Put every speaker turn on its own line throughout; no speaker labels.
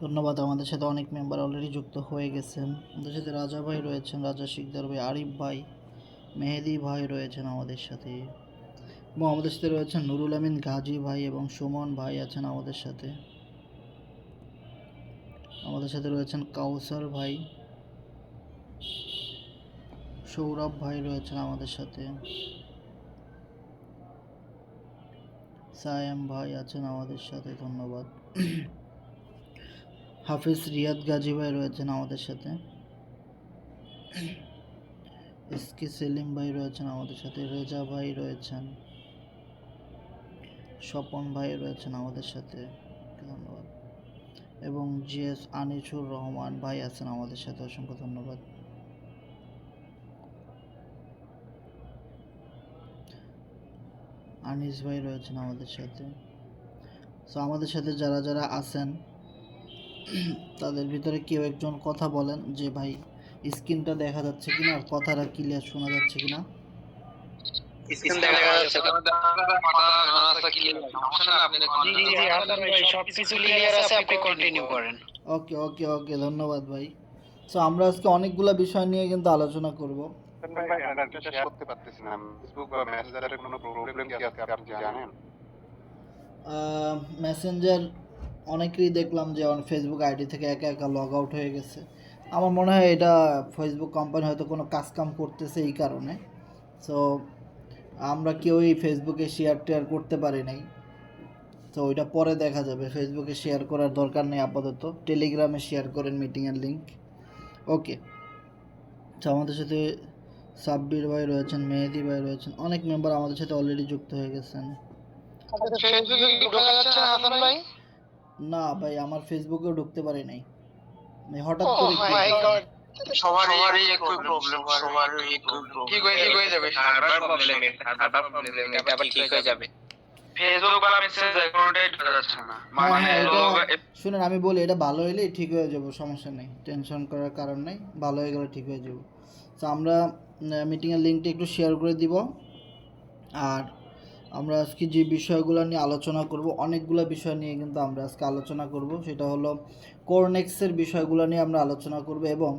ধন্যবাদ। আমাদের সাথে অনেক মেম্বার অলরেডি যুক্ত হয়ে গেছেন। আমাদের সাথে রাজা ভাই রয়েছেন, রাজা শিকদার ভাই, আরিফ ভাই, মেহেদি ভাই রয়েছেন আমাদের সাথে, এবং আমাদের সাথে রয়েছেন নুরুল আমিন গাজী ভাই এবং সুমন ভাই আছেন আমাদের সাথে। আমাদের সাথে রয়েছেন কাউসার ভাই, সৌরভ ভাই রয়েছেন আমাদের সাথে, সায়েম ভাই আছেন আমাদের সাথে, ধন্যবাদ। হাফিজ রিয়াদ গাজী ভাই রয়েছেন আমাদের সাথে, এসকে সেলিম ভাই রয়েছেন আমাদের সাথে, রেজা ভাই রয়েছেন, স্বপন ভাই রয়েছেন আমাদের সাথে, ধন্যবাদ, এবং জিএস আনিসুর রহমান ভাই আছেন আমাদের সাথে, অসংখ্য ধন্যবাদ। আনিস ভাই রয়েছেন আমাদের সাথে। সো আমাদের সাথে যারা যারা আছেন তাদের ভিতরে কেউ একজন কথা বলেন যে ভাই স্ক্রিনটা দেখা যাচ্ছে কিনা, আর কথাটা ক্লিয়ার শোনা যাচ্ছে কিনা।
স্ক্রিন দেখা যাচ্ছে, সবকিছু ক্লিয়ার আছে, আপনি কন্টিনিউ করেন।
ওকে ওকে ওকে, ধন্যবাদ ভাই। সো আমরা আজকে অনেকগুলো বিষয় নিয়ে কিন্তু আলোচনা করব। মেসেঞ্জার অনেকেই দেখলাম যে ফেসবুক আইডি থেকে একা একা লগ আউট হয়ে গেছে। আমার মনে হয় এটা ফেসবুক কোম্পানি হয়তো কোনো কাম করতেছে এই কারণে। সো আমরা কেউই ফেসবুকে শেয়ার টেয়ার করতে পারি নাই, তো ওইটা পরে দেখা যাবে। ফেসবুকে শেয়ার করার দরকার নেই আপাতত, টেলিগ্রামে শেয়ার করেন মিটিংয়ের লিঙ্ক। ওকে, তো আমাদের সাথে সাব্বির ভাই রয়েছেন, মেহেদি ভাই রয়েছেন, অনেক মেম্বার আমাদের সাথে অলরেডি যুক্ত হয়ে গেছেন। না ভাই, আমার ফেসবুকেও ঢুকতে পারি নাই, হঠাৎ করে
সবারই একটু প্রবলেম, সবারই একটু ঠিক হয়ে যাবে, সার্ভার প্রবলেম, সার্ভার প্রবলেম, এটা আবার ঠিক হয়ে যাবে। ফেসবুক বা মেসেজ অ্যাকাউন্টে ঢোকা যাচ্ছে না, মানে
শুনেন আমি বলি, এটা ভালো হইলেই ঠিক হয়ে যাবো, সমস্যা নেই, টেনশন করার কারণ নেই, ভালো হয়ে গেলে ঠিক হয়ে যাবো। তো আমরা মিটিংয়ের লিঙ্কটা একটু শেয়ার করে দিব। আর আমরা আজকে যে বিষয়গুলো নিয়ে আলোচনা করব, অনেকগুলো বিষয় নিয়ে কিন্তু আমরা আজকে আলোচনা করব। সেটা হলো কোরনেক্সের বিষয়গুলো নিয়ে আমরা আলোচনা করব, এবং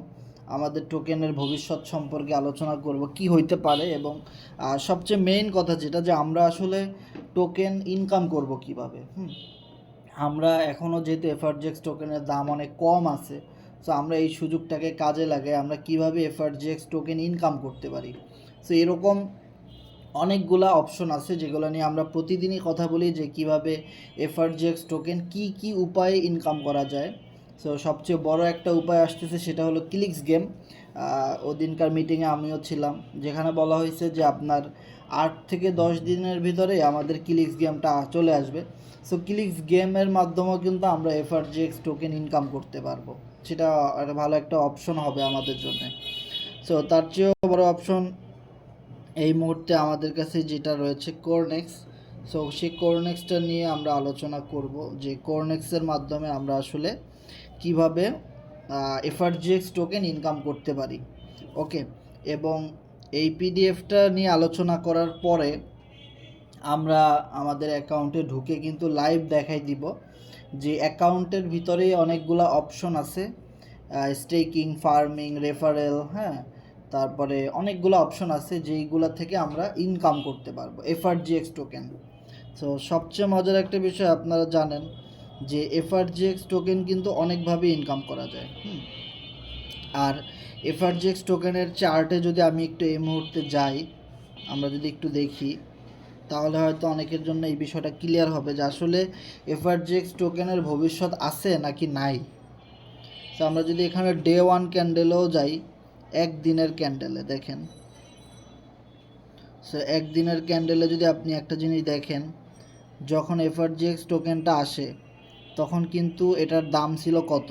আমাদের টোকেনের ভবিষ্যৎ সম্পর্কে আলোচনা করব কি হইতে পারে, এবং সবচেয়ে মেইন কথা যেটা, যে আমরা আসলে টোকেন ইনকাম করব কিভাবে। আমরা এখনও যেহেতু এফআরজেক্স টোকেনের দাম অনেক কম আছে, সো আমরা এই সুযোগটাকে কাজে লাগাই আমরা কিভাবে এফআরজেক্স টোকেন ইনকাম করতে পারি। সো এরকম অনেকগুলা অপশন আছে যেগুলো নিয়ে আমরা প্রতিদিনই কথা বলি, যে কিভাবে এফআরজেক্স টোকেন কি উপায়ে ইনকাম করা যায়। সো সবচেয়ে বড় একটা উপায় আসতেছে, সেটা হলো ক্লিক্স গেম। ওদিনকার মিটিংয়ে আমিও ছিলাম, যেখানে বলা হয়েছে যে আপনার 8 থেকে 10 দিনের ভিতরে আমাদের ক্লিক্স গেমটা চলে আসবে। সো ক্লিক্স গেমের মাধ্যমেও কিন্তু আমরা এফআরজেক্স টোকেন ইনকাম করতে পারবো, সেটা একটা ভালো একটা অপশন হবে আমাদের জন্য। সো তার চেয়েও বড় অপশন এই মুহূর্তে আমাদের কাছে যেটা রয়েছে কোরনেক্স। সো সেই কোরনেক্সটা নিয়ে আমরা আলোচনা করব, যে কোরনেক্সের মাধ্যমে আমরা আসলে কিভাবে এফআরজিএক্স টোকেন ইনকাম করতে পারি। ওকে, এবং এই পিডিএফটা নিয়ে আলোচনা করার পরে আমরা আমাদের অ্যাকাউন্টে ঢুকে কিন্তু লাইভ দেখাই দিব, যে অ্যাকাউন্টের ভিতরেই অনেকগুলো অপশন আছে, স্টেকিং, ফার্মিং, রেফারেল, হ্যাঁ, তারপরে অনেকগুলো অপশন আছে যেইগুলো থেকে আমরা ইনকাম করতে পারবো এফআরজিএক্স টোকেন। সো সবচেয়ে মজার একটা বিষয়, আপনারা জানেন যে এফআরজিএক্স টোকেন কিন্তু অনেকভাবে ইনকাম করা যায়। আর এফআরজিএক্স টোকেনের চার্টে যদি আমি একটু এই মুহূর্তে যাই, আমরা যদি একটু দেখি, তাহলে হয়তো অনেকের জন্য এই বিষয়টা ক্লিয়ার হবে যে আসলে এফআরজিএক্স টোকেনের ভবিষ্যৎ আছে নাকি নাই। তো আমরা যদি এখানে ডে 1 ক্যান্ডেলেও যাই, একদিনের ক্যান্ডেলে দেখেন, সো একদিনের ক্যান্ডেলে যদি আপনি একটা জিনিস দেখেন, যখন এফআরজিএক্স টোকেনটা আসে তখন কিন্তু এটার দাম ছিল কত,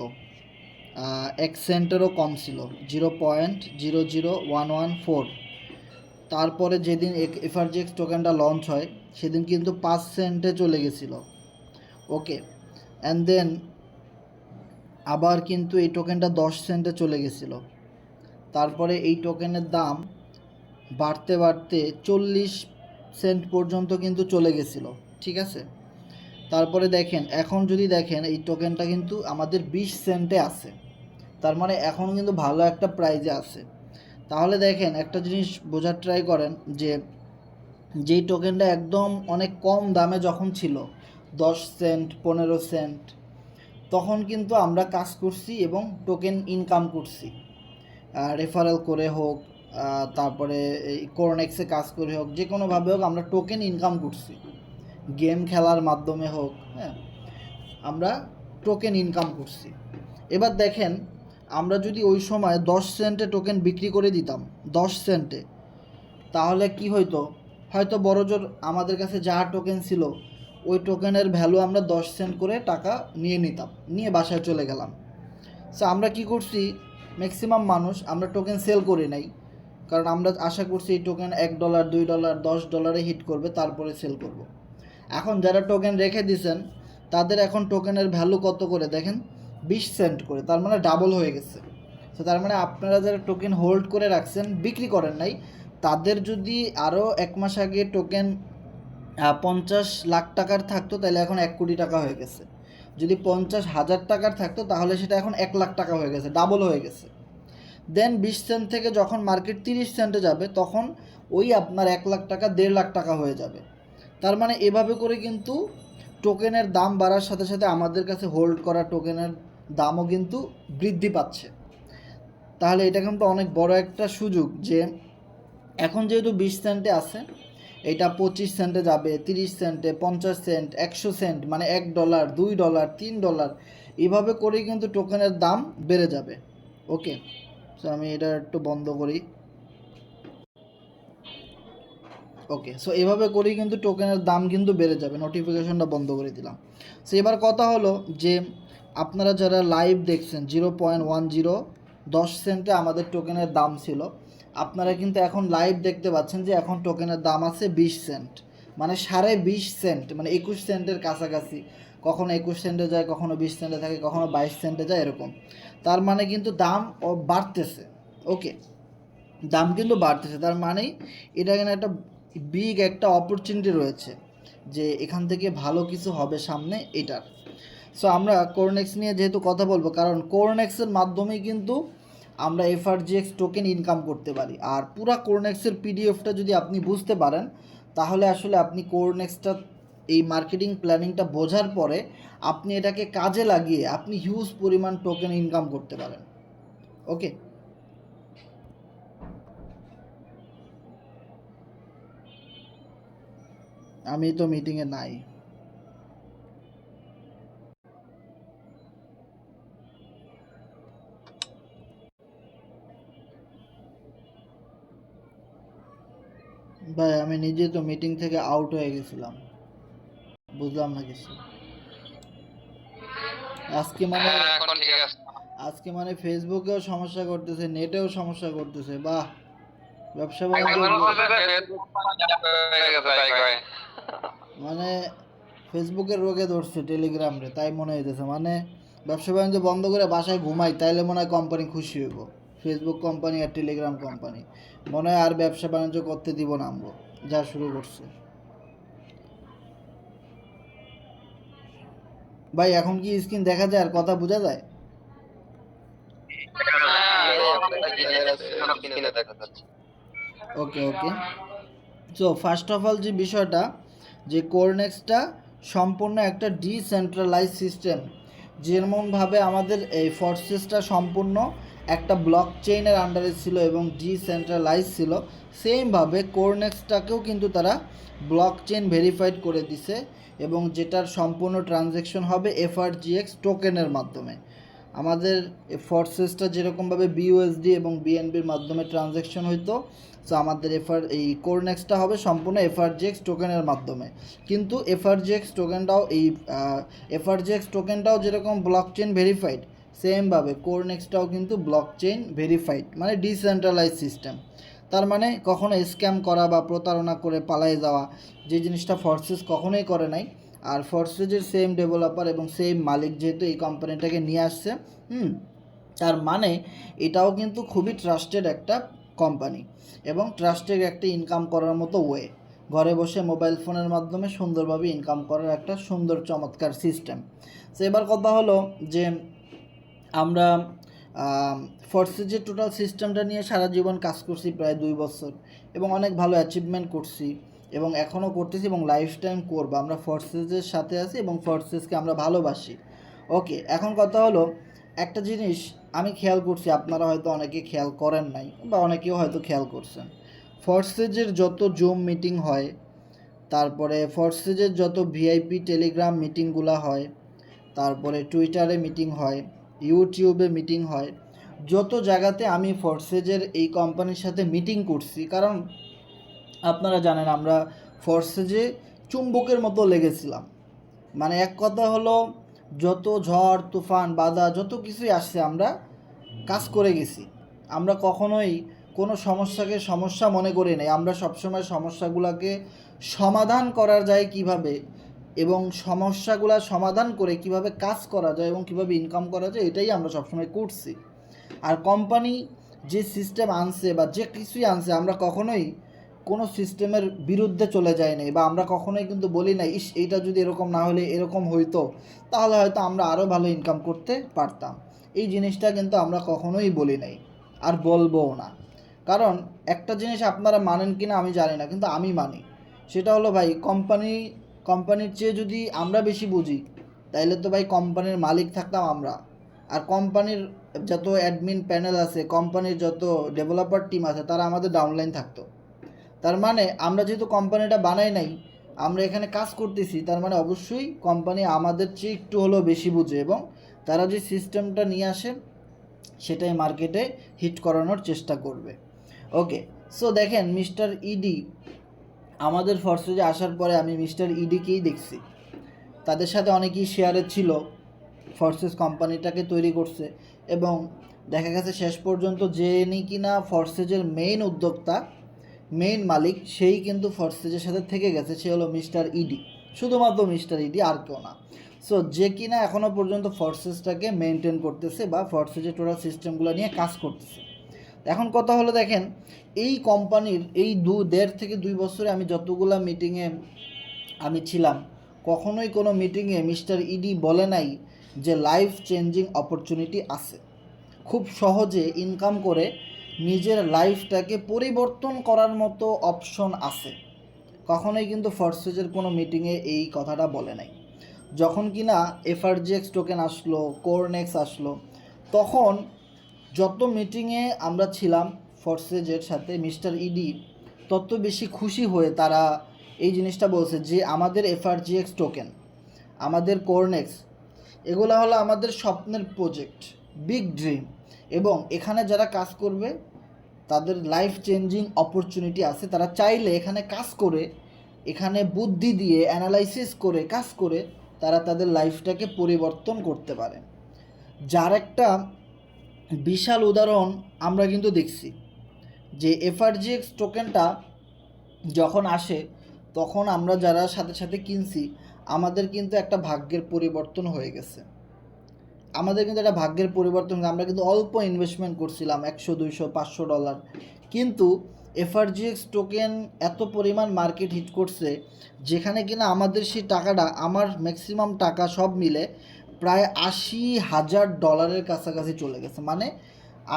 1 সেন্টেরও কম ছিল, 0.00114। তারপরে যেদিন এফআরজিএক্স টোকেনটা লঞ্চ হয় সেদিন কিন্তু 5 সেন্টে চলে গেছিলো। ওকে, অ্যান্ড দেন আবার কিন্তু এই টোকেনটা 10 সেন্টে চলে গেছিলো। তারপরে এই টোকেনের দাম বাড়তে 40 সেন্ট পর্যন্ত কিন্তু চলে গেছিলো, ঠিক আছে। তারপরে দেখেন এখন যদি দেখেন এই টোকেনটা কিন্তু আমাদের 20 সেন্টে আছে, তার মানে এখন কিন্তু ভালো একটা প্রাইজে আছে। তাহলে দেখেন একটা জিনিস বোঝার ট্রাই করেন যে যেই টোকেনটা একদম অনেক কম দামে যখন ছিল 10 সেন্ট 15 সেন্ট, তখন কিন্তু আমরা কাজ করছি এবং টোকেন ইনকাম করছি, রেফারেল করে হোক, তারপরে এই কোরনেক্সে কাজ করে হোক, যে কোনোভাবে হোক আমরা টোকেন ইনকাম করছি, গেম খেলার মাধ্যমে হোক, হ্যাঁ আমরা টোকেন ইনকাম করছি। এবার দেখেন আমরা যদি ওই সময় 10 সেন্টে টোকেন বিক্রি করে দিতাম, 10 সেন্টে, তাহলে কি হইতো, হয়তো বড়জোর আমাদের কাছে যা টোকেন ছিল ওই টোকেনের ভ্যালু আমরা 10 সেন্ট করে টাকা নিয়ে নিতাম, নিয়ে বাসায় চলে গেলাম। সো আমরা কি করছি, ম্যাক্সিমাম মানুষ আমরা টোকেন সেল করি নাই, কারণ আমরা আশা করছি এই টোকেন $1 $2 $10 হিট করবে, তারপরে সেল করব। এখন যারা টোকেন রেখে দিয়েছেন তাদের এখন টোকেনের ভ্যালু কত করে দেখেন, 20 সেন্ট করে, তার মানে ডাবল হয়ে গেছে। তো তার মানে আপনারা যারা টোকেন হোল্ড করে রাখছেন, বিক্রি করেন নাই, তাদের যদি আরও 1 মাস আগে টোকেন 50 লাখ টাকার থাকতো তাহলে এখন 1 কোটি টাকা হয়ে গেছে। যদি 50,000 টাকার থাকতো তাহলে সেটা এখন 1 লাখ টাকা হয়ে গেছে, ডাবল হয়ে গেছে। দেন 20 সেন্ট থেকে যখন মার্কেট 30 সেন্টে যাবে তখন ওই আপনার 1 লাখ টাকা 1.5 লাখ টাকা হয়ে যাবে। তার মানে এভাবে করে কিন্তু টোকেনের দাম বাড়ার সাথে সাথে আমাদের কাছে হোল্ড করা টোকেনের দামও কিন্তু বৃদ্ধি পাচ্ছে। তাহলে এটা কিন্তু অনেক বড় একটা সুযোগ যে এখন যেহেতু 20 সেন্টে আছে, এটা 25 সেন্টে যাবে, 30 সেন্টে, 50 সেন্ট, 100 সেন্ট, মানে $1 $2 $3, এভাবে করেই কিন্তু টোকেনের দাম বেড়ে যাবে। ওকে, সো আমি এটা একটু বন্ধ করি। ওকে, সো এভাবে করেই কিন্তু টোকেনের দাম কিন্তু বেড়ে যাবে। নোটিফিকেশনটা বন্ধ করে দিলাম। সো এবার কথা হলো যে আপনারা যারা লাইভ দেখছেন 0.10 10 সেন্টে আমাদের টোকেনের দাম ছিল, আপনারা কিন্তু এখন লাইভ দেখতে পাচ্ছেন যে এখন টোকেনের দাম আছে 20 সেন্ট, মানে 20.5 সেন্ট, মানে 21 সেন্টের কাছাকাছি। কখনো 21 সেন্টে যায়, কখনো 20 সেন্টে থাকে, কখনো 22 সেন্টে যায়, এরকম। তার মানে কিন্তু দাম বাড়তেছে। ওকে, দাম কিন্তু বাড়তেছে, তার মানেই এটা এখানে একটা বিগ একটা অপরচুনিটি রয়েছে যে এখান থেকে ভালো কিছু হবে সামনে এটার। সো আমরা কোরনেক্স নিয়ে যেহেতু কথা বলবো, কারণ কোরনেক্সের মাধ্যমেই কিন্তু আমরা এফআরজিএক্স টোকেন ইনকাম করতে পারি। আর পুরা কোরনেক্সের পিডিএফটা যদি আপনি বুঝতে পারেন তাহলে আসলে আপনি কোরনেক্সটা এই মার্কেটিং প্ল্যানিংটা বোঝার পরে আপনি এটাকে কাজে লাগিয়ে আপনি হিউজ পরিমাণ টোকেন ইনকাম করতে পারেন। ওকে, আমি তো মিটিংয়ে নাই। ভাই আমি নিজে তো মিটিং থেকে আউট হয়ে গেছিলাম, বুঝলাম না কিছু। আজকে মানে
এখন ঠিক আছে।
আজকে মানে ফেসবুকেও সমস্যা করতেছে, নেটেও সমস্যা করতেছে। বাহ, ব্যবসা বাণিজ্য মানে ফেসবুকের রোগে ধরছে টেলিগ্রাম রে, তাই মনে হইতেছে। মানে ব্যবসা বাণিজ্য বন্ধ করে বাসায় ঘুমাই তাইলে মনে হয় কোম্পানি খুশি হইব। ফেসবুক কোম্পানি আর টেলিগ্রাম কোম্পানি মনে হয় আর ব্যবসা বাণিজ্য করতে দিব না, আমগো যা শুরু করছে। ভাই এখন কি স্ক্রিন দেখা যায় আর কথা বোঝা যায়? ওকে ওকে, সো ফার্স্ট অফ অল যে বিষয়টা, যে কোরনেক্সটা সম্পূর্ণ একটা ডিসেন্ট্রালাইজ সিস্টেম। যেমনভাবে আমাদের এই ফোর্সেসটা সম্পূর্ণ একটা ব্লক চেইনের আন্ডারে ছিল এবং ডিসেন্ট্রালাইজ ছিল, সেমভাবে কোরনেক্সটাকেও কিন্তু তারা ব্লক চেইন ভেরিফাইড করে দিছে, এবং যেটার সম্পূর্ণ ট্রানজ্যাকশন হবে এফআরজিএক্স টোকেনের মাধ্যমে। আমাদের ফোর্সেসটা যেরকমভাবে বিইউএসডি এবং বিএনবির মাধ্যমে ট্রানজ্যাকশন হইতো, সো আমাদের এই কোরনেক্সটা হবে সম্পূর্ণ এফআরজিএক্স টোকেনের মাধ্যমে। কিন্তু এফআরজিএক্স টোকেনটাও যেরকম ব্লক চেইন ভেরিফাইড, সেমভাবে কোরনেক্সটাও কিন্তু ব্লক চেইন ভেরিফাইড, মানে ডিসেন্ট্রালাইজ সিস্টেম। তার মানে কখনো স্ক্যাম করা বা প্রতারণা করে পালিয়ে যাওয়া, যে জিনিসটা ফোর্সেস কখনোই করে নাই। আর ফোর্সেজের সেম ডেভেলপার এবং সেম মালিক যেহেতু এই কোম্পানিটাকে নিয়ে আসছে, তার মানে এটাও কিন্তু খুবই ট্রাস্টেড একটা কোম্পানি এবং ট্রাস্টেড একটা ইনকাম করার মতো ওয়ে। ঘরে বসে মোবাইল ফোনের মাধ্যমে সুন্দরভাবে ইনকাম করার একটা সুন্দর চমৎকার সিস্টেম। তো এবার কথা হলো যে আমরা ফোর্সেজের টোটাল সিস্টেমটা নিয়ে সারা জীবন কাজ করছি প্রায় 2 বছর এবং অনেক ভালো অ্যাচিভমেন্ট করছি এবং এখনও করতেছি এবং লাইফ টাইম করবো। আমরা ফোর্সেজের সাথে আছি এবং ফোর্সেসকে আমরা ভালোবাসি। ওকে, এখন কথা হলো একটা জিনিস আমি খেয়াল করছি, আপনারা হয়তো অনেকে খেয়াল করেন নাই বা অনেকেও হয়তো খেয়াল করছেন। ফোর্সেজের যত জুম মিটিং হয়, তারপরে ফোর্সেজের যত ভিআইপি টেলিগ্রাম মিটিংগুলো হয়, তারপরে টুইটারে মিটিং হয়, ইউটিউবে মিটিং হয়, যত জায়গাতে আমি ফোর্সেজের এই কোম্পানির সাথে মিটিং করছি, কারণ আপনারা জানেন আমরা ফোর্সেজে চুম্বকের মতো লেগেছিলাম। মানে এক কথা হলো যত ঝড় তুফান বাধা যত কিছুই আসছে আমরা কাজ করে গেছি। আমরা কখনোই কোনো সমস্যাকে সমস্যা মনে করি নাই। আমরা সবসময় সমস্যাগুলোকে সমাধান করা যায় কিভাবে এবং সমস্যাগুলো সমাধান করে কিভাবে কাজ করা যায় এবং কিভাবে ইনকাম করা যায়, এটাই আমরা সবসময় করছি। আর কোম্পানি যে সিস্টেম আনছে বা যে কিছুই আনছে, আমরা কখনোই কোনো সিস্টেমের বিরুদ্ধে চলে যাই নাই বা আমরা কখনোই কিন্তু বলি না ইস এইটা যদি এরকম না হলে এরকম হইতো তাহলে হয়তো আমরা আরও ভালো ইনকাম করতে পারতাম। এই জিনিসটা কিন্তু আমরা কখনোই বলি নাই আর বলবোও না। কারণ একটা জিনিস আপনারা মানেন কি না আমি জানি না, কিন্তু আমি মানি। সেটা হলো ভাই, কোম্পানির চেয়ে যদি আমরা বেশি বুঝি তাইলে তো ভাই কোম্পানির মালিক থাকতাম আমরা। আর কোম্পানির যত অ্যাডমিন প্যানেল আছে, কোম্পানির যত ডেভেলপার টিম আছে, তারা আমাদের ডাউনলাইন থাকতো। তার মানে আমরা যেহেতু কোম্পানিটা বানাই নাই, আমরা এখানে কাজ করতেছি, তার মানে অবশ্যই কোম্পানি আমাদের চেয়ে একটু হলেও বেশি বুঝে এবং তারা যে সিস্টেমটা নিয়ে আসে সেটাই মার্কেটে হিট করানোর চেষ্টা করবে। ওকে, সো দেখেন মিস্টার ইডি আমাদের ফোর্সেজে আসার পরে আমি মিস্টার ইডিকেই দেখছি। তাদের সাথে অনেকেই শেয়ারে ছিল, ফোর্সেস কোম্পানিটাকে তৈরি করছে এবং দেখা গেছে শেষ পর্যন্ত যে কিনা ফোর্সেজের মেইন উদ্যোক্তা, মেইন মালিক, সেই কিন্তু ফোর্সেজের সাথে থেকে গেছে। সে হলো মিস্টার ইডি, শুধুমাত্র মিস্টার ইডি, আর কেউ না। সো যে কিনা এখনও পর্যন্ত ফোর্সেসটাকে মেনটেন করতেছে বা ফোর্সেজের টোটাল সিস্টেমগুলো নিয়ে কাজ করতেছে। এখন কথা হলো দেখেন, এই কোম্পানির এই 1.5 থেকে 2 বছরে আমি যতগুলা মিটিংয়ে আমি ছিলাম, কখনোই কোনো মিটিংয়ে মিস্টার ইডি বলে নাই যে লাইফ চেঞ্জিং অপরচুনিটি আছে, খুব সহজে ইনকাম করে নিজের লাইফটাকে পরিবর্তন করার মতো অপশন আছে। কখনোই কিন্তু ফোর্সেজের কোনো মিটিংয়ে এই কথাটা বলে নাই। যখন কিনা এফআরজিএক্স টোকেন আসলো, কোরনেক্স আসলো, তখন যত মিটিংয়ে আমরা ছিলাম ফোর্সেজের সাথে মিস্টার ইডি তত বেশি খুশি হয়ে তারা এই জিনিসটা বলছে যে আমাদের এফআরজিএক্স টোকেন, আমাদের কোরনেক্স, এগুলো হলো আমাদের স্বপ্নের প্রজেক্ট, বিগ ড্রিম, এবং এখানে যারা কাজ করবে তাদের লাইফ চেঞ্জিং অপরচুনিটি আছে। তারা চাইলে এখানে কাজ করে, এখানে বুদ্ধি দিয়ে অ্যানালাইসিস করে কাজ করে তারা তাদের লাইফটাকে পরিবর্তন করতে পারে। যার একটা বিশাল উদাহরণ আমরা কিন্তু দেখছি যে এফআরজিএক্স টোকেনটা যখন আসে তখন আমরা যারা সাথে সাথে কিনছি আমাদের কিন্তু একটা ভাগ্যের পরিবর্তন হয়ে গেছে। আমাদের কিন্তু একটা ভাগ্যের পরিবর্তন, আমরা কিন্তু অল্প ইনভেস্টমেন্ট করছিলাম, $100, $200, $500, কিন্তু এফআরজিএক্স টোকেন এত পরিমাণ মার্কেট হিট করছে যেখানে কিনা আমাদের সেই টাকাটা, আমার ম্যাক্সিমাম টাকা সব মিলে প্রায় $80,000 কাছাকাছি চলে গেছে। মানে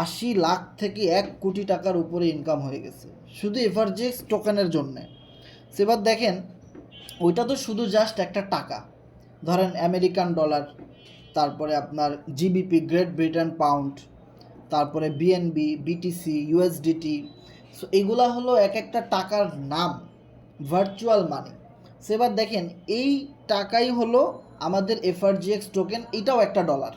80 লাখ থেকে 1 কোটি টাকার উপরে ইনকাম হয়ে গেছে শুধু এফআরজিএক্স টোকেনের জন্যে। সেবার দেখেন ওইটা তো শুধু জাস্ট একটা টাকা, ধরেন আমেরিকান ডলার, তারপরে আপনার জিবিপি গ্রেট ব্রিটেন পাউন্ড, তারপরে বিএনবি, বিটিসি, ইউএসডিটি। সো এগুলা হলো এক একটা টাকার নাম, ভার্চুয়াল মানি। সেবার দেখেন এই টাকাই হলো আমাদের এফআরজিএক্স টোকেন, এটাও একটা ডলার।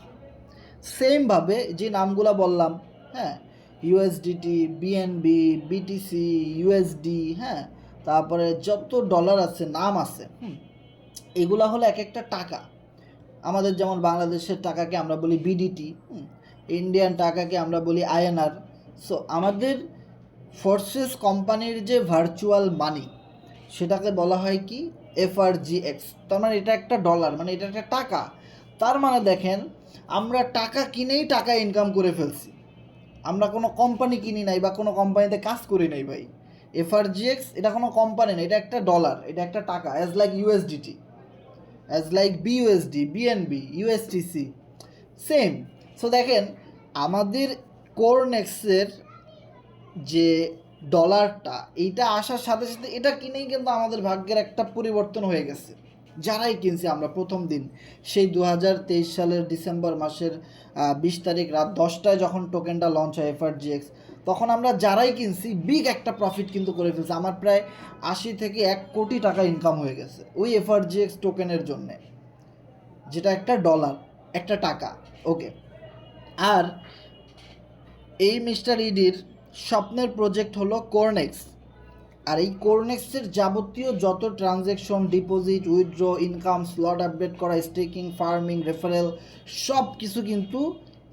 সেমভাবে যে নামগুলা বললাম, হ্যাঁ, ইউএসডিটি, বিএনবি, বিটিসি, ইউএসডি, হ্যাঁ, তারপরে যত ডলার আছে, নাম আছে, এগুলা হলো এক একটা টাকা। আমাদের যেমন বাংলাদেশের টাকাকে আমরা বলি বিডিটি, ইন্ডিয়ান টাকাকে আমরা বলি আইএনআর। সো আমাদের ফোর্সেস কোম্পানির যে ভার্চুয়াল মানি সেটাকে বলা হয় কি এফআরজিএক্স। তার মানে এটা একটা ডলার, মানে এটা একটা টাকা। তার মানে দেখেন আমরা টাকা কিনেই টাকা ইনকাম করে ফেলছি। আমরা কোনো কোম্পানি কিনি নাই বা কোনো কোম্পানিতে কাজ করি নাই ভাই, এফআরজিএক্স এটা কোনো কোম্পানি না, এটা একটা ডলার, এটা একটা টাকা, as like USDT, as like BUSD, BNB, USTC, same. So দেখেন আমাদের কোরনেক্সের যে ডলারটা, এইটা আসার সাথে সাথে এটা কিনেই কিন্তু আমাদের ভাগ্যের একটা পরিবর্তন হয়ে গেছে। যারাই কিনছি আমরা প্রথম দিন, সেই 2023 সালের ডিসেম্বর মাসের 20 তারিখ রাত 10টায় যখন টোকেনটা লঞ্চ হয় এফআরজিএক্স, তখন আমরা যারাই কিনছি বিগ একটা প্রফিট কিন্তু করে ফেলছি। আমার প্রায় 80 থেকে 1 কোটি টাকা ইনকাম হয়ে গেছে ওই এফআরজিএক্স টোকেনের জন্যে, যেটা একটা ডলার, একটা টাকা। ওকে, আর এই মিস্টার ইডির স্বপ্নের প্রজেক্ট হলো কোরনেক্স। আর এই কোরনেক্সের যাবতীয় যত transaction, deposit, withdraw, income, slot update করা, স্টেকিং, ফার্মিং, রেফারেল, সব কিছু কিন্তু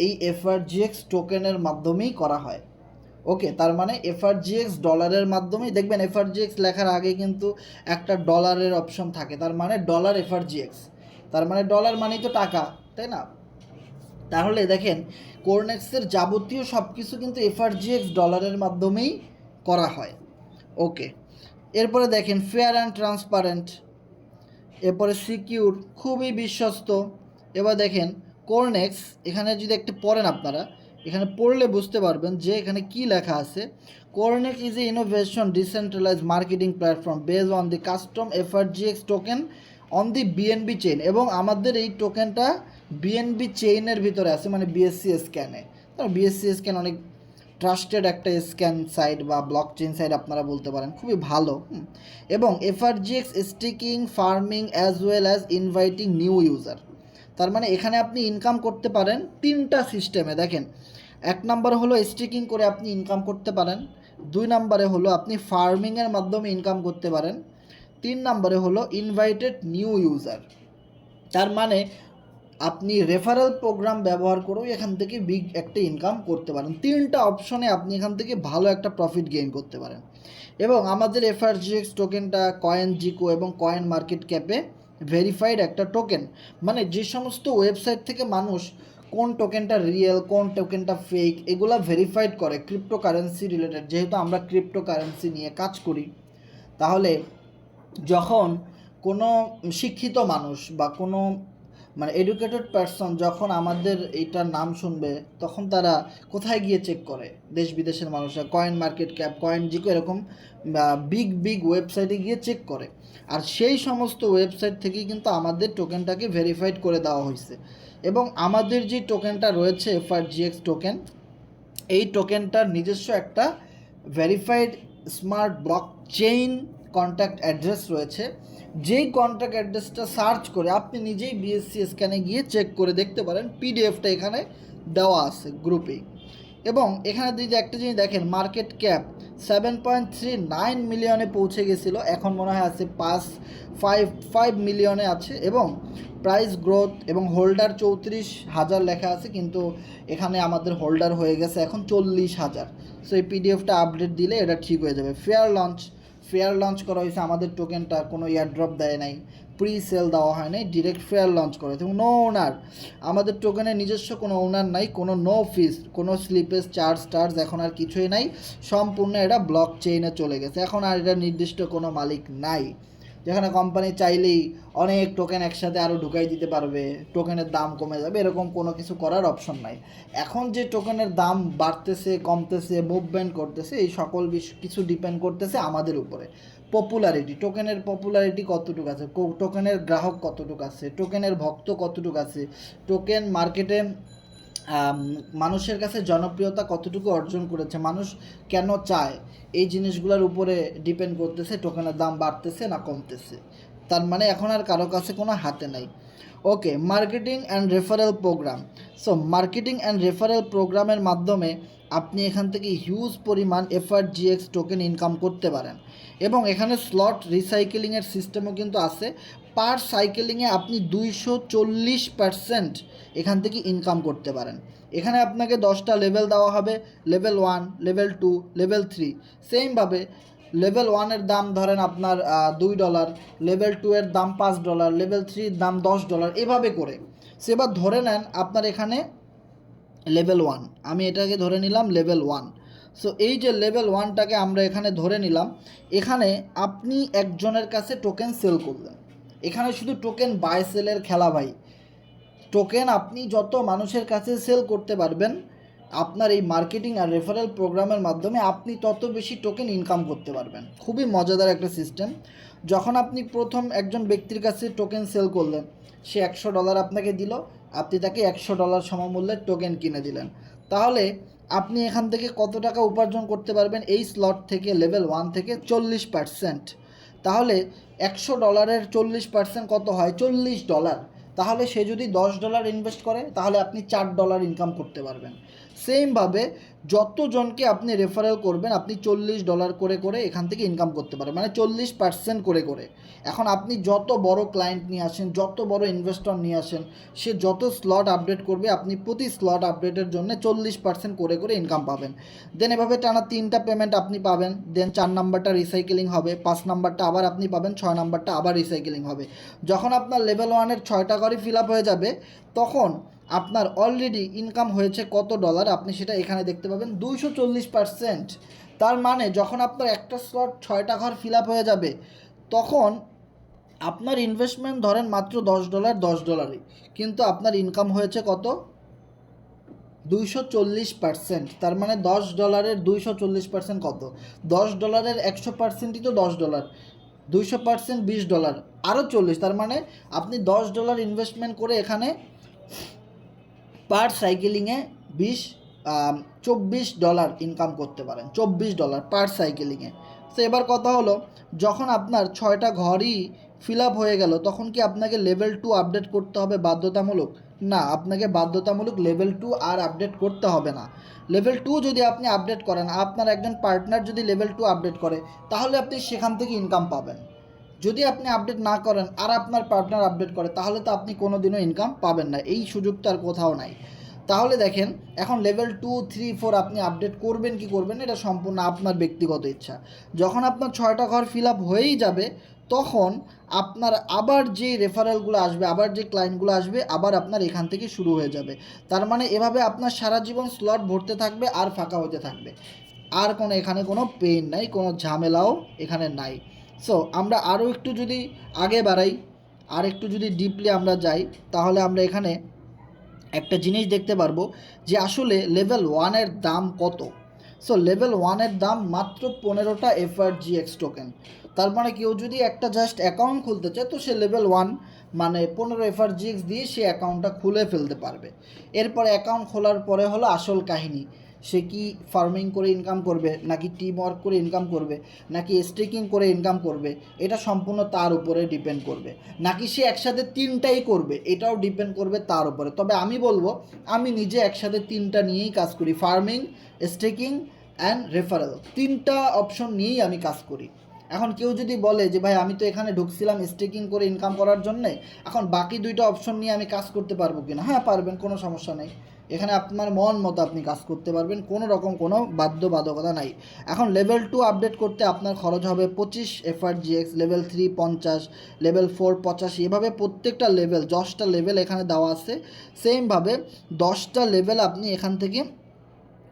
এই এফআরজিএক্স টোকেনের মাধ্যমেই করা হয়। ওকে, তার মানে এফআরজিএক্স ডলারের মাধ্যমেই, দেখবেন এফআরজিএক্স লেখার আগে কিন্তু একটা ডলারের অপশন থাকে, তার মানে ডলার এফআরজিএক্স, তার মানে ডলার মানেই তো টাকা, তাই না? তাহলে দেখেন কোরনেক্সের যাবতীয় সব কিছু কিন্তু এফআরজিএক্স ডলারের মাধ্যমেই করা হয়। ওকে, এরপরে দেখেন ফেয়ার অ্যান্ড ট্রান্সপারেন্ট, এরপরে সিকিউর, খুবই বিশ্বস্ত। এবার দেখেন কোরনেক্স, এখানে যদি একটু পড়েন আপনারা, এখানে পড়লে বুঝতে পারবেন যে এখানে কি লেখা আছে। Cornex is a innovation decentralized marketing platform based on the custom FRGX token on the BNB chain, এবং আমাদের এই টোকেনটা বিএনবি চেইনের ভিতরে আছে, মানে বিএসসি স্ক্যানে। বিএসসি স্ক্যান অনেক ট্রাস্টেড একটা স্ক্যান সাইট বা ব্লক চেইন সাইট আপনারা বলতে পারেন, খুবই ভালো। এবং FRGX staking, farming as well as inviting new user, তার মানে এখানে আপনি ইনকাম করতে পারেন 3টা সিস্টেমে। দেখেন, 1 নম্বরে হলো স্টেকিং করে আপনি ইনকাম করতে পারেন, 2 নম্বরে হলো আপনি ফার্মিংয়ের মাধ্যমে ইনকাম করতে পারেন, 3 নম্বরে হলো ইনভাইটেড নিউ ইউজার। তার মানে আপনি রেফারেল প্রোগ্রাম ব্যবহার করেও এখান থেকে বিগ একটা ইনকাম করতে পারেন। 3টা অপশনে আপনি এখান থেকে ভালো একটা প্রফিট গেইন করতে পারেন। এবং আমাদের এফআরজিএক্স টোকেনটা কয়েন জিকো এবং কয়েন মার্কেট ক্যাপে ভেরিফাইড একটা টোকেন, মানে যে সমস্ত ওয়েবসাইট থেকে মানুষ কোন টোকেনটা রিয়েল, কোন টোকেনটা ফেক, এগুলা ভেরিফাইড করে ক্রিপ্টোকারেন্সি রিলেটেড। যেহেতু আমরা ক্রিপ্টোকারেন্সি নিয়ে কাজ করি, তাহলে যখন কোনো শিক্ষিত মানুষ বা কোনো মানে এডুকেটেড পারসন যখন আমাদের এইটার নাম শুনবে, তখন তারা কোথায় গিয়ে চেক করে? দেশ বিদেশের মানুষরা কয়েন মার্কেট ক্যাপ, কয়েন জিকো, এরকম বিগ বিগ ওয়েবসাইটে গিয়ে চেক করে। আর সেই সমস্ত ওয়েবসাইট থেকেই কিন্তু আমাদের টোকেনটাকে ভেরিফাইড করে দেওয়া হয়েছে। এবং আমাদের যে টোকেনটা রয়েছে এফআরজিএক্স টোকেন, এই টোকেনটার নিজস্ব একটা verified smart block chain contact address রয়েছে, যেই কন্ট্যাক্ট অ্যাড্রেসটা সার্চ করে আপনি নিজেই বিএসসি স্ক্যানে গিয়ে চেক করে দেখতে পারেন। পিডিএফটা এখানে দেওয়া আছে গ্রুপেই। এবং এখানে যদি একটা জিনিস দেখেন, মার্কেট ক্যাপ 7.39 মিলিয়নে পৌঁছে গেছিলো, এখন মনে হয় আছে 5 মিলিয়নে আছে। এবং প্রাইস গ্রোথ এবং হোল্ডার 34,000 লেখা আছে, কিন্তু এখানে আমাদের হোল্ডার হয়ে গেছে এখন 40,000। সো এই পিডিএফটা আপডেট দিলে এটা ঠিক হয়ে যাবে। ফেয়ার লঞ্চ করা হয়েছে, আমাদের টোকেনটা কোনো এয়ারড্রপ দেয় নাই, প্রি সেল দেওয়া হয় নাই, ডিরেক্ট ফেয়ার লঞ্চ করা হয়েছে। এবং নো ওনার, আমাদের টোকেনের নিজস্ব কোনো ওনার নাই, কোনো নো ফিস, কোনো স্লিপেজ, চার্জ এখন আর কিছুই নাই, সম্পূর্ণ এটা ব্লক চেইনে চলে গেছে। এখন আর এটা নির্দিষ্ট কোনো মালিক নাই, যেখানে কোম্পানি চাইলেই অনেক টোকেন একসাথে আরও ঢুকাই দিতে পারবে, টোকেনের দাম কমে যাবে, এরকম কোনো কিছু করার অপশন নাই। এখন যে টোকেনের দাম বাড়তেছে, কমতেছে, মুভমেন্ট করতেছে, এই সকল কিছু ডিপেন্ড করতেছে আমাদের উপরে। পপুলারিটি, টোকেনের পপুলারিটি কতটুকু আছে, টোকেনের গ্রাহক কতটুকু আছে, টোকেনের ভক্ত কতটুকু আছে, টোকেন মার্কেটে মানুষের কাছে জনপ্রিয়তা কতটুকু অর্জন করেছে, মানুষ কেন চায়, এই জিনিসগুলোর উপরে ডিপেন্ড করতেছে টোকেনের দাম বাড়তেছে না কমতেছে। তার মানে এখন আর কারো কাছে কোনো হাতে নাই। Okay, marketing and referral program. So marketing and referral প্রোগ্রামের মাধ্যমে আপনি এখান থেকে হিউজ পরিমাণ এফআরজিএক্স টোকেন ইনকাম করতে পারেন। এবং এখানে স্লট রিসাইকেলিংয়ের সিস্টেমও কিন্তু আছে। পার সাইকেলিংয়ে আপনি 240% এখান থেকে ইনকাম করতে পারেন। এখানে আপনাকে 10টা লেভেল দেওয়া হবে, লেভেল 1, লেভেল 2, লেভেল 3। সেমভাবে লেভেল 1-এর দাম ধরেন আপনার $2, লেভেল 2-এর দাম $5, লেভেল 3-এর দাম $10, এভাবে করে। সেবার ধরে নেন আপনার এখানে লেভেল 1, আমি এটাকে ধরে নিলাম লেভেল 1। সো এই যে লেভেল 1টাকে আমরা এখানে ধরে নিলাম, এখানে আপনি একজনের কাছে টোকেন সেল করলেন, এখানে শুধু টোকেন বাই সেলের খেলা ভাই। টোকেন আপনি যত মানুষের কাছে সেল করতে পারবেন আপনার এই মার্কেটিং আর রেফারেল প্রোগ্রামের মাধ্যমে, আপনি তত বেশি টোকেন ইনকাম করতে পারবেন। খুবই মজাদার একটা সিস্টেম। যখন আপনি প্রথম একজন ব্যক্তির কাছে টোকেন সেল করলেন, সে $100 আপনাকে দিল, আপনি তাকে $100 সমমূল্যের টোকেন কিনে দিলেন, তাহলে আপনি এখান থেকে কত টাকা উপার্জন করতে পারবেন? এই স্লট থেকে, লেভেল 1 থেকে 40%। তাহলে $100 40% কত হয়? $40। তাহলে সে যদি $10 ইনভেস্ট করে তাহলে আপনি $4 ইনকাম করতে পারবেন। সেমভাবে যতজনকে আপনি রেফারেল করবেন আপনি $40 করে করে এখান থেকে ইনকাম করতে পারবেন, মানে 40% করে করে। এখন আপনি যত বড় ক্লায়েন্ট নিয়ে আসেন, যত বড় ইনভেস্টর নিয়ে আসেন, সে যত স্লট আপডেট করবে আপনি প্রতি স্লট আপডেটের জন্য 40% করে করে ইনকাম পাবেন। দেন এভাবে টানা 3টা পেমেন্ট আপনি পাবেন। দেন 4 নাম্বারটা রিসাইকেলিং হবে, 5 নাম্বারটা আবার আপনি পাবেন, 6 নাম্বারটা আবার রিসাইকেলিং হবে। যখন আপনার লেভেল 1-এর 6টা করে ফিল আপ হয়ে যাবে, তখন আপনার অলরেডি ইনকাম হয়েছে কত ডলার আপনি সেটা এখানে দেখতে পাবেন, 240%। তার মানে যখন আপনার একটা স্লট 6টা ঘর ফিল আপ হয়ে যাবে, তখন আপনার ইনভেস্টমেন্ট ধরেন মাত্র $10, $10, কিন্তু আপনার ইনকাম হয়েছে কত? 240%। তার মানে $10-এর 240% কত? $10-এর 100%ই তো $10, 200% $20, আরও 40। তার মানে আপনি $10 ইনভেস্টমেন্ট করে এখানে পার সাইকেলিংয়ে $24 ইনকাম করতে পারেন, $24 পার সাইকেলিংয়ে। তো এবার কথা হলো, যখন আপনার 6টা ঘরই ফিল আপ হয়ে গেল, তখন কি আপনাকে লেভেল 2 আপডেট করতে হবে বাধ্যতামূলক? না, আপনাকে বাধ্যতামূলক লেভেল 2 আর আপডেট করতে হবে না। লেভেল 2 যদি আপনি আপডেট করেন, আপনার একজন পার্টনার যদি লেভেল 2 আপডেট করে, তাহলে আপনি সেখান থেকে ইনকাম পাবেন। যদি আপনি আপডেট না করেন আর আপনার পার্টনার আপডেট করে, তাহলে তো আপনি কোনো দিনও ইনকাম পাবেন না, এই সুযোগটা আর কোথাও নাই। তাহলে দেখেন, এখন লেভেল 2, 3, 4 আপনি আপডেট করবেন কি করবেন এটা সম্পূর্ণ আপনার ব্যক্তিগত ইচ্ছা। যখন আপনার 6টা ঘর ফিল আপ হয়েই যাবে, তখন আপনার আবার যে রেফারেলগুলো আসবে, আবার যে ক্লায়েন্টগুলো আসবে, আবার আপনার এখান থেকে শুরু হয়ে যাবে। তার মানে এভাবে আপনার সারা জীবন স্লট ভরতে থাকবে আর ফাঁকা হতে থাকবে, আর কোনো এখানে কোনো পেইন নাই, কোনো ঝামেলাও এখানে নাই। সো আমরা আরও একটু যদি আগে বাড়াই, আর একটু যদি ডিপলি আমরা যাই, তাহলে আমরা এখানে একটা জিনিস দেখতে পারবো যে আসলে লেভেল 1-এর দাম কত। সো লেভেল 1-এর দাম মাত্র 15টা FRGX টোকেন। তার মানে কেউ যদি একটা জাস্ট অ্যাকাউন্ট খুলতে চায়, তো সে লেভেল 1 মানে 15 FRGX দিয়ে সে অ্যাকাউন্টটা খুলে ফেলতে পারবে। এরপরে অ্যাকাউন্ট খোলার পরে হলো আসল কাহিনী, সে কি ফার্মিং করে ইনকাম করবে, নাকি টিম ওয়ার্ক করে ইনকাম করবে, নাকি স্টেকিং করে ইনকাম করবে, এটা সম্পূর্ণ তার উপরে ডিপেন্ড করবে। নাকি সে একসাথে 3টাই করবে, এটাও ডিপেন্ড করবে তার উপরে। তবে আমি বলবো, আমি নিজে একসাথে 3টা নিয়েই কাজ করি, ফার্মিং, স্টেকিং অ্যান্ড রেফারেল, 3টা অপশন নিয়েই আমি কাজ করি। এখন কেউ যদি বলে যে ভাই আমি তো এখানে ঢুকছিলাম স্টেকিং করে ইনকাম করার জন্যে, এখন বাকি 2টা অপশন নিয়ে আমি কাজ করতে পারবো কিনা? হ্যাঁ পারবেন, কোনো সমস্যা নেই। এখানে আপনার মন মতো আপনি কাজ করতে পারবেন, কোনো রকম কোনো বাধ্যবাধকতা নাই। এখন লেভেল 2 আপডেট করতে আপনার খরচ হবে 25 FRGX, লেভেল 3 50, লেভেল 4 85, এভাবে প্রত্যেকটা লেভেল 10টা লেভেল এখানে দেওয়া আছে। সেমভাবে 10টা লেভেল আপনি এখান থেকে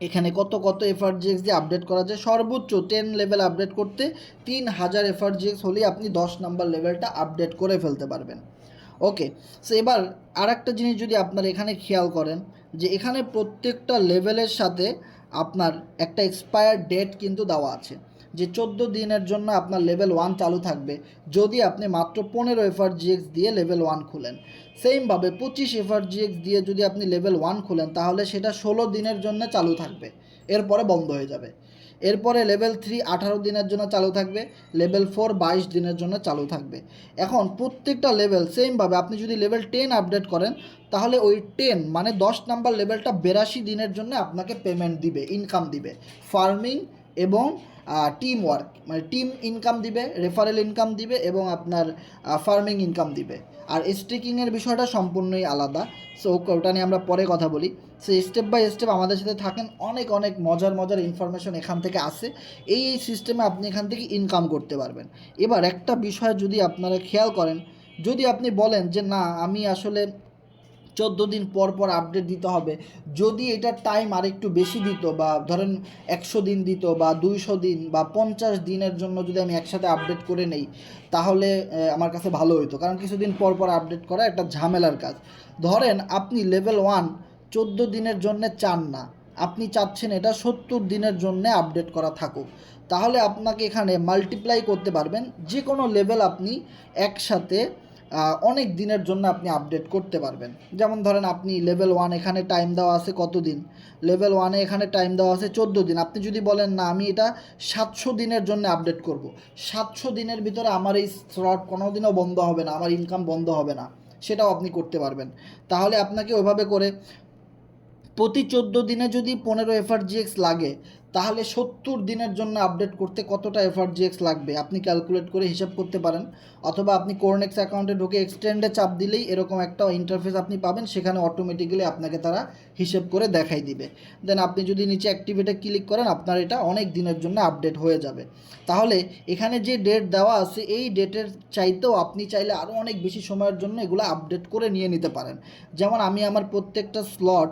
এখানে কত কত FRGX দিয়ে আপডেট করা যায়, সর্বোচ্চ 10 লেভেল আপডেট করতে 3000 FRGX হলেই আপনি 10 নাম্বার লেভেলটা আপডেট করে ফেলতে পারবেন। ওকে, সো এবার আর একটা জিনিস যদি আপনারা এখানে খেয়াল করেন, যে এখানে প্রত্যেকটা লেভেলের সাথে আপনার একটা এক্সপায়ার ডেট কিন্তু দেওয়া আছে, যে 14 দিনের জন্য আপনার লেভেল 1 চালু থাকবে যদি আপনি মাত্র 15 FRGX দিয়ে লেভেল 1 খুলেন। সেমভাবে 25 FRGX দিয়ে যদি আপনি লেভেল 1 খুলেন, তাহলে সেটা 16 দিনের জন্য চালু থাকবে, এরপরে বন্ধ হয়ে যাবে। এরপরে লেভেল 3 18 দিনের জন্য চালু থাকবে, লেভেল 4 22 দিনের জন্য চালু থাকবে। এখন প্রত্যেকটা লেভেল সেমভাবে আপনি যদি লেভেল 10 আপডেট করেন, তাহলে ওই 10 মানে 10 নাম্বার লেভেলটা 82 দিনের জন্য আপনাকে পেমেন্ট দিবে, ইনকাম দিবে, ফার্মিং এবং টিম ওয়ার্ক মানে টিম ইনকাম দিবে, রেফারেল ইনকাম দিবে এবং আপনার ফার্মিং ইনকাম দিবে। আর স্টেকিংয়ের বিষয়টা সম্পূর্ণই আলাদা, সো ওটা নিয়ে আমরা পরে কথা বলি। সো স্টেপ বাই স্টেপ আমাদের সাথে থাকেন, অনেক অনেক মজার মজার ইনফরমেশন এখান থেকে আসে, এই সিস্টেমে আপনি এখান থেকে ইনকাম করতে পারবেন। এবার একটা বিষয় যদি আপনারা খেয়াল করেন, যদি আপনি বলেন যে না আমি আসলে 14 দিন পর পর আপডেট দিতে হবে। যদি এটার টাইম আরেকটু বেশি দিত, বা ধরেন 100 দিন দিত বা 200 দিন বা 50 দিনের জন্য যদি আমি একসাথে আপডেট করে নেই, তাহলে আমার কাছে ভালো হতো। কারণ কিছুদিন পর পর আপডেট করা একটা ঝামেলার কাজ। ধরেন আপনি লেভেল 1 14 দিনের জন্য চান না, আপনি চাচ্ছেন এটা 70 দিনের জন্য আপডেট করা থাকুক, তাহলে আপনাকে এখানে মাল্টিপ্লাই করতে পারবেন। যে কোনো লেভেল আপনি একসাথে অনেক দিনের জন্য আপনি আপডেট করতে পারবেন। যেমন ধরেন আপনি লেভেল 1 এখানে টাইম দেওয়া আছে কত দিন, লেভেল 1-এ এখানে টাইম দেওয়া আছে 14 দিন। আপনি যদি বলেন না আমি এটা 700 দিনের জন্য আপডেট করব, 700 দিনের ভিতরে আমার এই স্লট কোনো দিনও বন্ধ হবে না, আমার ইনকাম বন্ধ হবে না, সেটাও আপনি করতে পারবেন। তাহলে আপনাকে ওইভাবে করে প্রতি 14 দিনে যদি 15 এফআরজিএক্স লাগে, তাহলে 70 দিনের জন্য আপডেট করতে কতটা এফআরজিএক্স লাগবে আপনি ক্যালকুলেট করে হিসাব করতে পারেন। অথবা আপনি কোরনেক্স অ্যাকাউন্টে ঢুকে এক্সটেন্ডে চাপ দিলেই এরকম একটা ইন্টারফেস আপনি পাবেন, সেখানে অটোমেটিক্যালি আপনাকে তারা হিসেব করে দেখাই দিবে। দেন আপনি যদি নিচে অ্যাক্টিভেটে ক্লিক করেন, আপনার এটা অনেক দিনের জন্য আপডেট হয়ে যাবে। তাহলে এখানে যে ডেট দেওয়া আছে, এই ডেটের চাইতেও আপনি চাইলে আরও অনেক বেশি সময়ের জন্য এগুলো আপডেট করে নিয়ে নিতে পারেন। যেমন আমি আমার প্রত্যেকটা স্লট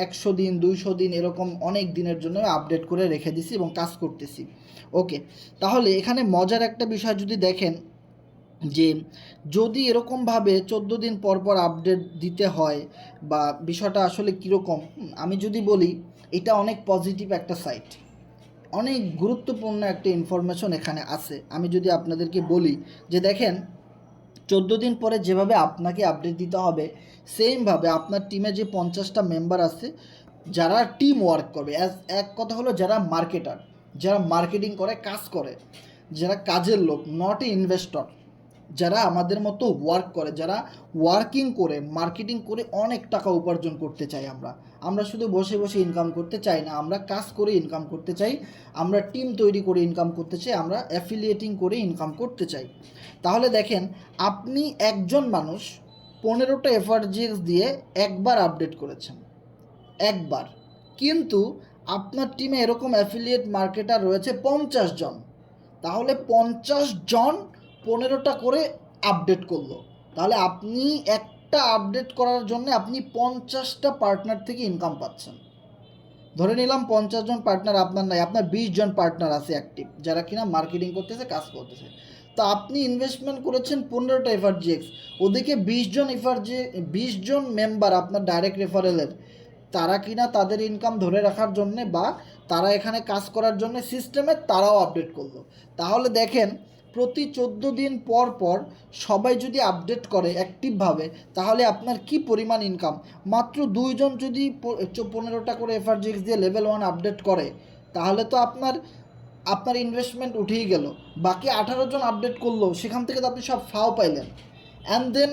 100 দিন 200 দিন এরকম অনেক দিনের জন্য আপডেট করে রেখে দিছি এবং কাজ করতেছি। ওকে, তাহলে এখানে মজার একটা বিষয় যদি দেখেন, যে যদি এরকমভাবে 14 দিন পর পর আপডেট দিতে হয়, বা বিষয়টা আসলে কীরকম আমি যদি বলি, এটা অনেক পজিটিভ একটা সাইট, অনেক গুরুত্বপূর্ণ একটা ইনফরমেশন এখানে আছে। আমি যদি আপনাদেরকে বলি যে দেখেন 14 দিন পরে যেভাবে আপনাকে আপডেট দিতে হবে, সেমভাবে আপনার টিমে যে 50টা মেম্বার আছে যারা টিম ওয়ার্ক করবে, এক কথা হলো যারা মার্কেটার, যারা মার্কেটিং করে, কাজ করে, যারা কাজের লোক, নট এ ইনভেস্টর, যারা আমাদের মতো ওয়ার্ক করে, যারা ওয়ার্কিং করে মার্কেটিং করে অনেক টাকা উপার্জন করতে চাই। আমরা শুধু বসে বসে ইনকাম করতে চাই না, আমরা কাজ করে ইনকাম করতে চাই, আমরা টিম তৈরি করে ইনকাম করতে চাই, আমরা অ্যাফিলিয়েটিং করে ইনকাম করতে চাই। তাহলে দেখেন আপনি একজন মানুষ 15টা এফআরজিএক্স দিয়ে একবার আপডেট করেছেন, একবার, কিন্তু আপনার টিমে এরকম অ্যাফিলিয়েট মার্কেটার রয়েছে 50 জন। তাহলে 50 জন 15টা করে আপডেট করলো, তাহলে আপনি একটা আপডেট করার জন্য আপনি 50টা পার্টনার থেকে ইনকাম পাচ্ছেন। ধরে নিলাম 50 জন পার্টনার আপনার নাই, আপনার 20 জন পার্টনার আছে অ্যাক্টিভ, যারা কিনা মার্কেটিং করতেছে, কাজ করতেছে। তো আপনি ইনভেস্টমেন্ট করেছেন 15টা এফআরজিএক্স, ওদিকে 20 জন মেম্বার আপনার ডাইরেক্ট রেফারেলের, তারা কিনা তাদের ইনকাম ধরে রাখার জন্যে বা তারা এখানে কাজ করার জন্য সিস্টেমে তারাও আপডেট করলো। তাহলে দেখেন প্রতি 14 দিন পর পর সবাই যদি আপডেট করে অ্যাক্টিভভাবে, তাহলে আপনার কি পরিমাণ ইনকাম। মাত্র 2 জন যদি 15টা করে এফআরজিএক্স দিয়ে লেভেল 1 আপডেট করে, তাহলে তো আপনার ইনভেস্টমেন্ট উঠেই গেল। বাকি 18 জন আপডেট করলো, সেখান থেকে তো আপনি সব ফাও পাইলেন। অ্যান্ড দেন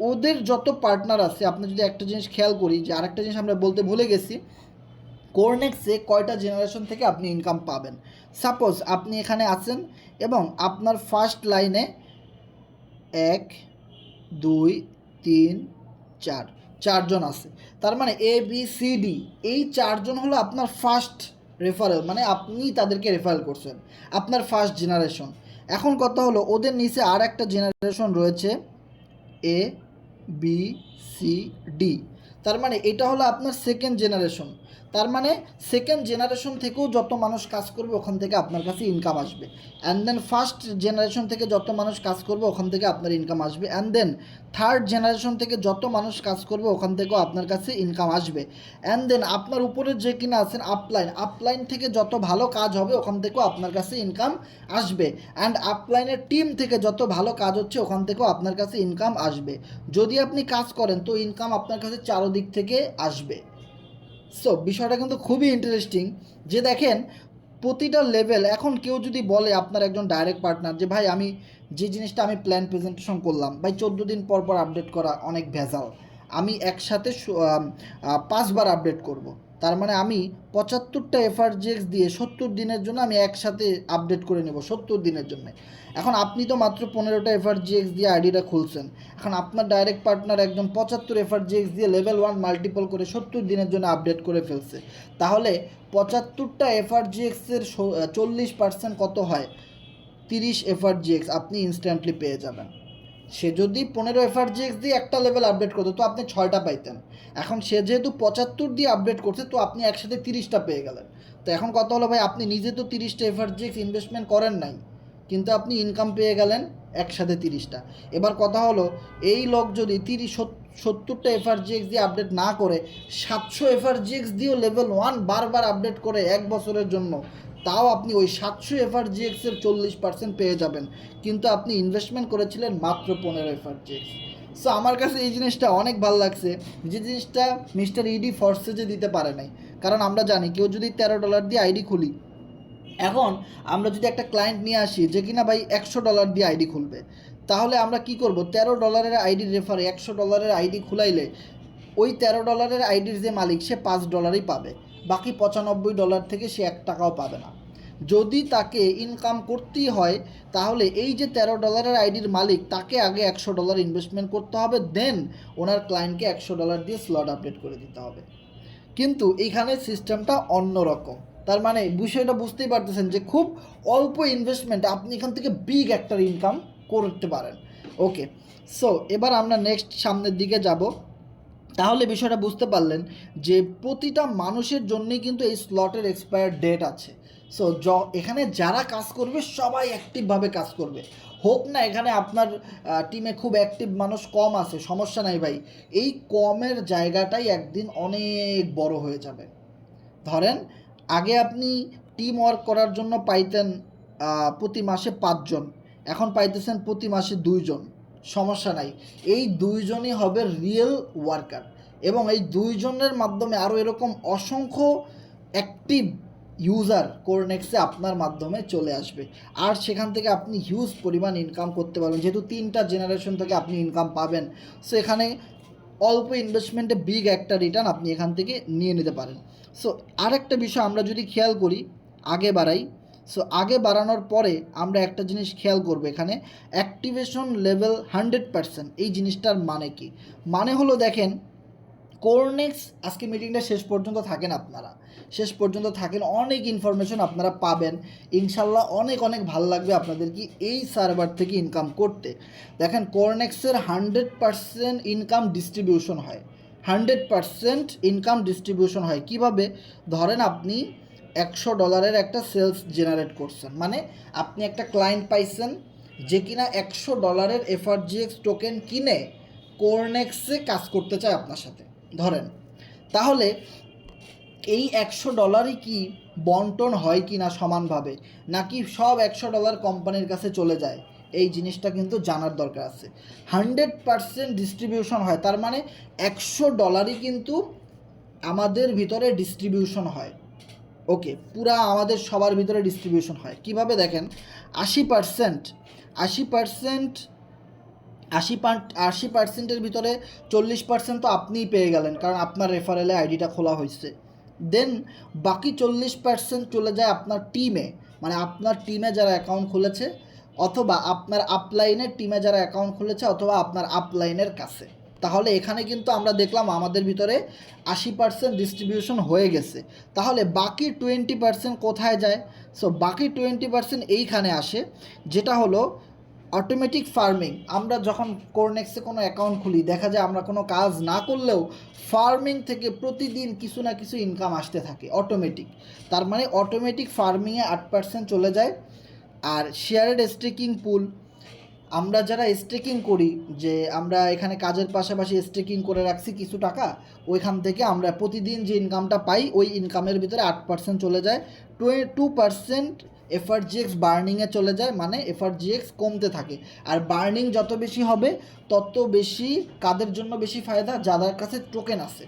ওদের যত পার্টনার আছে, আপনি যদি একটা জিনিস খেয়াল করি, যে আরেকটা জিনিস আমরা বলতে ভুলে গেছি, কোরনেক্সে কয়টা জেনারেশন থেকে আপনি ইনকাম পাবেন। সাপোজ আপনি এখানে আছেন এবং আপনার ফার্স্ট লাইনে 1 2 3 4 চারজন আছে, তার মানে ABCD, এই 4 জন হলো আপনার ফার্স্ট রেফারেল, মানে আপনি তাদেরকে রেফারেল করছেন, আপনার ফার্স্ট জেনারেশন। এখন কথা হলো ওদের নিচে আর একটা জেনারেশন রয়েছে ABCD, তার মানে এটা হলো আপনার সেকেন্ড জেনারেশন। তার মানে সেকেন্ড জেনারেশন থেকেও যত মানুষ কাজ করবে ওখান থেকে আপনার কাছে ইনকাম আসবে। অ্যান্ড দেন ফার্স্ট জেনারেশন থেকে যত মানুষ কাজ করবে ওখান থেকে আপনার ইনকাম আসবে। অ্যান্ড দেন থার্ড জেনারেশন থেকে যত মানুষ কাজ করবে ওখান থেকেও আপনার কাছে ইনকাম আসবে। অ্যান্ড দেন আপনার উপরে যে কিনা আছেন আপলাইন থেকে যত ভালো কাজ হবে ওখান থেকেও আপনার কাছে ইনকাম আসবে। অ্যান্ড আপলাইনের টিম থেকে যত ভালো কাজ হচ্ছে ওখান থেকেও আপনার কাছে ইনকাম আসবে। যদি আপনি কাজ করেন তো ইনকাম আপনার কাছে চারোদিক থেকে আসবে। সো বিষয়টা কিন্তু খুবই ইন্টারেস্টিং, যে দেখেন প্রতিটা লেভেল। এখন কেউ যদি বলে আপনার একজন ডাইরেক্ট পার্টনার, যে ভাই আমি যে জিনিসটা আমি প্ল্যান প্রেজেন্টেশন করলাম, ভাই 14 দিন পর পর আপডেট করা অনেক ভেজাল, আমি একসাথে 5 বার আপডেট করব, তার মানে আমি 75টা এফআরজিএক্স দিয়ে 70 দিনের জন্য আমি একসাথে আপডেট করে নেব 70 দিনের জন্য। এখন আপনি তো মাত্র 15টা এফআরজিএক্স দিয়ে আইডিটা খুলছেন, এখন আপনার ডাইরেক্ট পার্টনার একজন 75 এফআরজিএক্স দিয়ে লেভেল 1 মাল্টিপল করে 70 দিনের জন্য আপডেট করে ফেলছে। তাহলে 75টা এফআরজিএক্সের 40% কত হয়, 30 এফআরজিএক্স আপনি ইনস্ট্যান্টলি পেয়ে যাবেন। সে যদি 15 FRGX দিয়ে একটা লেভেল আপডেট করতো তো আপনি 6টা পাইতেন। এখন সে যেহেতু 75 দিয়ে আপডেট করছে তো আপনি একসাথে 30টা পেয়ে গেলেন। তো এখন কথা হলো ভাই, আপনি নিজে তো 30টা FRGX ইনভেস্টমেন্ট করেন নাই, কিন্তু আপনি ইনকাম পেয়ে গেলেন একসাথে 30টা। এবার কথা হলো, এই লোক যদি 70টা FRGX দিয়ে আপডেট না করে 700 FRGX দিয়েও লেভেল 1 বারবার আপডেট করে 1 বছরের জন্য, তাও আপনি ওই 700 FRGX-এর 40% পেয়ে যাবেন, কিন্তু আপনি ইনভেস্টমেন্ট করেছিলেন মাত্র 15 FRGX। সো আমার কাছে এই জিনিসটা অনেক ভালো লাগছে, যে জিনিসটা মিস্টার ইডি ফরসেজে দিতে পারে নাই। কারণ আমরা জানি কেউ যদি $13 দিয়ে আইডি খুলি, এখন আমরা যদি একটা ক্লায়েন্ট নিয়ে আসি যে কিনা ভাই $100 দিয়ে আইডি খুলবে, তাহলে আমরা কি করব, $13 আইডির রেফারে $100 আইডি খুলাইলে ওই $13 আইডির যে মালিক সে $5 পাবে, বাকি $95 থেকে সে 1 টাকাও পাবে না। যদি তাকে ইনকাম করতেই হয় তাহলে এই যে $13 আইডির মালিক তাকে আগে $100 ইনভেস্টমেন্ট করতে হবে, দেন ওনার ক্লায়েন্টকে $100 দিয়ে স্লট আপডেট করে দিতে হবে। কিন্তু এইখানে সিস্টেমটা অন্যরকম। তার মানে বিষয়টা বুঝতেই পারতেছেন যে খুব অল্প ইনভেস্টমেন্ট আপনি এখান থেকে বিগ একটা ইনকাম করতে পারেন। ওকে, সো এবার আমরা নেক্সট সামনের দিকে যাব। তাহলে বিষয়টা বুঝতে পারলেন যে প্রতিটা মানুষের জন্যই কিন্তু এই স্লটের এক্সপায়ার ডেট আছে। সো এখানে যারা কাজ করবে সবাই অ্যাক্টিভভাবে কাজ করবে। হোক না এখানে আপনার টিমে খুব অ্যাক্টিভ মানুষ কম আছে, সমস্যা নাই ভাই, এই কমের জায়গাটাই একদিন অনেক বড় হয়ে যাবে। ধরেন আগে আপনি টিম ওয়ার্ক করার জন্য পাইতেন প্রতি মাসে 5 জন, এখন পাইতেছেন প্রতি মাসে 2 জন, সমস্যা নাই, এই 2 জনই হবে রিয়েল ওয়ার্কার। এবং এই 2 জনের মাধ্যমে আরও এরকম অসংখ্য অ্যাক্টিভ ইউজার কোরনেক্সে আপনার মাধ্যমে চলে আসবে, আর সেখান থেকে আপনি হিউজ পরিমাণ ইনকাম করতে পারবেন, যেহেতু 3টা জেনারেশন থেকে আপনি ইনকাম পাবেন। সো এখানে অল্প ইনভেস্টমেন্টে বিগ একটা রিটার্ন আপনি এখান থেকে নিয়ে নিতে পারেন। সো আরেকটা বিষয় আমরা যদি খেয়াল করি, আগে বাড়াই। সো আগে বাড়ানোর পরে আমরা একটা জিনিস খেয়াল করব, এখানে অ্যাক্টিভেশন লেভেল 100%, এই জিনিসটার মানে কি? মানে হলো দেখেন, কোরনেক্স আজকে মিটিংটা শেষ পর্যন্ত থাকেন, আপনারা শেষ পর্যন্ত থাকেন, অনেক ইনফরমেশন আপনারা পাবেন ইনশাল্লাহ, অনেক অনেক ভালো লাগবে আপনাদের কি এই সার্ভার থেকে ইনকাম করতে। দেখেন কোরনেক্সের 100% ইনকাম ডিস্ট্রিবিউশন হয়, 100% ইনকাম ডিস্ট্রিবিউশন হয় কীভাবে? ধরেন আপনি $100 একটা সেলস জেনারেট করছেন, মানে আপনি একটা ক্লায়েন্ট পাইছেন যে কিনা $100 FRGX টোকেন কিনে কোরনেক্সে কাজ করতে চায় আপনার সাথে, ধরেন। তাহলে এই $100 কি বন্টন হয় কি না সমানভাবে, নাকি সব $100 কোম্পানির কাছে চলে যায়, এই জিনিসটা কিন্তু জানার দরকার আছে। 100% ডিস্ট্রিবিউশন হয়, তার মানে $100 কিন্তু আমাদের ভিতরে ডিস্ট্রিবিউশন হয়। ওকে, পুরা আমাদের সবার ভিতরে ডিস্ট্রিবিউশন হয় কিভাবে? দেখেন 80%-80%-80%-80%-এর ভিতরে 40% তো আপনিই পেয়ে গেলেন, কারণ আপনার রেফারেলে আইডিটা খোলা হয়েছে। দেন বাকি 40% চলে যায় আপনার টিমে, মানে আপনার টিমে যারা অ্যাকাউন্ট খুলেছে, অথবা আপনার আপলাইনের টিমে যারা অ্যাকাউন্ট খুলেছে, অথবা আপনার আপলাইনের কাছে। তাহলে এখানে কিন্তু আমরা দেখলাম আমাদের ভিতরে 80% ডিস্ট্রিবিউশন হয়ে গেছে। তাহলে বাকি 20% কোথায় যায়? সো বাকি 20% এইখানে আসে, যেটা হলো অটোমেটিক ফার্মিং। আমরা যখন কোরনেক্সে কোনো অ্যাকাউন্ট খুলি, দেখা যায় আমরা কোনো কাজ না করলেও ফার্মিং থেকে প্রতিদিন কিছু না কিছু ইনকাম আসতে থাকে অটোমেটিক। তার মানে অটোমেটিক ফার্মিংয়ে 8% চলে যায়। আর শেয়ারেড স্টেকিং পুল, আমরা যারা স্টেকিং করি, যে আমরা এখানে কাজের পাশাপাশি স্টেকিং করে রাখছি কিছু টাকা, ওইখান থেকে আমরা প্রতিদিন যে ইনকামটা পাই ওই ইনকামের ভিতরে 8% চলে যায়। 2% FRGX বার্নিংয়ে চলে যায়, মানে FRGX কমতে থাকে। আর বার্নিং যত বেশি হবে তত বেশি কাদের জন্য বেশি ফায়দা? যাদের কাছে টোকেন আছে,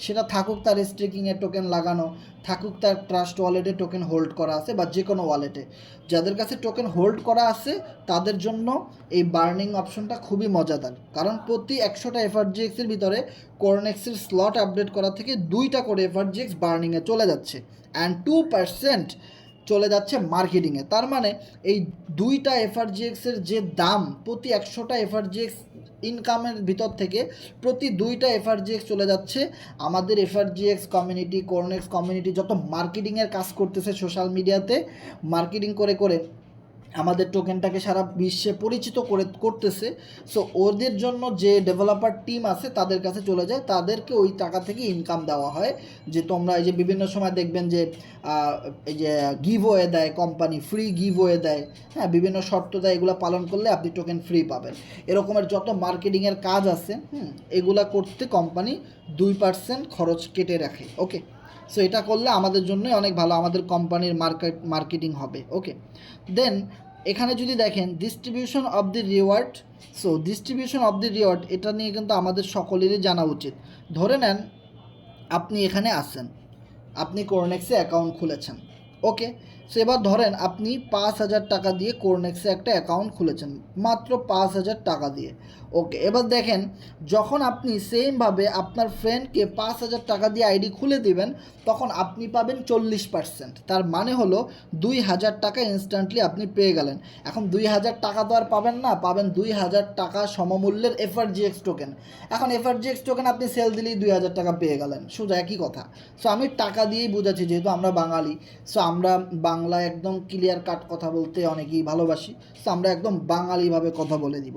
সেটা থাকুক তার স্টেকিংয়ে টোকেন লাগানো, থাকুক তার ট্রাস্ট ওয়ালেটে টোকেন হোল্ড করা আছে, বা যে কোনো ওয়ালেটে যাদের কাছে টোকেন হোল্ড করা আছে তাদের জন্য এই বার্নিং অপশনটা খুবই মজাদার। কারণ প্রতি 100টা FRGX-এর ভিতরে কোরনেক্সের স্লট আপডেট করা থেকে 2টা করে FRGX বার্নিংয়ে চলে যাচ্ছে, অ্যান্ড 2% চলে যাচ্ছে মার্কেটিংয়ে। তার মানে এই 2টা FRGX-এর যে দাম, প্রতি 100টা FRGX ইনকামের ভিতর থেকে প্রতি 2টা FRGX চলে যাচ্ছে আমাদের FRGX কমিউনিটি, কোরনেক্স কমিউনিটি যত মার্কেটিংয়ের কাজ করতেছে সোশ্যাল মিডিয়াতে, মার্কেটিং করে করে আমাদের টোকেনটাকে সারা বিশ্বে পরিচিত করতেছে। সো ওদের জন্য যে ডেভেলপার টিম আছে তাদের কাছে চলে যায়, তাদেরকে ওই টাকা থেকে ইনকাম দেওয়া হয়। যে তোমরা এই যে বিভিন্ন সময় দেখবেন যে এই যে গিভওয়ে দেয় কোম্পানি, ফ্রি গিভওয়ে দেয়, হ্যাঁ, বিভিন্ন শর্ত দেয়, এগুলো পালন করলে আপনি টোকেন ফ্রি পাবেন। এরকমের যত মার্কেটিংয়ের কাজ আছে, এগুলা করতে কোম্পানি 2% খরচ কেটে রাখে। ওকে, সো এটা করলে আমাদের জন্যই অনেক ভালো, আমাদের কোম্পানির মার্কেটিং হবে। ওকে, দেন এখানে যদি দেখেন distribution of the reward, so distribution of the reward এটা নিয়ে কিন্তু আমাদের সকলেরই জানা উচিত। ধরে নেন আপনি এখানে আসেন, আপনি কোরনেক্সে অ্যাকাউন্ট খুলেছেন। ওকে, সো এবার ধরেন আপনি 5,000 টাকা দিয়ে কোরনেক্সে একটা অ্যাকাউন্ট খুলেছেন, মাত্র 5,000 টাকা দিয়ে। ওকে, এবার দেখেন যখন আপনি সেমভাবে আপনার ফ্রেন্ডকে 5,000 টাকা দিয়ে আইডি খুলে দিবেন, তখন আপনি পাবেন 40%। তার মানে হলো 2,000 টাকা ইনস্ট্যান্টলি আপনি পেয়ে গেলেন। এখন 2,000 টাকা তো আর পাবেন না, পাবেন 2,000 টাকা সমমূল্যের এফআরজিএক্স টোকেন। এখন এফআরজিএক্স টোকেন আপনি সেল দিলেই 2,000 টাকা পেয়ে গেলেন, সোজা একই কথা। সো আমি টাকা দিয়েই বুঝাচ্ছি, যেহেতু আমরা বাঙালি, সো আমরা বাংলা একদম ক্লিয়ার কাট কথা বলতে অনেকেই ভালোবাসি। সো আমরা একদম বাঙালিভাবে কথা বলে দিব।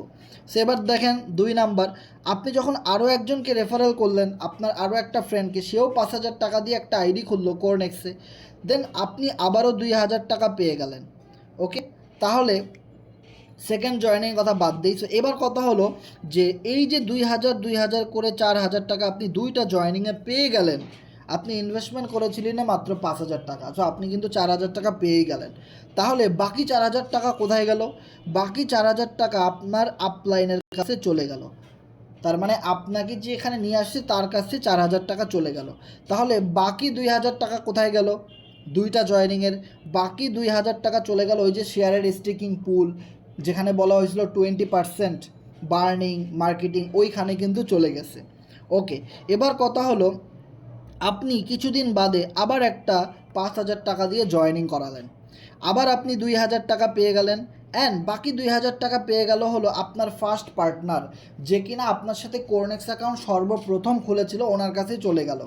সো এবার দেখেন 2 নাম্বার, আপনি যখন আরও একজনকে রেফারেল করলেন, আপনার আরও একটা ফ্রেন্ডকে, সেও 5,000 টাকা দিয়ে একটা আইডি খুললো কোরনেক্সে, দেন আপনি আবারও 2,000 টাকা পেয়ে গেলেন। ওকে, তাহলে সেকেন্ড জয়েনিং কথা বাদ দিই। সো এবার কথা হলো যে এই যে 2,000 করে 4,000 টাকা আপনি দুইটা জয়েনিংয়ে পেয়ে গেলেন, আপনি ইনভেস্টমেন্ট করেছিলেন না মাত্র 5,000 টাকা, সো আপনি কিন্তু 4,000 টাকা পেয়েই গেলেন। তাহলে বাকি 4,000 টাকা কোথায় গেল? বাকি 4,000 টাকা আপনার আপলাইনের কাছে চলে গেল। তার মানে আপনাকে যে এখানে নিয়ে আসছে তার কাছে 4,000 টাকা চলে গেল। তাহলে বাকি 2,000 টাকা কোথায় গেল? দুইটা জয়েনিংয়ের বাকি 2,000 টাকা চলে গেল ওই যে শেয়ারের স্টেকিং পুল, যেখানে বলা হয়েছিল 20% বার্নিং মার্কেটিং, ওইখানে কিন্তু চলে গেছে। ওকে, এবার কথা হলো আপনি কিছুদিন বাদে আবার একটা 5,000 টাকা দিয়ে জয়েনিং করালেন, আবার আপনি 2,000 টাকা পেয়ে গেলেন। অ্যান্ড বাকি 2,000 টাকা পেয়ে গেল হলো আপনার ফার্স্ট পার্টনার, যে কিনা আপনার সাথে কোরনেক্স অ্যাকাউন্ট সর্বপ্রথম খুলেছিল, ওনার কাছে চলে গেল।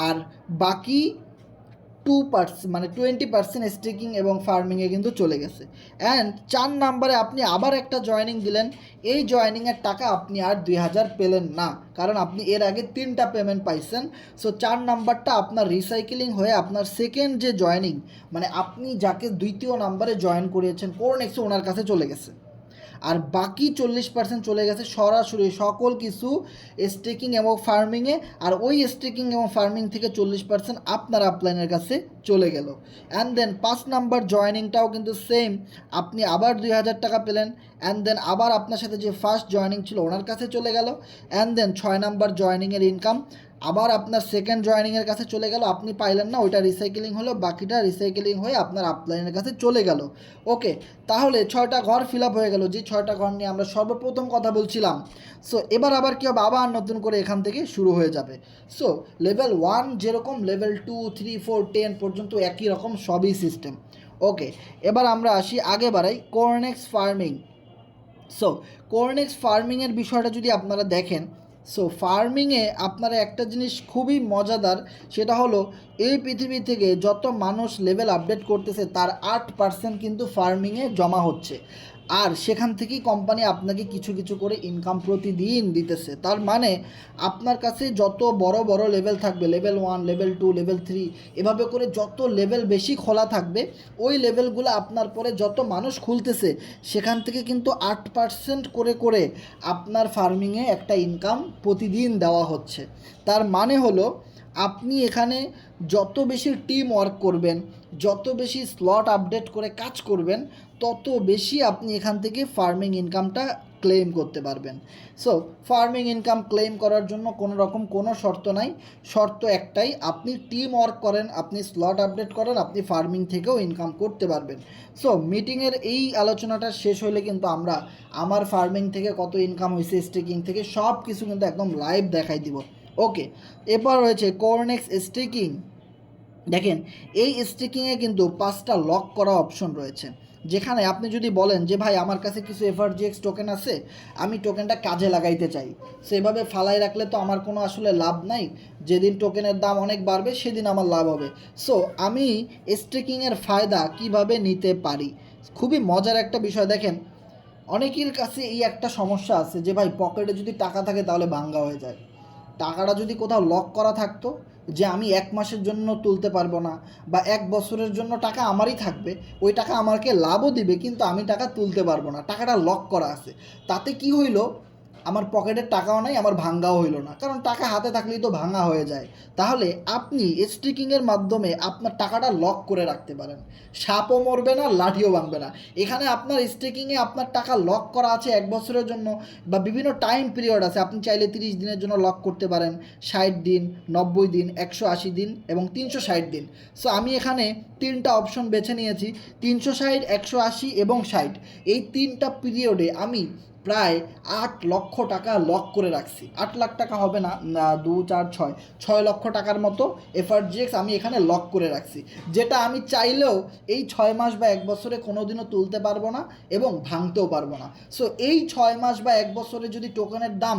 আর বাকি 2% মানে 20% স্টেকিং এবং ফার্মিংয়ে কিন্তু চলে গেছে। অ্যান্ড 4 নাম্বারে আপনি আবার একটা জয়েনিং দিলেন, এই জয়েনিংয়ের টাকা আপনি আর 2,000 পেলেন না, কারণ আপনি এর আগে 3টা পেমেন্ট পাইছেন। সো 4 নাম্বারটা আপনার রিসাইকেলিং হয়ে আপনার সেকেন্ড যে জয়েনিং, মানে আপনি যাকে দ্বিতীয় নাম্বারে জয়েন করিয়েছেন কোরনেক্সে, ওনার কাছে চলে গেছে। আর বাকি 40% চলে গেছে সরাসরি সকল কিছু স্টেকিং এবং ফার্মিংয়ে। আর ওই স্টেকিং এবং ফার্মিং থেকে 40% আপনার আপলাইনের কাছে চলে গেল। অ্যান্ড দেন 5 নাম্বার জয়েনিংটাও কিন্তু সেম, আপনি আবার 2,000 টাকা পেলেন। অ্যান্ড দেন আবার আপনার সাথে যে ফার্স্ট জয়েনিং ছিল ওনার কাছে চলে গেল। অ্যান্ড দেন 6 নাম্বার জয়েনিংয়ের ইনকাম আবার আপনার সেকেন্ড জয়েনিংয়ের কাছে চলে গেল, আপনি পাইলেন না, ওইটা রিসাইকেলিং হলো, বাকিটা রিসাইকেলিং হয়ে আপনার আপলাইনের কাছে চলে গেল। ওকে, তাহলে 6টা ঘর ফিল আপ হয়ে গেল, যে 6টা ঘর নিয়ে আমরা সর্বপ্রথম কথা বলছিলাম। সো এবার আবার কী হবে, আবার নতুন করে এখান থেকে শুরু হয়ে যাবে। সো লেভেল 1 যেরকম, লেভেল 2, 3, 4, 10 পর্যন্ত একই রকম সবই সিস্টেম। ওকে, এবার আমরা আসি, আগে বাড়াই কোরনেক্স ফার্মিং। সো কোরনেক্স ফার্মিংয়ের বিষয়টা যদি আপনারা দেখেন, সো ফার্মিংয়ে আপনারা একটা জিনিস খুবই মজাদার, সেটা হলো এই পৃথিবী থেকে যত মানুষ লেভেল আপডেট করতেছে তার 8% কিন্তু ফার্মিংয়ে জমা হচ্ছে। আর সেখান থেকেই কোম্পানি আপনাকে কিছু কিছু করে ইনকাম প্রতিদিন দিতেছে। তার মানে আপনার কাছে যত বড় বড় লেভেল থাকবে, লেভেল 1, লেভেল 2, লেভেল 3, এভাবে করে যত লেভেল বেশি খোলা থাকবে, ওই লেভেলগুলো আপনার পরে যত মানুষ খুলতেছে সেখান থেকে কিন্তু 8% করে করে আপনার ফার্মিংয়ে একটা ইনকাম প্রতিদিন দেওয়া হচ্ছে। তার মানে হলো আপনি এখানে যত বেশি টিম ওয়ার্ক করবেন, যত বেশি স্লট আপডেট করে কাজ করবেন, তত বেশি আপনি এখান থেকে ফার্মিং ইনকামটা ক্লেম করতে পারবেন। সো ফার্মিং ইনকাম ক্লেম করার জন্য কোনো রকম কোনো শর্ত নাই, শর্ত একটাই, আপনি টিম ওয়ার্ক করেন, আপনি স্লট আপডেট করেন, আপনি ফার্মিং থেকেও ইনকাম করতে পারবেন। সো মিটিংয়ের এই আলোচনাটা শেষ হলে কিন্তু আমরা আমার ফার্মিং থেকে কত ইনকাম হয়েছে, স্টেকিং থেকে, সব কিছু কিন্তু একদম লাইভ দেখাই দিব। ওকে, এরপর রয়েছে কোরনেক্স স্টেকিং। দেখেন এই স্টেকিংয়ে কিন্তু 5টা লক করা অপশন রয়েছে, যেখানে আপনি যদি বলেন যে ভাই আমার কাছে কিছু এফআরজিএক্স টোকেন আছে, আমি টোকেনটা কাজে লাগাইতে চাই, সেভাবে ফালাই রাখলে তো আমার কোনো আসলে লাভ নাই, যেদিন টোকেনের দাম অনেক বাড়বে সেদিন আমার লাভ হবে। সো আমি স্টেকিংয়ের ফায়দা কিভাবে নিতে পারি, খুবই মজার একটা বিষয়। দেখেন, অনেকের কাছে এই একটা সমস্যা আছে যে ভাই পকেটে যদি টাকা থাকে তাহলে ভাঙ্গা হয়ে যায়। টাকাটা যদি কোথাও লক করা থাকতো, যে আমি 1 মাসের জন্য তুলতে পারবো না বা 1 বছরের জন্য টাকা আমারই থাকবে, ওই টাকা আমাকে লাভও দিবে কিন্তু আমি টাকা তুলতে পারবো না, টাকাটা লক করা আছে, তাতে কি হইলো, আমার পকেটের টাকাও নাই, আমার ভাঙ্গাও হইলো না, কারণ টাকা হাতে থাকলেই তো ভাঙা হয়ে যায়। তাহলে আপনি স্টিকিংয়ের মাধ্যমে আপনার টাকাটা লক করে রাখতে পারেন, সাপও মরবে না, লাঠিও ভাঙবে না। এখানে আপনার স্টিকিংয়ে আপনার টাকা লক করা আছে 1 বছরের জন্য, বা বিভিন্ন টাইম পিরিয়ড আছে, আপনি চাইলে 30 দিনের জন্য লক করতে পারেন, 60 দিন, 90 দিন, 180 দিন এবং 360 দিন। সো আমি এখানে 3টা অপশন বেছে নিয়েছি, 360, 180 এবং 60। এই 3টা পিরিয়ডে আমি প্রায় 8 লক্ষ টাকা লক করে রাখছি। 8 লাখ টাকা হবে না, 2 4 6, 6 লক্ষ টাকার মতো এফআরজিএক্স আমি এখানে লক করে রাখছি, যেটা আমি চাইলেও এই 6 মাস বা 1 বছরে কোনো দিনও তুলতে পারবো না এবং ভাঙতেও পারবো না। সো এই 6 মাস বা 1 বছরে যদি টোকেনের দাম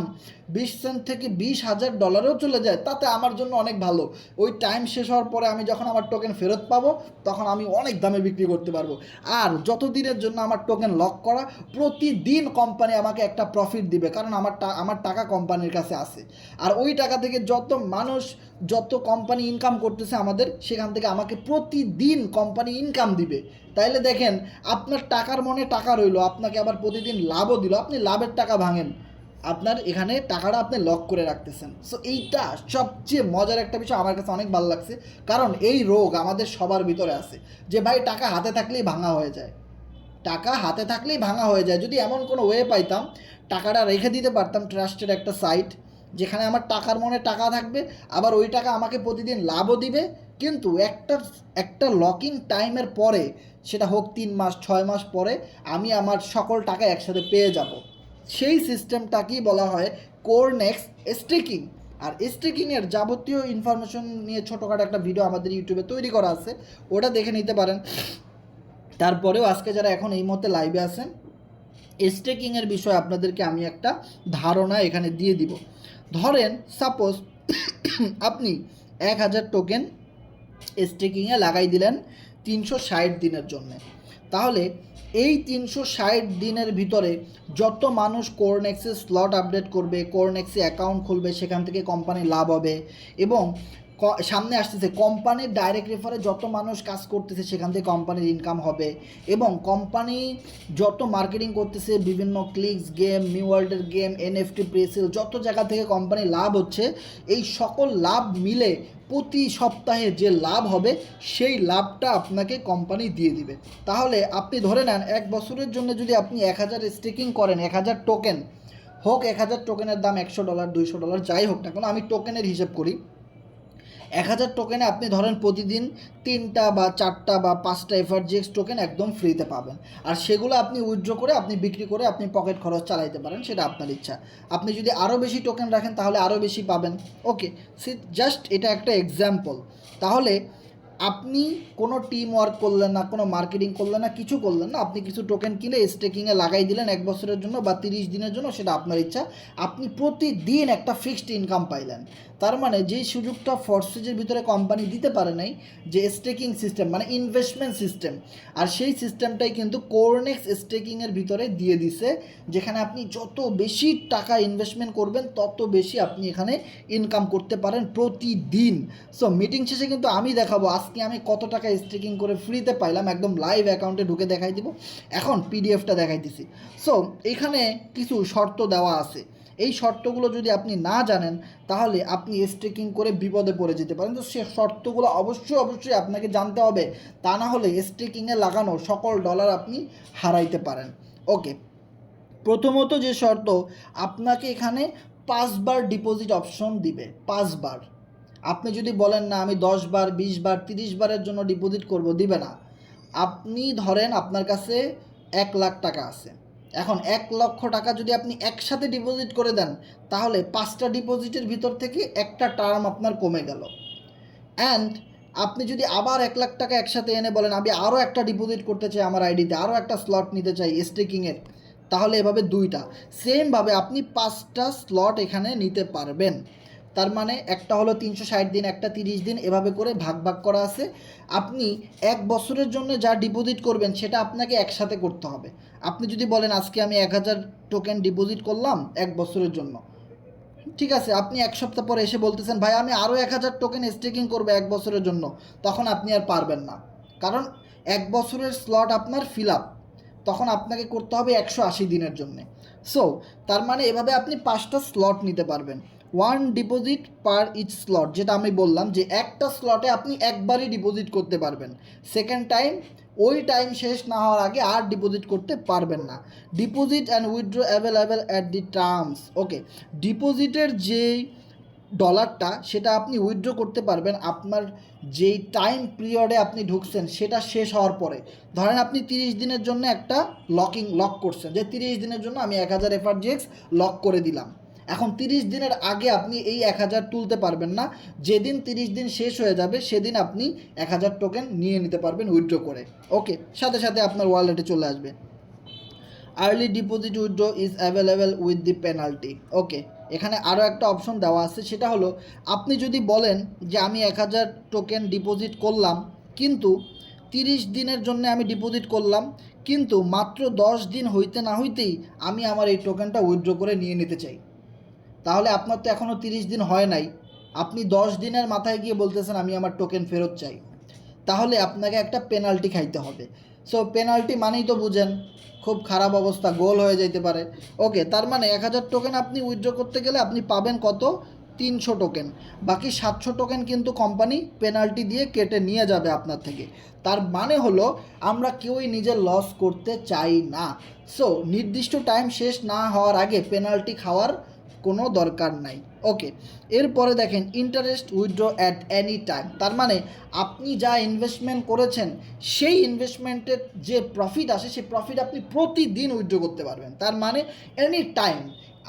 20 সেন্ট থেকে $20,000 চলে যায়, তাতে আমার জন্য অনেক ভালো। ওই টাইম শেষ হওয়ার পরে আমি যখন আমার টোকেন ফেরত পাবো, তখন আমি অনেক দামে বিক্রি করতে পারবো। আর যত দিনের জন্য আমার টোকেন লক করা, প্রতিদিন কোম্পানি আমাকে একটা প্রফিট দিবে, কারণ আমার টাকা কোম্পানির কাছে আছে। আর ওই টাকা থেকে যত মানুষ, যত কোম্পানি ইনকাম করতেছে আমাদের, সেখান থেকে আমাকে প্রতিদিন কোম্পানি ইনকাম দিবে। তাইলে দেখেন, আপনার টাকার মনে টাকা রইলো, আপনাকে আবার প্রতিদিন লাভও দিল, আপনি লাভের টাকা ভাঙেন, আপনার এখানে টাকাটা আপনি লক করে রাখতেছেন। সো এইটা সবচেয়ে মজার একটা বিষয়, আমার কাছে অনেক ভালো লাগছে, কারণ এই রোগ আমাদের সবার ভিতরে আছে যে ভাই টাকা হাতে থাকলেই ভাঙা হয়ে যায়, টাকা হাতে থাকলেই ভাঙা হয়ে যায়। যদি এমন কোনো ওয়ে পাইতাম, টাকাটা রেখে দিতে পারতাম ট্রাস্টেড একটা সাইট, যেখানে আমার টাকার মনে টাকা থাকবে, আবার ওই টাকা আমাকে প্রতিদিন লাভও দিবে, কিন্তু একটা লকিং টাইমের পরে, সেটা হোক 3 মাস 6 মাস পরে, আমি আমার সকল টাকা একসাথে পেয়ে যাব। সেই সিস্টেমটাকেই বলা হয় কোরনেক্স স্টেকিং। আর স্টেকিংয়ের যাবতীয় ইনফরমেশন নিয়ে ছোটোখাটো একটা ভিডিও আমাদের ইউটিউবে তৈরি করা আছে, ওটা দেখে নিতে পারেন। তারপরেও আজকে যারা এখন এই মুহূর্তে লাইভে আছেন, স্টেকিংয়ের বিষয়ে আপনাদেরকে আমি একটা ধারণা এখানে দিয়ে দিব। ধরেন সাপোজ আপনি 1000 টোকেন স্টেকিংয়ে লাগাই দিলেন 360 দিনের জন্য। তাহলে এই 360 দিনের ভিতরে যত মানুষ কোরনেক্সে স্লট আপডেট করবে, কোরনেক্সে অ্যাকাউন্ট খুলবে, সেখান থেকে কোম্পানি লাভ হবে। এবং সামনে আসতেছে কোম্পানির ডাইরেক্ট রেফারে যত মানুষ কাজ করতেছে, সেখান থেকে কোম্পানির ইনকাম হবে। এবং কোম্পানি যত মার্কেটিং করতেছে, বিভিন্ন ক্লিকস গেম, নিউ ওয়ার্ল্ডের গেম, এনএফটি প্রেসেল, যত জায়গা থেকে কোম্পানি লাভ হচ্ছে, এই সকল লাভ মিলে প্রতি সপ্তাহে যে লাভ হবে, সেই লাভটা আপনাকে কোম্পানি দিয়ে দিবে। তাহলে আপনি ধরে নেন 1 বছরের জন্য যদি আপনি 1000 স্টেকিং করেন, 1000 টোকেন হোক, 1000 টোকেনের দাম $100 $200 যাই হোক না কেন, আমি টোকেনের হিসেব করি, 1000 টোকেনে আপনি ধরেন প্রতিদিন 3টা বা 4টা বা 5টা এফআরজিএক্স টোকেন একদম ফ্রিতে পাবেন। আর সেগুলো আপনি উইথড্র করে, আপনি বিক্রি করে আপনি পকেট খরচ চালাইতে পারেন, সেটা আপনার ইচ্ছা। আপনি যদি আরও বেশি টোকেন রাখেন তাহলে আরও বেশি পাবেন। ওকে, জাস্ট এটা একটা এক্সাম্পল। তাহলে আপনি কোনো টিম ওয়ার্ক করলেন না, কোনো মার্কেটিং করলেন না, কিছু করলেন না, আপনি কিছু টোকেন কিনে স্টেকিংয়ে লাগাই দিলেন 1 বছরের জন্য বা 30 দিনের জন্য, সেটা আপনার ইচ্ছা। আপনি প্রতিদিন একটা ফিক্সড ইনকাম পাইলেন। তার মানে যেই সুযোগটা ফোর্সেজের ভিতরে কোম্পানি দিতে পারে নাই, যে স্টেকিং সিস্টেম মানে ইনভেস্টমেন্ট সিস্টেম, আর সেই সিস্টেমটাই কিন্তু কোরনেক্স স্টেকিংয়ের ভিতরে দিয়ে দিছে, যেখানে আপনি যত বেশি টাকা ইনভেস্টমেন্ট করবেন, তত বেশি আপনি এখানে ইনকাম করতে পারেন প্রতিদিন। সো মিটিং শেষে কিন্তু আমি দেখাবো আজকে আমি কত টাকা স্টেকিং করে ফ্রিতে পাইলাম, একদম লাইভ অ্যাকাউন্টে ঢুকে দেখাই দিব। এখন পিডিএফটা দেখাই দিছি। সো এখানে কিছু শর্ত দেওয়া আছে, এই শর্তগুলো যদি আপনি না জানেন, তাহলে আপনি স্টেকিং করে বিপদে পড়ে যেতে পারেন। তো সে শর্তগুলো অবশ্যই আপনাকে জানতে হবে, তা না হলে স্টেকিংয়ে লাগানো সকল ডলার আপনি হারাইতে পারেন। ওকে, প্রথমত যে শর্ত, আপনাকে এখানে 5 বার ডিপোজিট অপশন দিবে, 5 বার। আপনি যদি বলেন না আমি 10 বার 20 বার 30 বারের জন্য ডিপোজিট করব, দিবে না। আপনি ধরেন আপনার কাছে 1 লাখ টাকা আছে, এখন 1 লক্ষ টাকা যদি আপনি একসাথে ডিপোজিট করে দেন, তাহলে 5টা ডিপোজিটের ভিতর থেকে একটা টার্ম আপনার কমে গেল। অ্যান্ড আপনি যদি আবার 1 লাখ টাকা একসাথে এনে বলেন আমি আরও একটা ডিপোজিট করতে চাই আমার আইডিতে, আরও একটা স্লট নিতে চাই স্টেকিংয়ের, তাহলে এভাবে 2টা, সেমভাবে আপনি 5টা স্লট এখানে নিতে পারবেন। তার মানে একটা হলো 360 দিন, একটা 30 দিন, এভাবে করে ভাগ ভাগ করা আছে। আপনি 1 বছরের জন্য যা ডিপোজিট করবেন সেটা আপনাকে একসাথে করতে হবে। আপনি যদি বলেন আজকে আমি 1000 টোকেন ডিপোজিট করলাম 1 বছরের জন্য, ঠিক আছে, আপনি 1 সপ্তাহ পরে এসে বলতেছেন ভাই আমি আরও 1000 টোকেন স্টেকিং করবো 1 বছরের জন্য, তখন আপনি আর পারবেন না, কারণ 1 বছরের স্লট আপনার ফিল আপ, তখন আপনাকে করতে হবে 180 দিনের জন্যে। সো তার মানে এভাবে আপনি 5টা স্লট নিতে পারবেন, 1 ডিপোজিট পার ইচ স্লট, যেটা আমি বললাম যে একটা স্লটে আপনি একবারই ডিপোজিট করতে পারবেন, সেকেন্ড টাইম ওই টাইম শেষ না হওয়ার আগে আর ডিপোজিট করতে পারবেন না। Deposit and withdraw available at the terms. Okay, ডিপোজিটের যেই ডলারটা সেটা আপনি উইথড্র করতে পারবেন আপনার যেই টাইম পিরিয়ডে আপনি ঢুকছেন সেটা শেষ হওয়ার পরে। ধরেন আপনি 30 দিনের জন্য একটা লক করছেন, যে 30 দিনের জন্য আমি 1000 FRGX লক করে দিলাম। এখন 30 দিনের আগে আপনি এই 1000 তুলতে পারবেন না, যেদিন 30 দিন শেষ হয়ে যাবে সেদিন আপনি 1000 টোকেন নিয়ে নিতে পারবেন উইথড্র করে। ওকে, সাথে সাথে আপনার ওয়ালেটে চলে আসবে। Early deposit withdraw is available with the penalty. Okay, এখানে আরও একটা অপশন দেওয়া আছে, সেটা হলো আপনি যদি বলেন যে আমি 1000 টোকেন ডিপোজিট করলাম, কিন্তু 30 দিনের জন্য আমি ডিপোজিট করলাম, কিন্তু মাত্র 10 দিন হইতে না হইতেই আমি আমার এই টোকেনটা উইথড্র করে নিয়ে নিতে চাই, তাহলে আপনার তো এখনও 30 দিন হয় নাই, আপনি 10 দিনের মাথায় গিয়ে বলতেছেন আমি আমার টোকেন ফেরত চাই, তাহলে আপনাকে একটা পেনাল্টি খাইতে হবে। সো পেনাল্টি মানেই তো বুঝেন, খুব খারাপ অবস্থা, গোল হয়ে যেতে পারে। ওকে, তার মানে 1000 টোকেন আপনি উইথড্র করতে গেলে আপনি পাবেন কত, 300 টোকেন, বাকি 700 টোকেন কিন্তু কোম্পানি পেনাল্টি দিয়ে কেটে নিয়ে যাবে আপনার থেকে। তার মানে হলো আমরা কেউই নিজের লস করতে চাই না। সো নির্দিষ্ট টাইম শেষ না হওয়ার আগে পেনাল্টি খাওয়ার কোনো দরকার নাই। ওকে, এরপরে দেখেন interest withdraw at any time, তার মানে আপনি যা ইনভেস্টমেন্ট করেছেন সেই ইনভেস্টমেন্টের যে প্রফিট আসে সেই প্রফিট আপনি প্রতিদিন উইথড্র করতে পারবেন, তার মানে এনি টাইম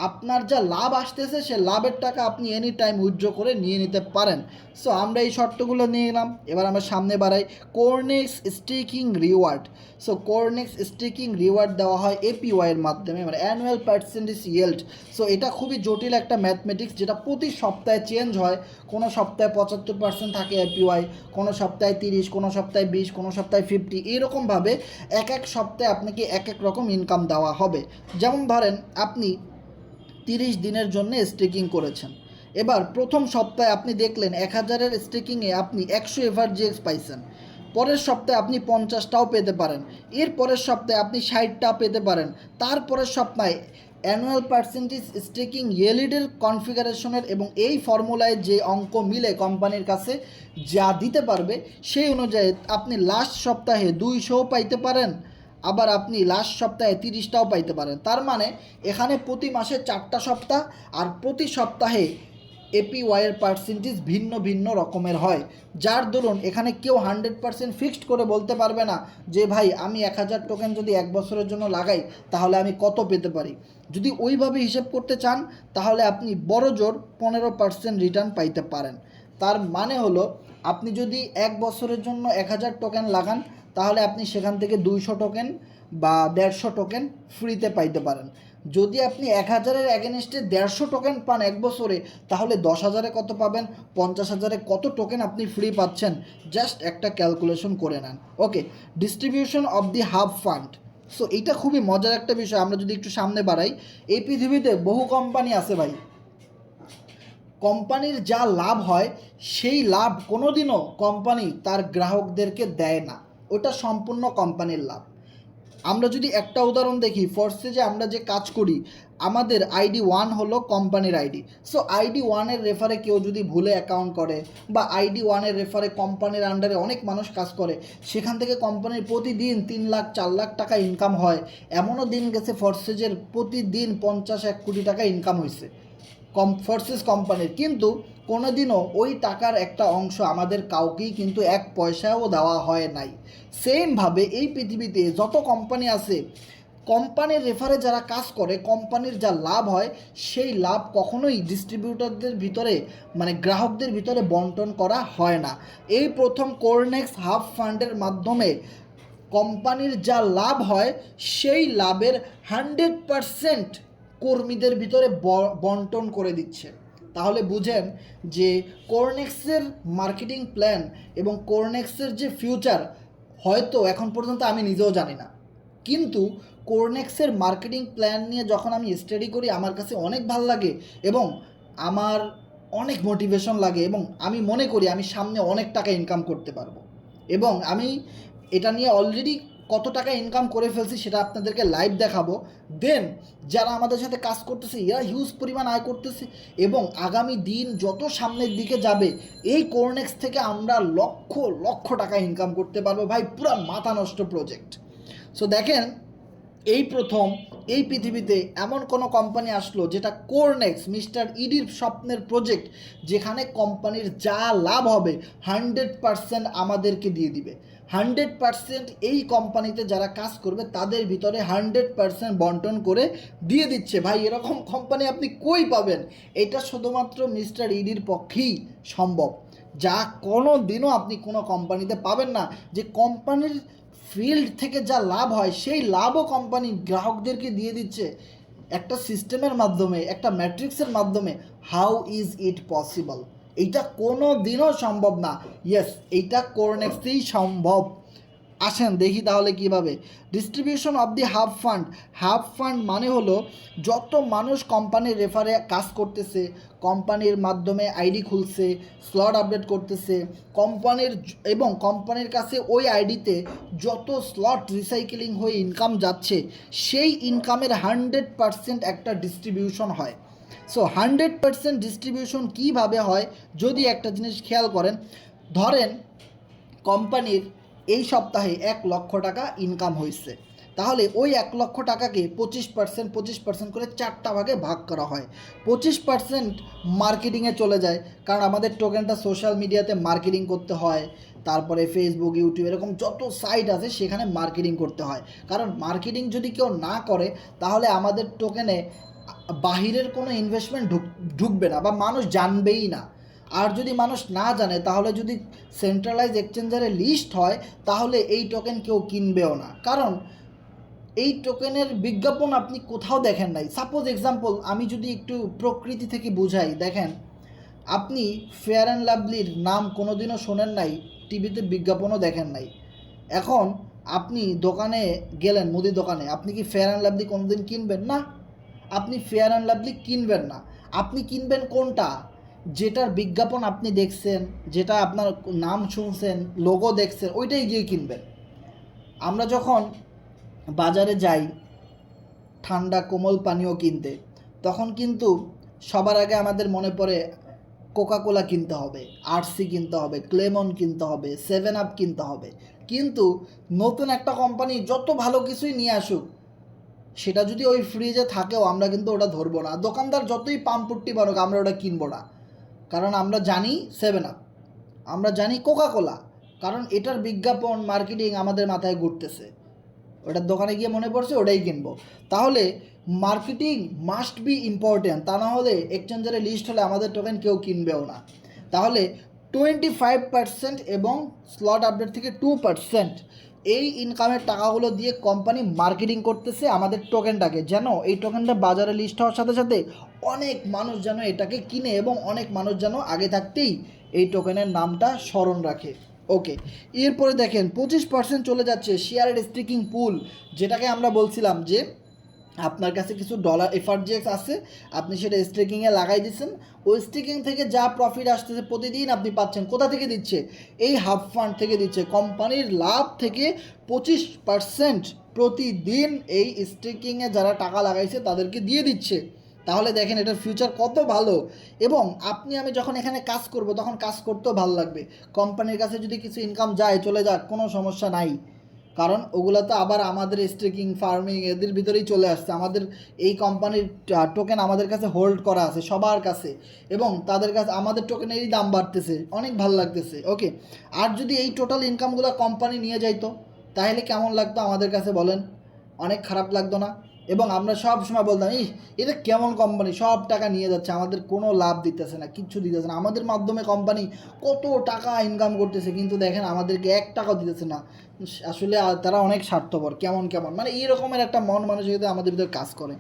আপনার যা লাভ আসতেছে সে লাভের টাকা আপনি এনি টাইম উইথড্র করে নিয়ে নিতে পারেন। সো আমরা এই শর্তগুলো নিয়ে নিলাম, এবার আমরা সামনে বাড়াই। Cornex staking reward. So Cornex staking reward দেওয়া হয় APY এর মাধ্যমে, মানে অ্যানুয়াল পার্সেন্টেজ ইয়েল্ড। সো এটা খুবই জটিল একটা ম্যাথমেটিক্স, যেটা প্রতি সপ্তাহে চেঞ্জ হয়। কোনো সপ্তাহে 75% থাকে APY, কোনো সপ্তাহে 30, কোনো সপ্তাহে 20, কোনো সপ্তাহে 50, এইরকমভাবে এক এক সপ্তাহে আপনাকে এক এক রকম ইনকাম দেওয়া হবে। যেমন ধরেন আপনি 30 দিনের জন্য স্টেকিং করেছেন, এবার প্রথম সপ্তাহে আপনি দেখলেন 1000-এর স্টেকিংয়ে আপনি 100 FRGX পাইছেন, পরের সপ্তাহে আপনি 50টাও পেতে পারেন, এর পরের সপ্তাহে আপনি 60টা পেতে পারেন, তারপরের সপ্তাহে অ্যানুয়াল পার্সেন্টেজ স্টেকিং ইয়েল্ডের কনফিগারেশনের এবং এই ফর্মুলায় যে অঙ্ক মিলে কোম্পানির কাছে যা দিতে পারবে সেই অনুযায়ী আপনি লাস্ট সপ্তাহে 200 পাইতে পারেন, আবার আপনি লাস্ট সপ্তাহে 30টাও পাইতে পারেন। তার মানে এখানে প্রতি মাসে 4টা সপ্তাহ, আর প্রতি সপ্তাহে APY এর পার্সেন্টেজ ভিন্ন ভিন্ন রকমের হয়, যার দরুন এখানে কেউ 100% ফিক্সড করে বলতে পারবে না যে ভাই আমি 1000 টোকেন যদি 1 বছরের জন্য লাগাই তাহলে আমি কত পেতে পারি। যদি ওইভাবে হিসেব করতে চান তাহলে আপনি বড় জোর 15% রিটার্ন পাইতে পারেন। তার মানে হলো আপনি যদি 1 বছরের জন্য 1000 টোকেন লাগান তাহলে আপনি সেখান থেকে 200 টোকেন বা 150 টোকেন ফ্রিতে পাইতে পারেন। যদি আপনি 1000-এর এগেনস্টে 150 টোকেন পান 1 বছরে, তাহলে 10,000-এ কত পাবেন, 50,000-এ কত টোকেন আপনি ফ্রি পাচ্ছেন, জাস্ট একটা ক্যালকুলেশন করে নেন। Okay, distribution of the hub fund. So এইটা খুবই মজার একটা বিষয়, আমরা যদি একটু সামনে বাড়াই, এই পৃথিবীতে বহু কোম্পানি আছে ভাই, কোম্পানির যা লাভ হয় সেই লাভ কোনোদিনও কোম্পানি তার গ্রাহকদেরকে দেয় না, ওটা সম্পূর্ণ কোম্পানির লাভ। আমরা যদি একটা উদাহরণ দেখি, ফোর্সেজে আমরা যে কাজ করি আমাদের ID 1 হলো কোম্পানির আইডি। সো ID 1-এর রেফারে কেউ যদি ভুলে অ্যাকাউন্ট করে বা ID 1-এর রেফারে কোম্পানির আন্ডারে অনেক মানুষ কাজ করে, সেখান থেকে কোম্পানির প্রতিদিন 3 লাখ 4 লাখ টাকা ইনকাম হয়। এমনও দিন গেছে ফোর্সেজের প্রতিদিন 50-1 কোটি টাকা ইনকাম হয়েছে ফোর্সেস কোম্পানির, কিন্তু কোনোদিনও ওই টাকার একটা অংশ আমাদের কাউকেই কিন্তু 1 পয়সাও দেওয়া হয় নাই। সেমভাবে এই পৃথিবীতে যত কোম্পানি আছে, কোম্পানির রেফারে যারা কাজ করে কোম্পানির যা লাভ হয় সেই লাভ কখনোই ডিস্ট্রিবিউটরদের ভিতরে, মানে গ্রাহকদের ভিতরে বন্টন করা হয় না। এই প্রথম কোরনেক্স হাব ফান্ডের মাধ্যমে কোম্পানির যা লাভ হয় সেই লাভের 100% কর্মীদের ভিতরে বন্টন করে দিচ্ছে। তাহলে বুঝেন যে কোরনেক্সের মার্কেটিং প্ল্যান এবং কোরনেক্সের যে ফিউচার হয়তো এখন পর্যন্ত আমি নিজেও জানি না, কিন্তু কোরনেক্সের মার্কেটিং প্ল্যান নিয়ে যখন আমি স্টাডি করি আমার কাছে অনেক ভালো লাগে এবং আমার অনেক মোটিভেশন লাগে এবং আমি মনে করি আমি সামনে অনেক টাকা ইনকাম করতে পারবো। এবং আমি এটা নিয়ে অলরেডি কত টাকা ইনকাম করে ফেলছি সেটা আপনাদেরকে লাইভ দেখাবো। দেন যারা আমাদের সাথে কাজ করতেছে এরা হিউজ পরিমাণ আয় করতেছে এবং আগামী দিন যত সামনের দিকে যাবে এই কোরনেক্স থেকে আমরা লক্ষ লক্ষ টাকা ইনকাম করতে পারবো ভাই, পুরো মাথা নষ্ট প্রজেক্ট। সো দেখেন, এই প্রথম এই পৃথিবীতে এমন কোনো কোম্পানি আসলো যেটা কোরনেক্স মিস্টার ইডির স্বপ্নের প্রজেক্ট, যেখানে কোম্পানির যা লাভ হবে 100% আমাদেরকে দিয়ে দিবে। 100% এই কোম্পানিতে যারা কাজ করবে তাদের ভিতরে 100% বন্টন করে দিয়ে দিচ্ছে। ভাই এরকম কোম্পানি আপনি কই পাবেন? এটা শুধুমাত্র মিস্টার ইডির পক্ষেই সম্ভব, যা কোনো দিনও আপনি কোনো কোম্পানিতে পাবেন না। যে কোম্পানির ফিল্ড থেকে যা লাভ হয় সেই লাভও কোম্পানি গ্রাহকদেরকে দিয়ে দিচ্ছে একটা সিস্টেমের মাধ্যমে, একটা ম্যাট্রিক্সের মাধ্যমে। How is it possible? এইটা কোনো দিনও সম্ভব না। ইয়েস, এইটা কোরনেক্সেই সম্ভব। আসেন দেখি তাহলে কিভাবে। Distribution of the hub fund. Hub fund মানে হলো যত মানুষ কোম্পানির রেফারে কাজ করতেছে, কোম্পানির মাধ্যমে আইডি খুলছে, স্লট আপডেট করতেছে কোম্পানির, এবং কোম্পানির কাছে ওই আইডিতে যত স্লট রিসাইকেলিং হয়ে ইনকাম যাচ্ছে সেই ইনকামের 100% একটা ডিস্ট্রিবিউশন হয়। সো 100% ডিস্ট্রিবিউশন কীভাবে হয় যদি একটা জিনিস খেয়াল করেন, ধরেন কোম্পানির এই সপ্তাহে 1 লক্ষ টাকা ইনকাম হয়েছে, তাহলে ওই 1 লক্ষ টাকাকে 25% করে 4টা ভাগে ভাগ করা হয়। 25% মার্কেটিংয়ে চলে যায়, কারণ আমাদের টোকেনটা সোশ্যাল মিডিয়াতে মার্কেটিং করতে হয়, তারপরে ফেসবুক, ইউটিউব এরকম যত সাইট আছে সেখানে মার্কেটিং করতে হয়। কারণ মার্কেটিং যদি কেউ না করে তাহলে আমাদের টোকেনে বাহিরের কোনো ইনভেস্টমেন্ট ঢুকবে না বা মানুষ জানবেই না। আর যদি মানুষ না জানে তাহলে যদি সেন্ট্রালাইজ এক্সচেঞ্জারে লিস্ট হয় তাহলে এই টোকেন কেউ কিনবেও না, কারণ এই টোকেনের বিজ্ঞাপন আপনি কোথাও দেখেন নাই। সাপোজ এক্সাম্পল আমি যদি একটু প্রকৃতি থেকে বুঝাই, দেখেন আপনি ফেয়ার অ্যান্ড লাভলির নাম কোনোদিনও শোনেন নাই, টিভিতে বিজ্ঞাপনও দেখেন নাই। এখন আপনি দোকানে গেলেন, মুদি দোকানে, আপনি কি ফেয়ার অ্যান্ড লাভলি কোনোদিন কিনবেন? না, আপনি ফেয়ার অ্যান্ড লাভলি কিনবেন না। আপনি কিনবেন কোনটা? যেটার বিজ্ঞাপন আপনি দেখছেন, যেটা আপনার নাম শুনছেন, লোগো দেখছেন, ওইটাই গিয়ে কিনবেন। আমরা যখন বাজারে যাই ঠান্ডা কোমল পানীয় কিনতে, তখন কিন্তু সবার আগে আমাদের মনে পড়ে কোকাকোলা কিনতে হবে, আরসি কিনতে হবে, ক্লেমন কিনতে হবে, 7 আপ কিনতে হবে। কিন্তু নতুন একটা কোম্পানি যত ভালো কিছুই নিয়ে আসুক, সেটা যদি ওই ফ্রিজে থাকেও আমরা কিন্তু ওটা ধরবো না। দোকানদার যতই পাম্পট্টি বানুক আমরা ওটা কিনবো না, কারণ আমরা জানি 7 আপ, আমরা জানি কোকাকোলা, কারণ এটার বিজ্ঞাপন মার্কেটিং আমাদের মাথায় ঘুরতেছে, ওটার দোকানে গিয়ে মনে পড়ছে ওটাই কিনবো। তাহলে মার্কেটিং মাস্ট বি ইম্পর্ট্যান্ট, তা না হলে এক্সচেঞ্জারে লিস্ট হলে আমাদের টোকেন কেউ কিনবেও না। তাহলে 25% এবং স্লট আপডেট থেকে 2% এই ইনকামের টাকাগুলো দিয়ে কোম্পানি মার্কেটিং করতেছে আমাদের টোকেনটাকে, যেন এই টোকেনটা বাজারে লিস্ট হওয়ার সাথে সাথে অনেক মানুষ যেন এটাকে কিনে এবং অনেক মানুষ যেন আগে থাকতেই এই টোকেনের নামটা স্মরণ রাখে। ওকে, এরপরে দেখেন 25% চলে যাচ্ছে শেয়ারের স্টিকিং পুল, যেটাকে আমরা বলছিলাম যে আপনার কাছে কিছু ডলার এফআরজিএক্স আছে, আপনি সেটা স্টেকিংয়ে লাগাই দিচ্ছেন, ওই স্টেকিং থেকে যা প্রফিট আসতেছে প্রতিদিন আপনি পাচ্ছেন। কোথা থেকে দিচ্ছে? এই হাব ফান্ড থেকে দিচ্ছে। কোম্পানির লাভ থেকে 25% প্রতিদিন এই স্টেকিংয়ে যারা টাকা লাগাইছে তাদেরকে দিয়ে দিচ্ছে। তাহলে দেখেন এটার ফিউচার কত ভালো। এবং আপনি আমি যখন এখানে কাজ করব তখন কাজ করতেও ভালো লাগবে। কোম্পানির কাছে যদি কিছু ইনকাম যায় চলে যাক, কোনো সমস্যা নাই, কারণ ওগুলো তো আবার আমাদের স্টেকিং ফার্মিং এদের ভিতরেই চলে আসছে। আমাদের এই কোম্পানির টোকেন আমাদের কাছে হোল্ড করা আছে সবার কাছে, এবং তাদের কাছে আমাদের টোকেনেরই দাম বাড়তেছে, অনেক ভালো লাগতেছে। ওকে, আর যদি এই টোটাল ইনকামগুলো কোম্পানি নিয়ে যাইতো তাহলে কেমন লাগতো আমাদের কাছে বলেন? অনেক খারাপ লাগতো না? এবং আমরা সব সময় বলতাম এটা কেমন কোম্পানি, সব টাকা নিয়ে যাচ্ছে, আমাদের কোনো লাভ দিতেছে না, কিচ্ছু দিতেছে না, আমাদের মাধ্যমে কোম্পানি কত টাকা ইনকাম করতেছে, কিন্তু দেখেন আমাদেরকে 1 টাকাও দিতেছে না। আসলে তারা অনেক স্বার্থপর, কেমন কেমন মানে এই রকমের একটা মন মানসিকতা আমাদের ভিতরে কাজ করে।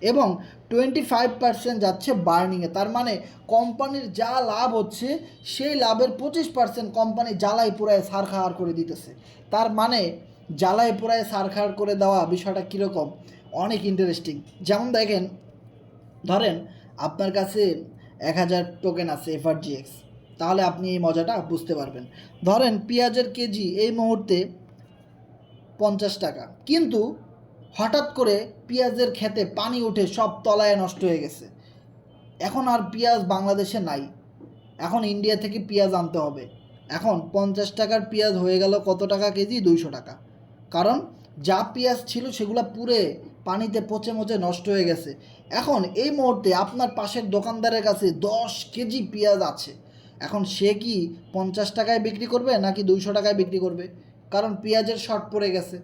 এবং 25% যাচ্ছে বার্নিংয়ে, তার মানে কোম্পানির যা লাভ হচ্ছে সেই লাভের 25% কোম্পানি জ্বালাই পুরায় ছারখার করে দিতেছে। তার মানে জ্বালায় পোড়ায় ছারখার করে দেওয়া বিষয়টা কীরকম, অনেক ইন্টারেস্টিং। যেমন দেখেন, ধরেন আপনার কাছে 1000 টোকেন আছে FRGX, তাহলে আপনি এই মজাটা বুঝতে পারবেন। ধরেন পেঁয়াজের কেজি এই মুহূর্তে 50 টাকা, কিন্তু হঠাৎ করে পেঁয়াজের খেতে পানি উঠে সব তলায় নষ্ট হয়ে গেছে, এখন আর পেঁয়াজ বাংলাদেশে নাই, এখন ইন্ডিয়া থেকে পেঁয়াজ আনতে হবে। এখন 50 টাকার পেঁয়াজ হয়ে গেল কত টাকা কেজি, 200 টাকা। কারণ যা পেঁয়াজ ছিল সেগুলো পুরে পানিতে পচে মচে নষ্ট হয়ে গেছে। এখন এই মুহূর্তে আপনার পাশের দোকানদারের কাছে 10 কেজি পেঁয়াজ আছে, এখন সে কি 50 টাকায় বিক্রি করবে নাকি 200 টাকায় বিক্রি করবে? কারণ পেঁয়াজের শর্ট পড়ে গেছে,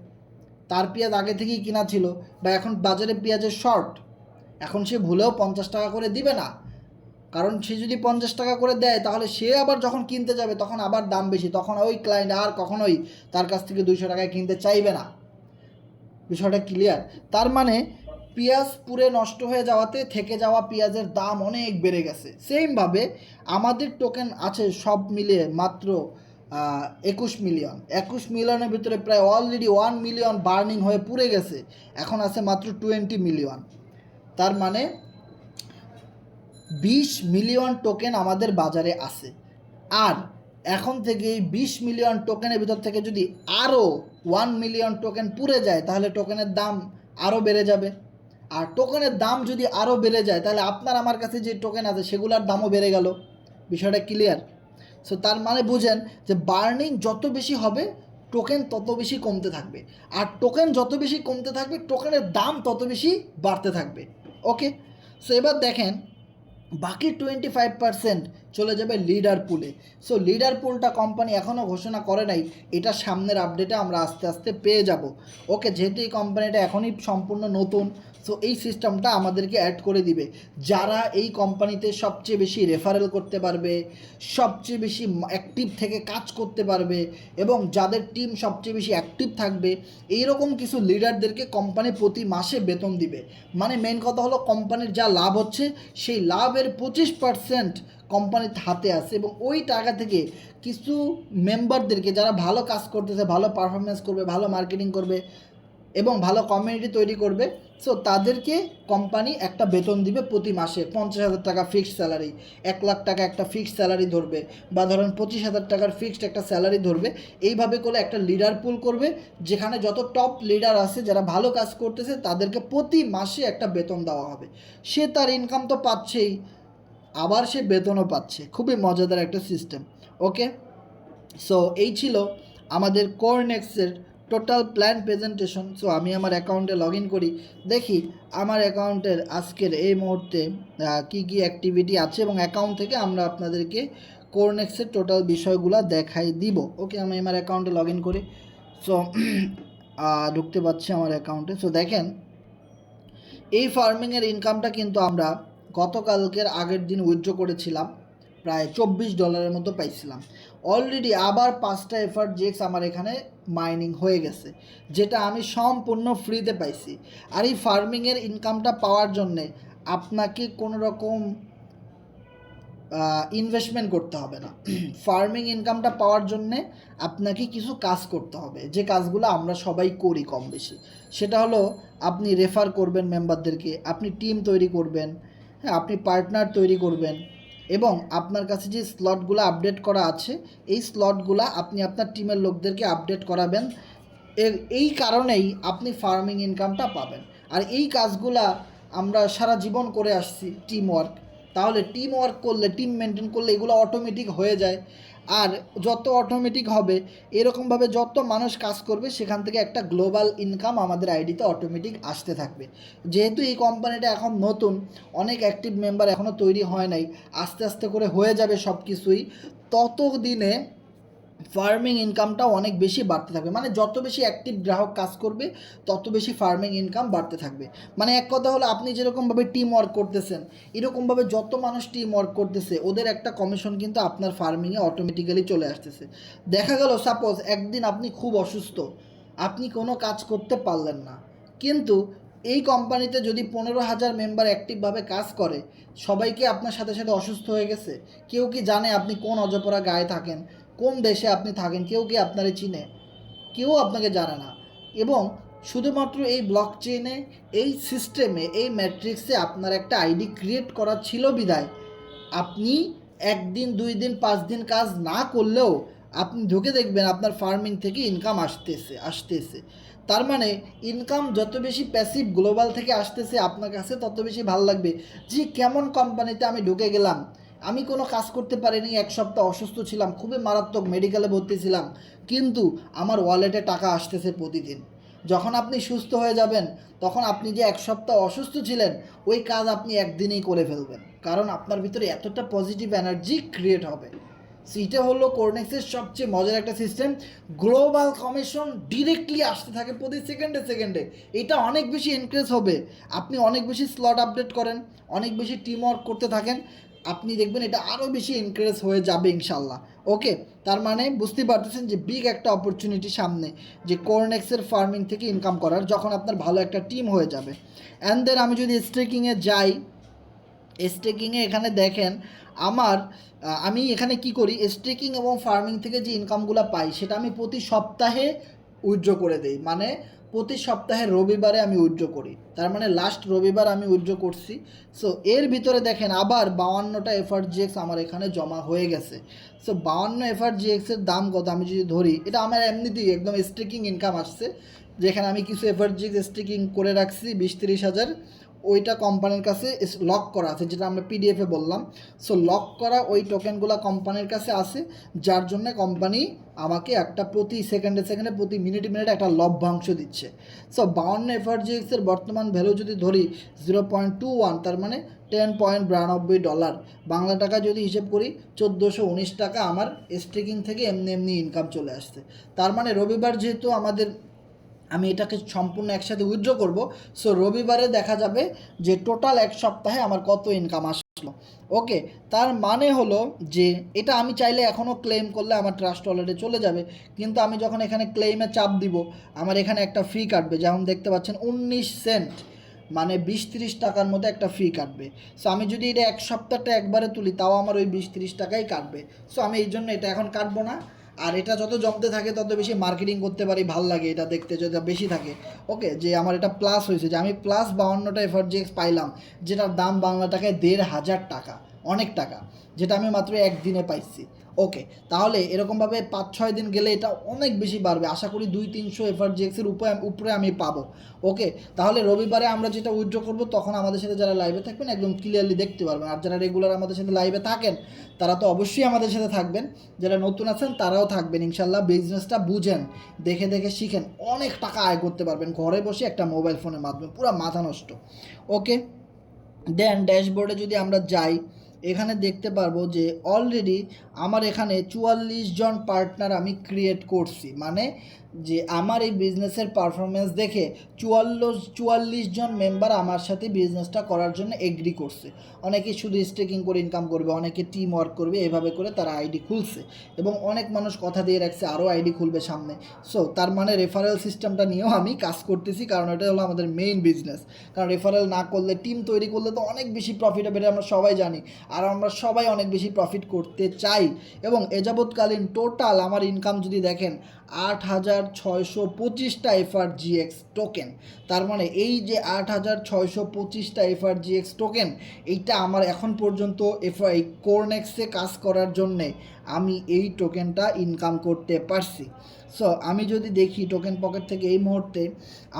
তার পেঁয়াজ আগে থেকেই কিনা ছিল, বা এখন বাজারে পেঁয়াজের শর্ট, এখন সে ভুলেও 50 টাকা করে দিবে না। কারণ সে যদি 50 টাকা করে দেয় তাহলে সে আবার যখন কিনতে যাবে তখন আবার দাম বেশি, তখন ওই ক্লায়েন্ট আর কখনোই তার কাছ থেকে 200 টাকায় কিনতে চাইবে না। বিষয়টা ক্লিয়ার? তার মানে পেঁয়াজ পুরে নষ্ট হয়ে যাওয়াতে থেকে যাওয়া পেঁয়াজের দাম অনেক বেড়ে গেছে। সেমভাবে আমাদের টোকেন আছে সব মিলিয়ে মাত্র 21 মিলিয়ন। 21 মিলিয়নের ভিতরে প্রায় অলরেডি 1 মিলিয়ন বার্নিং হয়ে পুড়ে গেছে, এখন আছে মাত্র 20 মিলিয়ন। তার মানে 20 মিলিয়ন টোকেন আমাদের বাজারে আছে। আর এখন থেকে এই 20 মিলিয়ন টোকেনের ভিতর থেকে যদি আরও 1 মিলিয়ন টোকেন পুড়ে যায় তাহলে টোকেনের দাম আরও বেড়ে যাবে। আর টোকেনের দাম যদি আরও বেড়ে যায় তাহলে আপনার আমার কাছে যে টোকেন আছে সেগুলোর দামও বেড়ে গেল। বিষয়টা ক্লিয়ার? সো তার মানে বুঝেন যে বার্নিং যত বেশি হবে টোকেন তত বেশি কমতে থাকবে, আর টোকেন যত বেশি কমতে থাকবে টোকেনের দাম তত বেশি বাড়তে থাকবে। ওকে, সো এবার দেখেন বাকি 25% চলে যাবে লিডার পুলে। সো লিডার পুলটা কোম্পানি এখনও ঘোষণা করে নাই, এটা সামনের আপডেটে আমরা আস্তে আস্তে পেয়ে যাব। ওকে, যেহেতু এই কোম্পানিটা এখনই সম্পূর্ণ নতুন, সো এই সিস্টেমটা আমাদেরকে অ্যাড করে দিবে। যারা এই কোম্পানিতে সবচেয়ে বেশি রেফারেল করতে পারবে, সবচেয়ে বেশি অ্যাক্টিভ থেকে কাজ করতে পারবে, এবং যাদের টিম সবচেয়ে বেশি অ্যাক্টিভ থাকবে, এইরকম কিছু লিডারদেরকে কোম্পানি প্রতি মাসে বেতন দিবে। মানে মেন কথা হলো কোম্পানির যা লাভ হচ্ছে সেই লাভের 25% কোম্পানির হাতে আছে, এবং ওই টাকা থেকে কিছু মেম্বারদেরকে যারা ভালো কাজ করতেছে, ভালো পারফরমেন্স করবে, ভালো মার্কেটিং করবে এবং ভালো কমিউনিটি তৈরি করবে, সো তাদেরকে কোম্পানি একটা বেতন দিবে প্রতি মাসে। 50,000 টাকা ফিক্সড স্যালারি, 1 লাখ টাকা একটা ফিক্সড স্যালারি ধরবে, বা ধরেন 25,000 টাকার ফিক্সড একটা স্যালারি ধরবে। এইভাবে করে একটা লিডার পুল করবে, যেখানে যত টপ লিডার আছে যারা ভালো কাজ করতেছে তাদেরকে প্রতি মাসে একটা বেতন দেওয়া হবে। সে তার ইনকাম তো পাচ্ছেই, আবার সে বেতনও পাচ্ছে। খুবই মজাদার একটা সিস্টেম। ওকে, সো এই ছিল আমাদের কোরনেক্সের টোটাল প্ল্যান প্রেজেন্টেশন। সো আমি আমার অ্যাকাউন্টে লগ ইন করি, দেখি আমার অ্যাকাউন্টের আজকের এই মুহূর্তে কী কী অ্যাক্টিভিটি আছে, এবং অ্যাকাউন্ট থেকে আমরা আপনাদেরকে কোরনেক্সের টোটাল বিষয়গুলো দেখাই দিব। ওকে, আমি আমার অ্যাকাউন্টে লগ ইন করি। সো ঢুকতে পারছি আমার অ্যাকাউন্টে। সো দেখেন এই ফার্মিংয়ের ইনকামটা কিন্তু আমরা গতকালকের আগের দিন উইথড্র করেছিলাম, প্রায় $24 মতো পাইছিলাম। অলরেডি আবার 5টা FRGX আমার এখানে মাইনিং হয়ে গেছে, যেটা আমি সম্পূর্ণ ফ্রিতে পাইছি। আর এই ফার্মিংয়ের ইনকামটা পাওয়ার জন্যে আপনাকে কোনো রকম ইনভেস্টমেন্ট করতে হবে না। ফার্মিং ইনকামটা পাওয়ার জন্যে আপনাকে কিছু কাজ করতে হবে, যে কাজগুলো আমরা সবাই করি কম বেশি। সেটা হলো আপনি রেফার করবেন মেম্বারদেরকে, আপনি টিম তৈরি করবেন, হ্যাঁ, আপনি পার্টনার তৈরি করবেন, এবং আপনার কাছে যে স্লটগুলো আপডেট করা আছে এই স্লটগুলো আপনি আপনার টিমের লোকদেরকে আপডেট করাবেন। এই কারণেই আপনি ফার্মিং ইনকামটা পাবেন। আর এই কাজগুলা আমরা সারা জীবন করে আসছি, টিম ওয়ার্ক। তাহলে টিম ওয়ার্ক করলে, টিম মেনটেন করলে এগুলো অটোমেটিক হয়ে যায়। আর যত অটোমেটিক হবে, এরকমভাবে যত মানুষ কাজ করবে সেখান থেকে একটা গ্লোবাল ইনকাম আমাদের আইডিতে অটোমেটিক আসতে থাকবে। যেহেতু এই কোম্পানিটা এখন নতুন, অনেক অ্যাক্টিভ মেম্বার এখনও তৈরি হয় নাই, আস্তে আস্তে করে হয়ে যাবে সব কিছুই। ততদিনে ফার্মিং ইনকামটাও অনেক বেশি বাড়তে থাকবে। মানে যত বেশি অ্যাক্টিভ গ্রাহক কাজ করবে তত বেশি ফার্মিং ইনকাম বাড়তে থাকবে। মানে এক কথা হলো, আপনি যেরকমভাবে টিম ওয়ার্ক করতেছেন, এরকমভাবে যত মানুষ টিম ওয়ার্ক করতেছে ওদের একটা কমিশন কিন্তু আপনার ফার্মিংয়ে অটোমেটিক্যালি চলে আসতেছে। দেখা গেল সাপোজ একদিন আপনি খুব অসুস্থ, আপনি কোনো কাজ করতে পারলেন না, কিন্তু এই কোম্পানিতে যদি 15,000 মেম্বার অ্যাক্টিভভাবে কাজ করে, সবাইকে আপনার সাথে সাথে অসুস্থ হয়ে গেছে, কেউ কি জানে আপনি কোন অজপরা গায়ে থাকেন, কোন দেশে আপনি থাকেন, কেউ কি আপনারে চিনে? কেউ আপনাকে জানে না। এবং শুধুমাত্র এই ব্লক চেইনে, এই সিস্টেমে, এই ম্যাট্রিক্সে আপনার একটা আইডি ক্রিয়েট করা ছিল বিদায় আপনি 1 দিন 2 দিন 5 দিন কাজ না করলেও আপনি ঢুকে দেখবেন আপনার ফার্মিং থেকে ইনকাম আসতেছে। তার মানে ইনকাম যত বেশি প্যাসিভ গ্লোবাল থেকে আসতেছে আপনার কাছে তত বেশি ভালো লাগবে যে কেমন কোম্পানিতে আমি ঢুকে গেলাম। আমি কোনো কাজ করতে পারিনি, 1 সপ্তাহ অসুস্থ ছিলাম, খুবই মারাত্মক, মেডিকেলে ভর্তি ছিলাম, কিন্তু আমার ওয়ালেটে টাকা আসতেছে প্রতিদিন। যখন আপনি সুস্থ হয়ে যাবেন তখন আপনি যে 1 সপ্তাহ অসুস্থ ছিলেন ওই কাজ আপনি একদিনেই করে ফেলবেন, কারণ আপনার ভিতরে এতটা পজিটিভ এনার্জি ক্রিয়েট হবে। সেইটা হলো কোরনেক্সের সবচেয়ে মজার একটা সিস্টেম। গ্লোবাল কমিশন ডিরেক্টলি আসতে থাকে প্রতি সেকেন্ডে। এটা অনেক বেশি এনকারেজ হবে। আপনি অনেক বেশি স্লট আপডেট করেন, অনেক বেশি টিম ওয়ার্ক করতে থাকেন, আপনি দেখবেন এটা আরও বেশি এনকারেজ হয়ে যাবে ইনশাল্লাহ। ওকে, তার মানে বুঝতে পারতেছেন যে বিগ একটা অপরচুনিটি সামনে, যে কোরনেক্সের ফার্মিং থেকে ইনকাম করার, যখন আপনার ভালো একটা টিম হয়ে যাবে। অ্যান্ড দেন আমি যদি স্ট্রেকিংয়ে যাই, স্টেকিংয়ে এখানে দেখেন আমি এখানে কি করি, স্টেকিং এবং ফার্মিং থেকে যে ইনকামগুলো পাই সেটা আমি প্রতি সপ্তাহে উইথড্র করে দেই। মানে প্রতি সপ্তাহে রবিবারে আমি উইথড্র করি, তার মানে লাস্ট রবিবার আমি উইথড্র করছি। সো এর ভিতরে দেখেন আবার 52টা এফআরজিএক্স আমার এখানে জমা হয়ে গেছে। সো 52 এফআরজিএক্সের দাম কত আমি যদি ধরি, এটা আমার এমনিতেই একদম স্টেকিং ইনকাম আসছে, যেখানে আমি কিছু এফআরজিএক্স স্টেকিং করে রাখছি 20-30 হাজার, ওইটা কোম্পানির কাছে লক করা আছে, যেটা আমরা পিডিএফে বললাম। সো লক করা ওই টোকেনগুলো কোম্পানির কাছে আছে, যার জন্য কোম্পানি আমাকে একটা প্রতি সেকেন্ডে প্রতি মিনিটে একটা লভ্যাংশ দিচ্ছে। সো 52 এফআরজিএক্সের বর্তমান ভ্যালু যদি ধরি 0.21, তার মানে $10.92, বাংলা টাকা যদি হিসেব করি 1419 টাকা আমার স্টেকিং থেকে এমনি ইনকাম চলে আসছে। তার মানে রবিবার যেহেতু আমি এটাকে সম্পূর্ণ একসাথে উইথড্র করব, সো রবিবারে দেখা যাবে যে টোটাল 1 সপ্তাহে আমার কত ইনকাম আসলো। ওকে, তার মানে হলো যে এটা আমি চাইলে এখনও ক্লেম করলে আমার ট্রাস্ট ওয়ালেটে চলে যাবে, কিন্তু আমি যখন এখানে ক্লেমে চাপ দিব আমার এখানে একটা ফি কাটবে, যেমন দেখতে পাচ্ছেন 19 সেন্ট, মানে 20-30 টাকার মতো একটা ফি কাটবে। সো আমি যদি এটা 1 সপ্তাহটা একবারে তুলি তাও আমার ওই 20-30 টাকাই কাটবে। সো আমি এই জন্য এটা এখন কাটবো না। আর এটা যত জমতে থাকে তত বেশি মার্কেটিং করতে পারি, ভাল লাগে এটা দেখতে যদি বেশি থাকে। ওকে, যে আমার এটা প্লাস হয়েছে, যে আমি প্লাস 52টা এফআরজিএক্স পাইলাম, যেটার দাম বাংলা টাকায় 1,500 টাকা, অনেক টাকা, যেটা আমি মাত্র একদিনে পাইছি। ওকে, তাহলে এরকমভাবে 5-6 দিন গেলে এটা অনেক বেশি বাড়বে, আশা করি 200-300 এফআরজিএক্সের উপরে আমি পাবো। ওকে, তাহলে রবিবারে আমরা যেটা উইথড্র করবো তখন আমাদের সাথে যারা লাইভে থাকবেন একদম ক্লিয়ারলি দেখতে পারবেন, আর যারা রেগুলার আমাদের সাথে লাইভে থাকেন তারা তো অবশ্যই আমাদের সাথে থাকবেন, যারা নতুন আছেন তারাও থাকবেন ইনশাল্লাহ। বিজনেসটা বুঝেন, দেখে শিখেন, অনেক টাকা আয় করতে পারবেন ঘরে বসে একটা মোবাইল ফোনের মাধ্যমে, পুরো মাথা নষ্ট। ওকে, দেন ড্যাশবোর্ডে যদি আমরা যাই, এখানে দেখতে পারবো যে অলরেডি আমার এখানে 44 জন পার্টনার আমি ক্রিয়েট করছি, মানে যে আমার এই বিজনেসের পারফরমেন্স দেখে 44 জন মেম্বার আমার সাথে বিজনেসটা করার জন্য এগ্রি করছে। অনেকে শুধু স্টেকিং করে ইনকাম করবে, অনেকে টিম ওয়ার্ক করবে, এভাবে করে তারা আইডি খুলছে, এবং অনেক মানুষ কথা দিয়ে রাখছে আরও আইডি খুলবে সামনে। সো তার মানে রেফারেল সিস্টেমটা নিয়েও আমি কাজ করতেছি, কারণ এটা হলো আমাদের মেইন বিজনেস। কারণ রেফারেল না করলে, টিম তৈরি করলে তো অনেক বেশি প্রফিট হবে, আমরা সবাই জানি, আর আমরা সবাই অনেক বেশি প্রফিট করতে চাই। এবং এযাবৎকালীন টোটাল আমার ইনকাম যদি দেখেন 8,625টা এফআরজিএক্স টোকেন, তার মানে এই যে 8,625টা এফআরজিএক্স টোকেন, এইটা আমার এখন পর্যন্ত এই কোরনেক্সে কাজ করার জন্যে আমি এই টোকেনটা ইনকাম করতে পারছি। সো আমি যদি দেখি টোকেন পকেট থেকে এই মুহূর্তে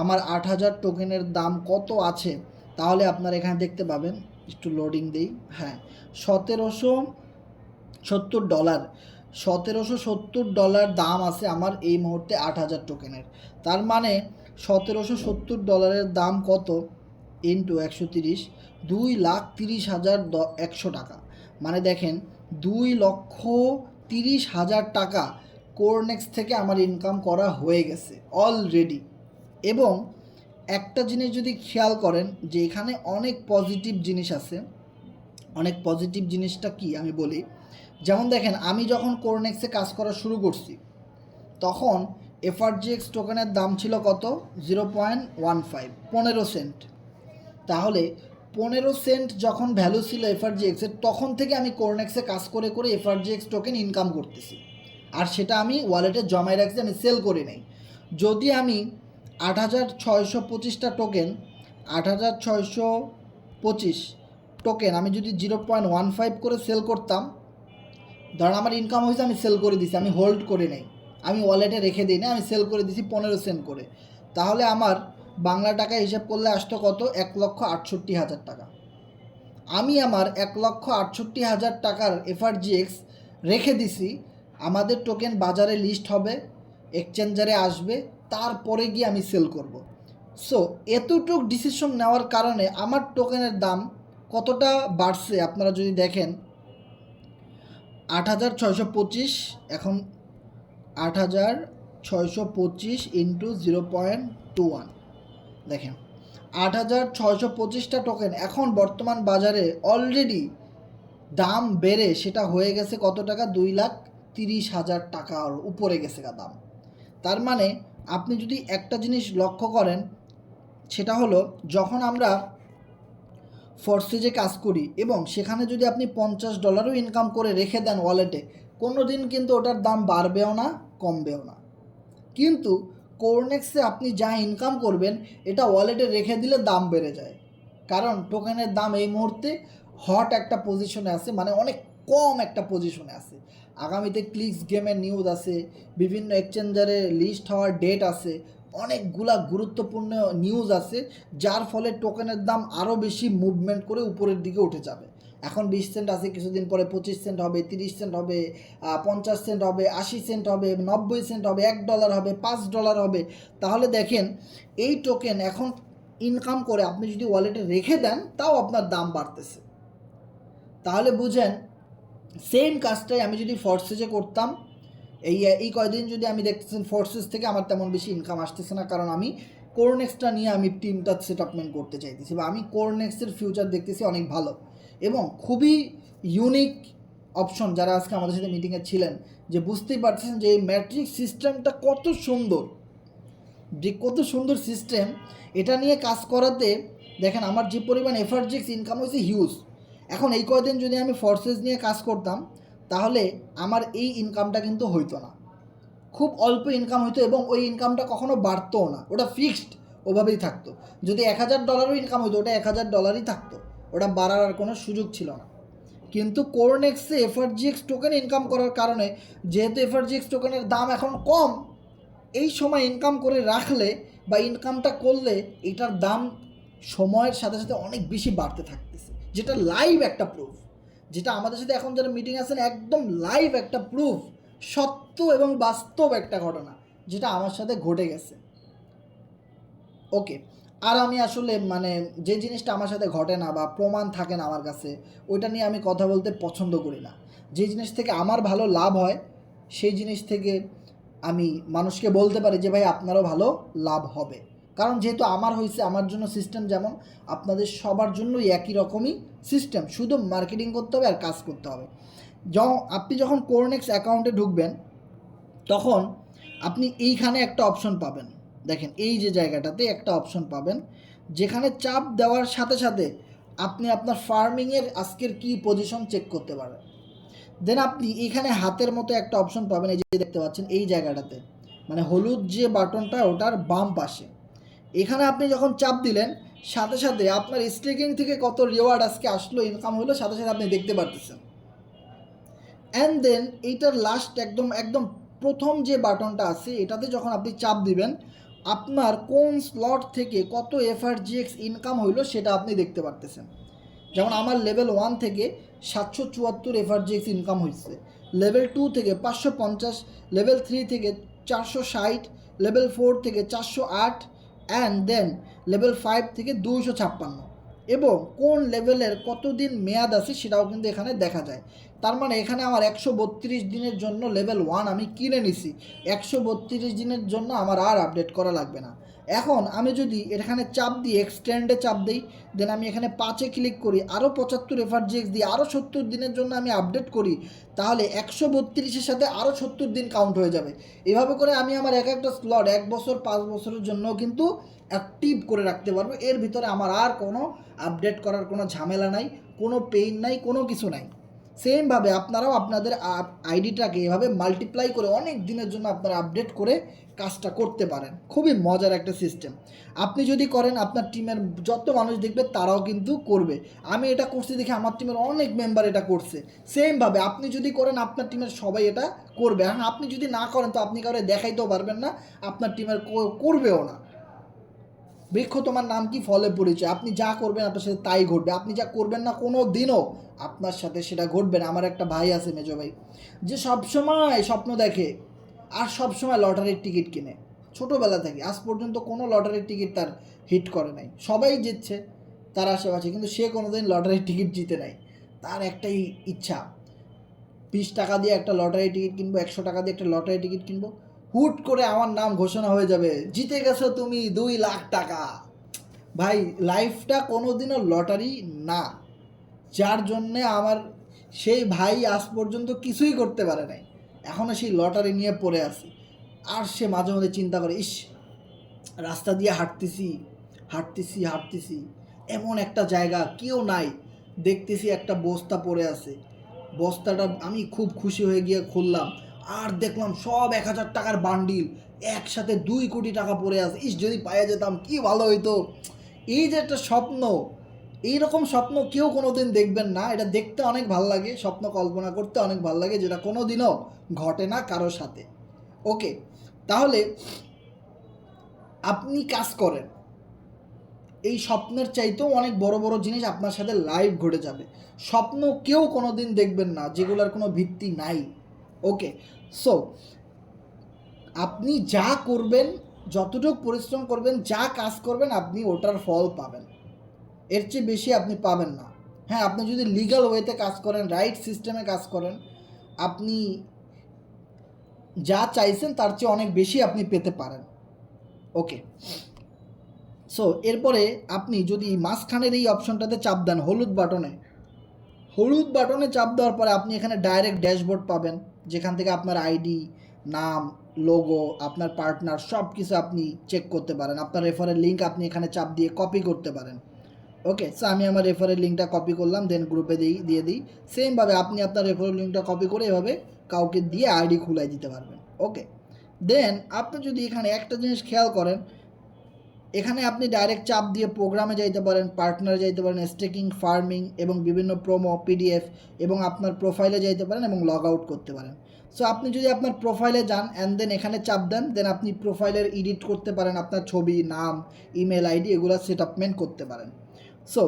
আমার 8,000 টোকেনের দাম কত আছে, তাহলে আপনারা এখানে দেখতে পাবেন, একটু লোডিং দিই। হ্যাঁ, $1,770 দাম আছে আমার এই মুহূর্তে 8,000 টোকেনের। তার মানে $1,770 দাম কত ইন্টু 130, 2,30,100 টাকা। মানে দেখেন 2,30,000 টাকা কোরনেক্স থেকে আমার ইনকাম করা হয়ে গেছে অলরেডি। এবং একটা জিনিস যদি খেয়াল করেন যে এখানে অনেক পজিটিভ জিনিস আছে। অনেক পজিটিভ জিনিসটা কি আমি বলি, যেমন দেখেন আমি যখন কোরনেক্সে কাজ করা শুরু করছি তখন এফআরজিএক্স টোকেনের দাম ছিল কত, 0.15, 15 সেন্ট। তাহলে 15 সেন্ট যখন ভ্যালু ছিল এফআরজিএক্সের, তখন থেকে আমি কোরনেক্সে কাজ করে করে এফআরজিএক্স টোকেন ইনকাম করতেছি। আর সেটা আমি ওয়ালেটে জমায় রাখছি, আমি সেল করি নাই। যদি আমি 8625টা টোকেন 8625 টোকেন আমি যদি 0.15 করে সেল করতাম, ধরেন আমার ইনকাম হয়েছে, আমি সেল করে দিছি, আমি হোল্ড করে নেই, আমি ওয়ালেটে রেখে দিই না, আমি সেল করে দিছি 15 সেন্ট করে, তাহলে আমার বাংলা টাকা হিসাব করলে আসতো কত, 1,68,000 টাকা। আমি আমার 1,68,000 টাকার এফআরজিএক্স রেখে দিছি, আমাদের টোকেন বাজারে লিস্ট হবে, এক্সচেঞ্জারে আসবে, তারপরে গিয়ে আমি সেল করব। সো এতটুক ডিসিশন নেওয়ার কারণে আমার টোকেনের দাম কতটা বাড়ছে আপনারা যদি দেখেন, 8,625, এখন 8,625 ইন্টু 0.21, দেখেন 8,625টা টোকেন এখন বর্তমান বাজারে অলরেডি দাম বেড়ে সেটা হয়ে গেছে কত টাকা, 2,30,000 টাকার উপরে গেছে দাম। তার মানে আপনি যদি একটা জিনিস লক্ষ্য করেন, সেটা হলো যখন আমরা ফোর্সেজে কাজ করি এবং সেখানে যদি আপনি $50ও ইনকাম করে রেখে দেন ওয়ালেটে, কোনো দিন কিন্তু ওটার দাম বাড়বেও না কমবেও না। কিন্তু কোরনেক্সে আপনি যা ইনকাম করবেন এটা ওয়ালেটে রেখে দিলে দাম বেড়ে যায়, কারণ টোকেনের দাম এই মুহূর্তে হট একটা পজিশনে আছে, মানে অনেক কম একটা পজিশনে আছে। আগামীতে ক্লিক্স গেমের নিউজ আছে, বিভিন্ন এক্সচেঞ্জারে লিস্ট হওয়ার ডেট আছে, অনেকগুলা গুরুত্বপূর্ণ নিউজ আছে, যার ফলে টোকেনের দাম আরও বেশি মুভমেন্ট করে উপরের দিকে উঠে যাবে। এখন 20 সেন্ট আছে, কিছুদিন পরে 25 সেন্ট হবে, 30 সেন্ট হবে, 50 সেন্ট হবে, 80 সেন্ট হবে, 90 সেন্ট হবে, $1 হবে, $5 হবে। তাহলে দেখেন এই টোকেন এখন ইনকাম করে আপনি যদি ওয়ালেটে রেখে দেন তাও আপনার দাম বাড়তেছে। তাহলে বুঝেন সেম কাজটাই আমি যদি ফোর্সেজে করতাম, এই কয়দিন যদি আমি দেখতেছেন ফোর্সেস থেকে আমার তেমন বেশি ইনকাম আসতেছে না, কারণ আমি কোরনেক্সটা নিয়ে আমি টিমটা সেট আপমেন্ট করতে চাইতেছি, বা আমি কোরনেক্সের ফিউচার দেখতেছি অনেক ভালো এবং খুবই ইউনিক অপশন। যারা আজকে আমাদের সাথে মিটিংয়ে ছিলেন যে বুঝতেই পারছেন যে এই ম্যাট্রিক্স সিস্টেমটা কত সুন্দর, যে কত সুন্দর সিস্টেম। এটা নিয়ে কাজ করাতে দেখেন আমার যে পরিমাণ এফআরজিএক্স ইনকাম হয়েছে হিউজ। এখন এই কয়দিন যদি আমি ফোর্সেস নিয়ে কাজ করতাম তাহলে আমার এই ইনকামটা কিন্তু হইতো না, খুব অল্প ইনকাম হইতো এবং ওই ইনকামটা কখনো বাড়তোও না, ওটা ফিক্সড ওভাবেই থাকতো। যদি $1,000 ইনকাম হইতো ওটা $1,000ই থাকতো, ওটা বাড়ার আর কোনো সুযোগ ছিল না। কিন্তু কোরনেক্সে এফআরজিএক্স টোকেন ইনকাম করার কারণে, যেহেতু এফআরজিএক্স টোকেনের দাম এখন কম, এই সময় ইনকাম করে রাখলে বা ইনকামটা করলে এটার দাম সময়ের সাথে সাথে অনেক বেশি বাড়তে থাকতেছে, যেটা লাইভ একটা প্রুফ, যেটা আমাদের সাথে এখন যারা মিটিং আছেন একদম লাইভ একটা প্রুফ, সত্য এবং বাস্তব একটা ঘটনা যেটা আমার সাথে ঘটে গেছে। ওকে, আর আমি আসলে মানে যে জিনিসটা আমার সাথে ঘটে না বা প্রমাণ থাকে না আমার কাছে, ওইটা নিয়ে আমি কথা বলতে পছন্দ করি না। যে জিনিস থেকে আমার ভালো লাভ হয় সেই জিনিস থেকে আমি মানুষকে বলতে পারি যে ভাই আপনারও ভালো লাভ হবে, কারণ যেহেতু আমার হয়েছে, আমার জন্য সিস্টেম যেমন আপনাদের সবার জন্যই একই রকমই সিস্টেম, শুধু মার্কেটিং করতে হবে আর কাজ করতে হবে। আপনি যখন কোরনেক্স অ্যাকাউন্টে ঢুকবেন তখন আপনি এইখানে একটা অপশন পাবেন, দেখেন এই যে জায়গাটাতে একটা অপশন পাবেন, যেখানে চাপ দেওয়ার সাথে সাথে আপনি আপনার ফার্মিংয়ের আজকের কি পজিশন চেক করতে পারেন। দেন আপনি এখানে হাতের মতো একটা অপশন পাবেন, এই যে দেখতে পাচ্ছেন এই জায়গাটাতে, মানে হলুদ যে বাটনটা ওটার বাম পাশে, এখানে আপনি যখন চাপ দিলেন সাথে সাথে আপনার স্টেকিং থেকে কত রিওয়ার্ড আজকে আসলো, ইনকাম হলো, সাথে সাথে আপনি দেখতে পারতেছেন। অ্যান্ড দেন এইটার লাস্ট একদম একদম প্রথম যে বাটনটা আছে এটাতে যখন আপনি চাপ দিবেন আপনার কোন স্লট থেকে কত এফআরজিএক্স ইনকাম হইলো সেটা আপনি দেখতে পারতেছেন। যেমন আমার লেভেল 1 থেকে 774 এফআরজিএক্স ইনকাম হয়েছে, লেভেল 2 থেকে 550, লেভেল 3 থেকে 460, লেভেল 4 থেকে 408, অ্যান্ড দেন লেভেল 5 থেকে 256, এবং কোন লেভেলের কতদিন মেয়াদ আছে সেটাও কিন্তু এখানে দেখা যায়। তার মানে এখানে আমার 132 দিনের জন্য লেভেল 1 আমি কিনে নিছি, 132 দিনের জন্য আমার আর আপডেট করা লাগবে না। এখন আমি যদি এখানে চাপ দিই, এক্সটেন্ডে চাপ দিই, দেন আমি এখানে 5-এ ক্লিক করি, আরও 75 এফআরজিএক্স দিয়ে আরও 70 দিনের জন্য আমি আপডেট করি, তাহলে 132-এর সাথে আরও 70 দিন কাউন্ট হয়ে যাবে। এভাবে করে আমি আমার এক একটা স্লট 1 বছর 5 বছরের জন্য কিন্তু অ্যাক্টিভ করে রাখতে পারবো। এর ভিতরে আমার আর কোনো আপডেট করার কোনো ঝামেলা নাই, কোনো পেইন নাই, কোনো কিছু নাই। সেমভাবে আপনারাও আপনাদের আইডিটাকে এভাবে মাল্টিপ্লাই করে অনেক দিনের জন্য আপনারা আপডেট করে কাজটা করতে পারেন। খুবই মজার একটা সিস্টেম। আপনি যদি করেন, আপনার টিমের যত মানুষ দেখবে তারাও কিন্তু করবে। আমি এটা করছি দেখে আমার টিমের অনেক মেম্বার এটা করছে। সেমভাবে আপনি যদি করেন, আপনার টিমের সবাই এটা করবে। এখন আপনি যদি না করেন তো আপনি কাউকে দেখাইতেও পারবেন না, আপনার টিমের করবেও না। বৃক্ষ তোমার নাম কি, ফলে পরিচয়। আপনি যা করবেন আপনার সাথে তাই ঘটবে, আপনি যা করবেন না কোনো দিনও আপনার সাথে সেটা ঘটবে না। আমার একটা ভাই আছে, মেজো ভাই, যে সবসময় স্বপ্ন দেখে আর সবসময় লটারির টিকিট কিনে। ছোটোবেলা থেকে আজ পর্যন্ত কোনো লটারির টিকিট তার হিট করে নাই। সবাই জিতছে তার আশেপাশে, কিন্তু সে কোনো দিন লটারির টিকিট জিতে নাই। তার একটাই ইচ্ছা, 20 টাকা দিয়ে একটা লটারি টিকিট কিনবো, 100 টাকা দিয়ে একটা লটারি টিকিট কিনবো, হুট করে আমার নাম ঘোষণা হয়ে যাবে, জিতে গেছো তুমি 2 লাখ টাকা। ভাই, লাইফটা কোনো দিনও লটারি না, যার জন্যে আমার সেই ভাই আজ পর্যন্ত কিছুই করতে পারে নাই, এখনও সেই লটারি নিয়ে পড়ে আছি। আর সে মাঝে মাঝে চিন্তা করে, ইস, রাস্তা দিয়ে হাঁটতেছি, এমন একটা জায়গা কেউ নাই, দেখতেছি একটা বস্তা পড়ে আছে। বস্তাটা আমি খুব খুশি হয়ে গিয়ে খুললাম, আর দেখলাম সব 1000 টাকার বান্ডিল, একসাথে 2 কোটি টাকা পড়ে আছে। ইস, যদি পাওয়া যেতাম কি ভালো হইতো। এই যে একটা স্বপ্ন, এইরকম স্বপ্ন কেউ কোনো দিন দেখবেন না। এটা দেখতে অনেক ভালো লাগে, স্বপ্ন কল্পনা করতে অনেক ভালো লাগে, যেটা কোনো দিনও ঘটে না কারোর সাথে। ওকে, তাহলে আপনি কাজ করেন, এই স্বপ্নের চাইতেও অনেক বড় বড় জিনিস আপনার সাথে লাইভ ঘটে যাবে। স্বপ্ন কেউ কোনো দিন দেখবেন না যেগুলোর কোনো ভিত্তি নাই। ওকে, সো আপনি যা করবেন, যতটুকু পরিশ্রম করবেন, যা কাজ করবেন, আপনি ওটার ফল পাবেন, এর চেয়ে বেশি আপনি পাবেন না। হ্যাঁ, আপনি যদি লিগ্যাল ওয়েতে কাজ করেন, রাইট সিস্টেমে কাজ করেন, আপনি যা চাইছেন তার চেয়ে অনেক বেশি আপনি পেতে পারেন। ওকে, সো এরপরে আপনি যদি মাঝখানের এই অপশনটাতে চাপ দেন, হলুদ বাটনে চাপ দেওয়ার পরে আপনি এখানে ডাইরেক্ট ড্যাশবোর্ড পাবেন, যেখান থেকে আপনার আইডি, নাম, লোগো, আপনার পার্টনার সব কিছু আপনি চেক করতে পারেন। আপনার রেফারেল লিঙ্ক আপনি এখানে চাপ দিয়ে কপি করতে পারেন। ওকে, সো আমি আমার রেফারেল লিঙ্কটা কপি করলাম, দেন গ্রুপে দিয়ে দিই। সেমভাবে আপনি আপনার রেফারেল লিঙ্কটা কপি করে এভাবে কাউকে দিয়ে আইডি খুলাই দিতে পারবেন। ওকে, দেন আপনি যদি এখানে একটা জিনিস খেয়াল করেন, এখানে আপনি ডাইরেক্ট চাপ দিয়ে প্রোগ্রামে যাইতে পারেন, পার্টনারে যাইতে পারেন, স্টেকিং, ফার্মিং এবং বিভিন্ন প্রোমো, পিডিএফ এবং আপনার প্রোফাইলে যাইতে পারেন এবং লগ আউট করতে পারেন। সো আপনি যদি আপনার প্রোফাইলে যান অ্যান্ড দেন এখানে চাপ দেন, দেন আপনি প্রোফাইলের এডিট করতে পারেন, আপনার ছবি, নাম, ইমেল আইডি এগুলো সেটআপমেন্ট করতে পারেন। সো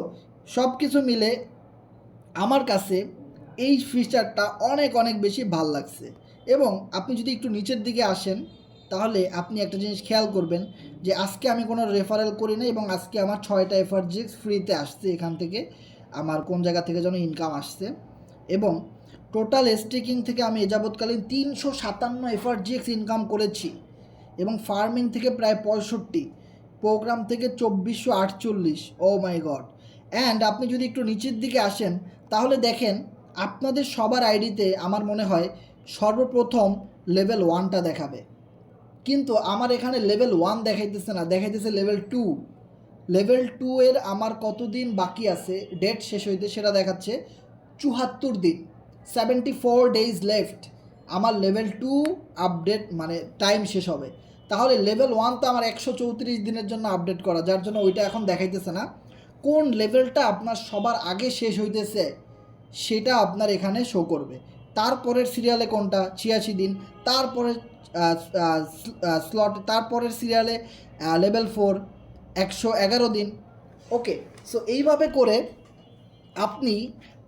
সব কিছু মিলে আমার কাছে এই ফিচারটা অনেক অনেক বেশি ভাল লাগছে। এবং আপনি যদি একটু নিচের দিকে আসেন, তাহলে আপনি একটা জিনিস খেয়াল করবেন যে আজকে আমি কোনো রেফারেল করি না এবং আজকে আমার 6টা এফআরজিএক্স ফ্রিতে আসছে। এখান থেকে আমার কোন জায়গা থেকে যেন ইনকাম আসছে, এবং টোটাল স্টেকিং থেকে আমি এযাবৎকালীন 357 এফআরজিএক্স ইনকাম করেছি, এবং ফার্মিং থেকে প্রায় 65, প্রোগ্রাম থেকে 2448। ও মাই গড। অ্যান্ড আপনি যদি একটু নিচের দিকে আসেন, তাহলে দেখেন আপনাদের সবার আইডিতে আমার মনে হয় সর্বপ্রথম লেভেল 1টা দেখাবে, কিন্তু আমার এখানে লেভেল 1 দেখাইতেছে না, দেখাইতেছে লেভেল 2। লেভেল 2 এর আমার কতদিন বাকি আছে ডেট শেষ হইতে সেটা দেখাচ্ছে 74 দিন, 74 ডেজ লেফট আমার লেভেল 2 আপডেট মানে টাইম শেষ হবে। তাহলে লেভেল 1 তো আমার 134 দিনের জন্য আপডেট করা, যার জন্য ওইটা এখন দেখাইতেছে না। কোন লেভেলটা আপনার সবার আগে শেষ হইতেছে সেটা আপনার এখানে শো করবে। তারপরের সিরিয়ালে কোনটা 86 দিন, তারপরে স্লট, তারপরের সিরিয়ালে লেভেল 4 111 দিন। ওকে, সো এইভাবে করে আপনি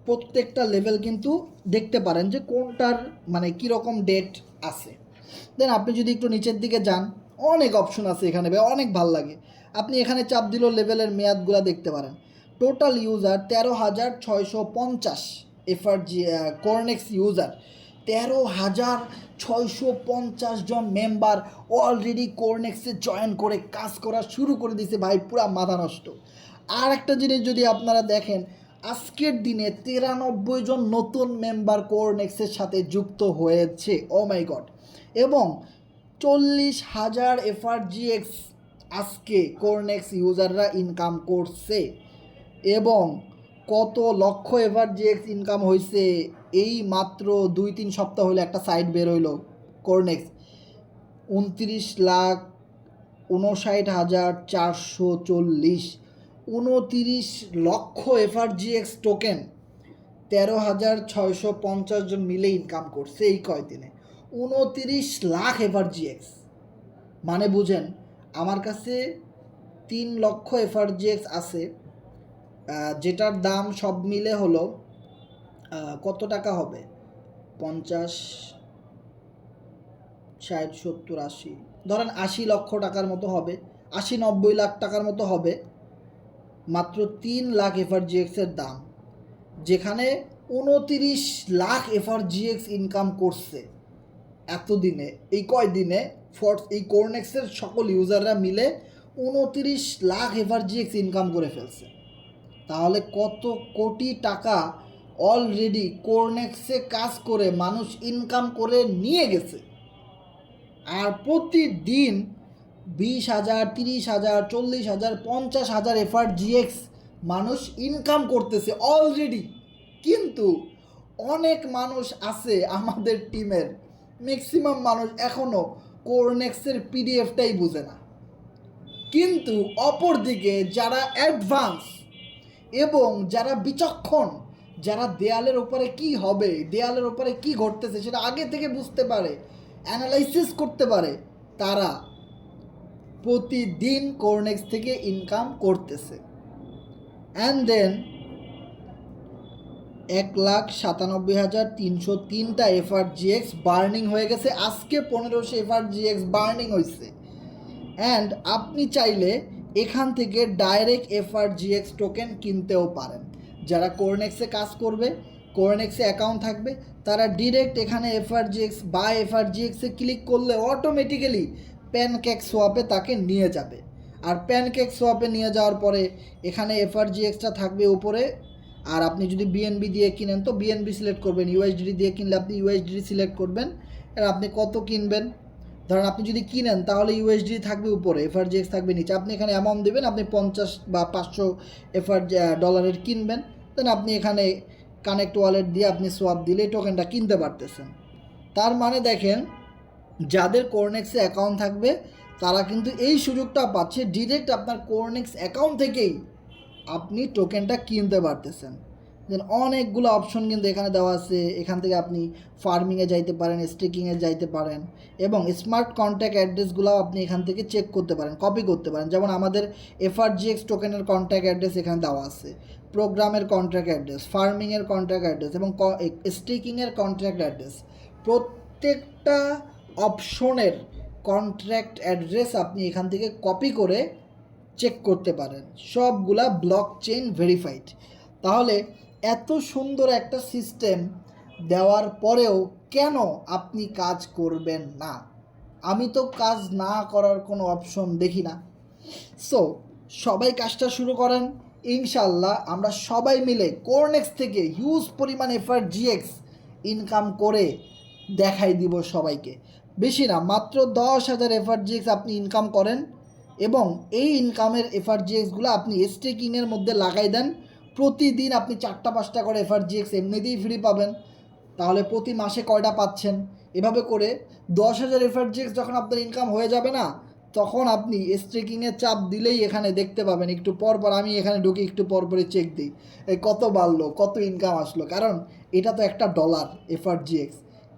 প্রত্যেকটা লেভেল কিন্তু দেখতে পারেন যে কোনটার মানে কীরকম ডেট আছে। দেন আপনি যদি একটু নিচের দিকে যান, অনেক অপশন আছে এখানে, অনেক ভাল লাগে। আপনি এখানে চাপ দিলেও লেভেলের মেয়াদগুলো দেখতে পারেন। টোটাল ইউজার 13,650 এফআরজি কোরনেক্স ইউজার, 13,650 জন মেম্বার অলরেডি কোরনেক্সে জয়েন করে কাজ করা শুরু করে দিয়েছে ভাই, পুরা মাথা নষ্ট। আর একটা জিনিস যদি আপনারা দেখেন, আজকের দিনে 93 জন নতুন মেম্বার কোরনেক্সের সাথে যুক্ত হয়েছে, ও মাই গড। এবং 40,000 এফআরজিএক্স আজকে কোরনেক্স ইউজাররা ইনকাম করছে। এবং কত লক্ষ এফআরজিএক্স ইনকাম হয়েছে এই মাত্র 2-3 সপ্তাহ হলে একটা সাইট বের হইলো কোরনেক্স, 29,59,440, 29 লক্ষ এফআরজিএক্স টোকেন 13,650 জন মিলে ইনকাম করছে এই কয়দিনে। 29 লাখ এফআরজিএক্স মানে বুঝেন, আমার কাছে 3 লক্ষ এফআরজিএক্স আছে, যেটার দাম সব মিলে হলো কত টাকা হবে, 50, 60, 70, 80, ধরেন 80 লক্ষ টাকার মতো হবে, 80-90 লাখ টাকার মতো হবে মাত্র 3 লাখ এফআরজিএক্সের দাম, যেখানে 29 লাখ এফআরজিএক্স ইনকাম করছে এতদিনে, এই কয়দিনে এই কোরনেক্সের সকল ইউজাররা মিলে 29 লাখ এফআরজিএক্স ইনকাম করে ফেলছে। তাহলে কত কোটি টাকা অলরেডি কোরনেক্সে কাজ করে মানুষ ইনকাম করে নিয়ে গেছে। আর প্রতিদিন 20,000, 30,000, 40,000, 50,000 এফআরজিএক্স মানুষ ইনকাম করতেছে অলরেডি। কিন্তু অনেক মানুষ আছে আমাদের টিমের, ম্যাক্সিমাম মানুষ এখনও কোরনেক্সের পিডিএফটাই বুঝে না। কিন্তু অপরদিকে যারা অ্যাডভান্স এবং যারা বিচক্ষণ, যারা দেয়ালের ওপরে কি হবে, দেয়ালের ওপরে কি ঘটতেছে সেটা আগে থেকে বুঝতে পারে, অ্যানালাইসিস করতে পারে, তারা প্রতিদিন কোরনেক্স থেকে ইনকাম করতেছে। অ্যান্ড দেন 1,97,303টা এফআরজিএক্স বার্নিং হয়ে গেছে, আজকে 1500 এফআরজিএক্স বার্নিং হয়েছে। অ্যান্ড আপনি চাইলে এখান থেকে ডাইরেক্ট এফআরজিএক্স টোকেন কিনতেও পারেন। যারা কোরনেক্সে কাজ করবে, কোরনেক্সে অ্যাকাউন্ট থাকবে, তারা ডিরেক্ট এখানে এফআরজিএক্স বা এফআরজিএক্সে ক্লিক করলে অটোমেটিক্যালি প্যানকেক সোয়াপে তাকে নিয়ে যাবে। আর প্যানকেক সোয়াপে নিয়ে যাওয়ার পরে এখানে এফআরজিএক্সটা থাকবে উপরে। আর আপনি যদি বিএনবি দিয়ে কিনেন তো বিএনবি সিলেক্ট করবেন, ইউএসডি দিয়ে কিনলে আপনি ইউএসডি সিলেক্ট করবেন। আর আপনি কত কিনবেন, ধরেন আপনি যদি কিনেন তাহলে ইউএসডি থাকবে উপরে, এফআরজিএক্স থাকবে নিচে। আপনি এখানে অ্যামাউন্ট দেবেন, আপনি 50 বা 500 ডলারের কিনবেন, দেন আপনি এখানে কানেক্ট ওয়ালেট দিয়ে আপনি সোয়াপ দিলে টোকেনটা কিনতে পারতেছেন। তার মানে দেখেন, যাদের কোরনেক্সে অ্যাকাউন্ট থাকবে তারা কিন্তু এই সুযোগটা পাচ্ছে, ডিরেক্ট আপনার কোরনেক্স অ্যাকাউন্ট থেকেই আপনি টোকেনটা কিনতে পারতেছেন। দেন অনেকগুলো অপশন কিন্তু এখানে দেওয়া আছে, এখান থেকে আপনি ফার্মিংয়ে যাইতে পারেন, স্টেকিংয়ে যাইতে পারেন, এবং স্মার্ট কন্ট্যাক্ট অ্যাড্রেসগুলোও আপনি এখান থেকে চেক করতে পারেন, কপি করতে পারেন। যেমন আমাদের এফআরজিএক্স টোকেনের কন্ট্যাক্ট অ্যাড্রেস এখানে দেওয়া আছে, প্রোগ্রামের কন্ট্যাক্ট অ্যাড্রেস, ফার্মিংয়ের কন্ট্যাক্ট অ্যাড্রেস এবং স্টেকিংয়ের কন্ট্যাক্ট অ্যাড্রেস, প্রত্যেকটা অপশনের কন্ট্রাক্ট অ্যাড্রেস আপনি এখান থেকে কপি করে চেক করতে পারেন, সবগুলা ব্লক চেইন ভেরিফাইড। তাহলে এত সুন্দর একটা সিস্টেম দেওয়ার পরেও কেন আপনি কাজ করবেন না? আমি তো কাজ না করার কোনো অপশন দেখি না। সো সবাই কাজটা শুরু করেন, ইনশাল্লাহ আমরা সবাই মিলে কোরনেক্স থেকে হিউজ পরিমাণ এফআরজিএক্স ইনকাম করে দেখাই দিব সবাইকে। বেশি না, মাত্র 10,000 এফআরজিএক্স আপনি ইনকাম করেন এবং এই ইনকামের এফআরজিএক্সগুলো আপনি স্টেকিংয়ের মধ্যে লাগাই দেন। প্রতিদিন আপনি 4টা-5টা করে এফআরজিএক্স এমনিতেই ফ্রি পাবেন। তাহলে প্রতি মাসে কয়টা পাচ্ছেন? এভাবে করে 10,000 এফআরজিএক্স যখন আপনার ইনকাম হয়ে যাবে না, তখন আপনি স্টেকিংয়ে চাপ দিলেই এখানে দেখতে পাবেন। একটু পর পর আমি এখানে ঢুকে একটু পর পরে চেক দিই এই কত বাড়লো, কত ইনকাম আসলো, কারণ এটা তো একটা ডলার এফআরজিএক্স,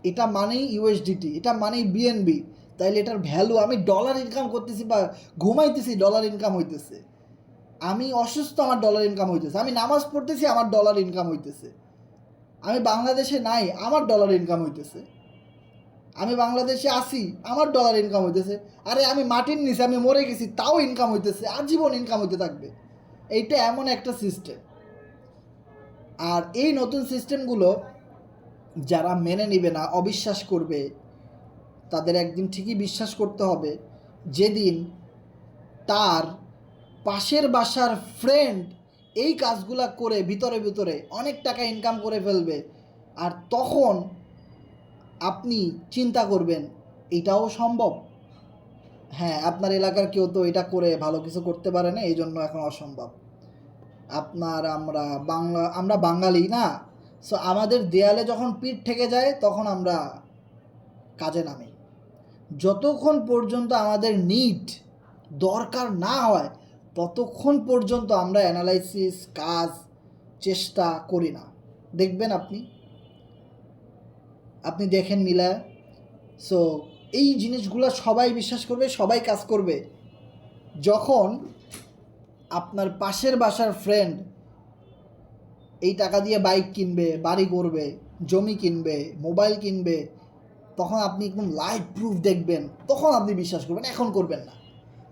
এটা মানেই ইউএসডিটি, এটা মানেই বিএনবি। তাইলে এটার ভ্যালু, আমি ডলার ইনকাম করতেছি বা ঘুমাইতেছি ডলার ইনকাম হইতেছে, আমি অসুস্থ আমার ডলার ইনকাম হইতেছে, আমি নামাজ পড়তেছি আমার ডলার ইনকাম হইতেছে, আমি বাংলাদেশে নাই আমার ডলার ইনকাম হইতেছে, আমি বাংলাদেশে আসি আমার ডলার ইনকাম হইতেছে, আরে আমি মাটির নিচে আমি মরে গেছি তাও ইনকাম হইতেছে, আজীবন ইনকাম হইতে থাকবে। এইটা এমন একটা সিস্টেম। আর এই নতুন সিস্টেমগুলো যারা মেনে নেবে না, অবিশ্বাস করবে, তাদের একদিন ঠিকই বিশ্বাস করতে হবে যেদিন তার পাশের বাসার ফ্রেন্ড এই কাজগুলা করে ভিতরে ভিতরে অনেক টাকা ইনকাম করে ফেলবে, আর তখন আপনি চিন্তা করবেন এটাও সম্ভব। হ্যাঁ, আপনার এলাকার কেউ তো এটা করে ভালো কিছু করতে পারে না, এই জন্য এখন অসম্ভব। আমরা বাঙালি না, সো আমাদের দেয়ালে যখন পিঠ ঠেকে যায় তখন আমরা কাজে নামি। যতক্ষণ পর্যন্ত আমাদের নিড দরকার না হয় ততক্ষণ পর্যন্ত আমরা অ্যানালাইসিস কাজ চেষ্টা করি না। দেখবেন আপনি দেখেন মিলা। সো এই জিনিসগুলো সবাই বিশ্বাস করবে, সবাই কাজ করবে যখন আপনার পাশের বাসার ফ্রেন্ড এই টাকা দিয়ে বাইক কিনবে, বাড়ি করবে, জমি কিনবে, মোবাইল কিনবে, তখন আপনি একদম লাইভ প্রুফ দেখবেন, তখন আপনি বিশ্বাস করবেন, এখন করবেন না।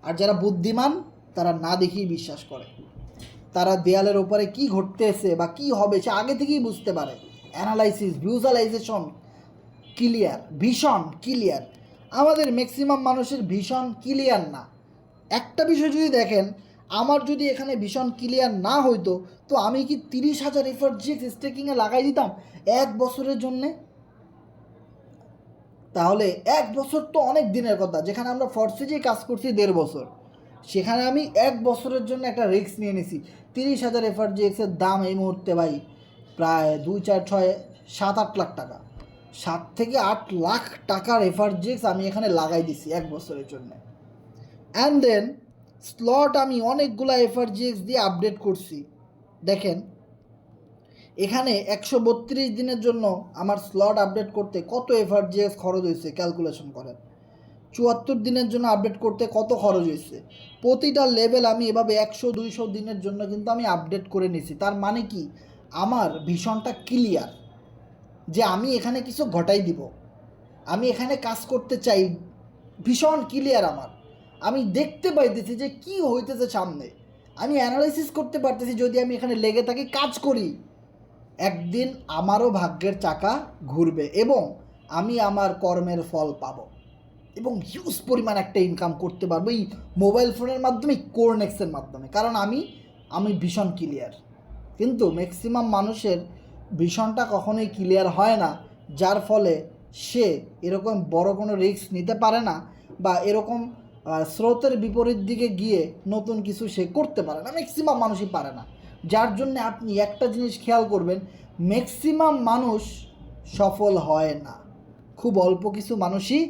আর যারা বুদ্ধিমান তারা না দেখেই বিশ্বাস করে। তারা দেয়ালের ওপরে কী ঘটতেছে বা কী হবে সে আগে থেকেই বুঝতে পারে। অ্যানালাইসিস, ভিজুয়ালাইজেশন ক্লিয়ার, ভীষণ ক্লিয়ার। আমাদের ম্যাক্সিমাম মানুষের ভীষণ ক্লিয়ার না। একটা বিষয় যদি দেখেন, আমার যদি এখানে ভীষণ ক্লিয়ার না হইতো তো আমি কি 30,000 এফআরজিএক্স স্টেকিংয়ে লাগাই দিতাম 1 বছরের জন্যে? তাহলে 1 বছর তো অনেক দিনের কথা। যেখানে আমরা ফরসেজেই কাজ করছি 1.5 বছর, সেখানে আমি 1 বছরের জন্য একটা রিস্ক নিয়ে নিছি। 30,000 এফআরজিএক্সের দাম এই মুহূর্তে ভাই প্রায় 2, 4, 6, 7, 8 লাখ টাকা। 7 থেকে 8 লাখ টাকার এফআরজিএক্স আমি এখানে লাগাই দিছি 1 বছরের জন্য। অ্যান্ড দেন স্লট আমি অনেকগুলো এফআরজিএক্স দিয়ে আপডেট করছি। দেখেন এখানে 132 দিনের জন্য আমার স্লট আপডেট করতে কত এফআরজিএক্স খরচ হয়েছে ক্যালকুলেশন করেন। 74 দিনের জন্য আপডেট করতে কত খরচ হয়েছে। প্রতিটা লেভেল আমি এভাবে 100-200 দিনের জন্য কিন্তু আমি আপডেট করে নিছি। তার মানে কি, আমার ভিশনটা ক্লিয়ার যে আমি এখানে কিছু ঘটাই দিব, আমি এখানে কাজ করতে চাই, ভীষণ ক্লিয়ার আমার। আমি দেখতে পাইতেছি যে কি হইতেছে সামনে, আমি অ্যানালাইসিস করতে পারতেছি। যদি আমি এখানে লেগে থাকি, কাজ করি, একদিন আমারও ভাগ্যের চাকা ঘুরবে এবং আমি আমার কর্মের ফল পাবো এবং হিউজ পরিমাণ একটা ইনকাম করতে পারবো এই মোবাইল ফোনের মাধ্যমে, কোরনেক্সের মাধ্যমে। কারণ আমি ভীষণ ক্লিয়ার। কিন্তু ম্যাক্সিমাম মানুষের ভীষণটা কখনোই ক্লিয়ার হয় না, যার ফলে সে এরকম বড় কোনো রিস্ক নিতে পারে না বা এরকম স্রোতের বিপরীত দিকে গিয়ে নতুন কিছু সে করতে পারে না। ম্যাক্সিমাম মানুষই পারে না। যার জন্য আপনি একটা জিনিস খেয়াল করবেন, ম্যাক্সিমাম মানুষ সফল হয় না, খুব অল্প কিছু মানুষই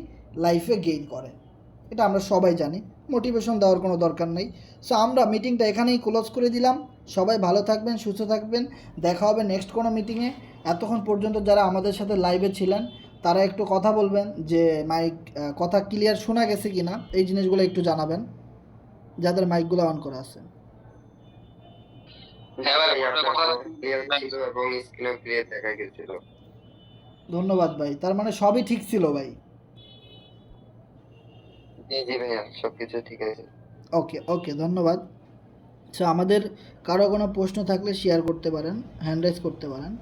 লাইফে গেইন করে। এটা আমরা সবাই জানি, মোটিভেশন দেওয়ার কোনো দরকার নেই। সো আমরা মিটিংটা এখানেই ক্লোজ করে দিলাম। সবাই ভালো থাকবেন, সুস্থ থাকবেন, দেখা হবে নেক্সট কোনো মিটিংয়ে। এতক্ষণ পর্যন্ত যারা আমাদের সাথে লাইভে ছিলেন তারা একটু কথা বলবেন যে মাইক কথা ক্লিয়ার শোনা গেছে কি না, এই জিনিসগুলো একটু জানাবেন যাদের মাইকগুলো অন করা আছে।
হ্যাঁ ভাই, আপনার কথা ক্লিয়ার ছিল এবং স্ক্রিনও ক্লিয়ার দেখা গেছিল।
ধন্যবাদ ভাই, তার মানে সবই ঠিক ছিল ভাই।
জি জি ভাইয়া, সবকিছু ঠিক আছে।
ওকে ওকে, ধন্যবাদ। সো আমাদের কারো কোনো প্রশ্ন থাকলে শেয়ার করতে পারেন, হ্যান্ড রাইজ করতে পারেন।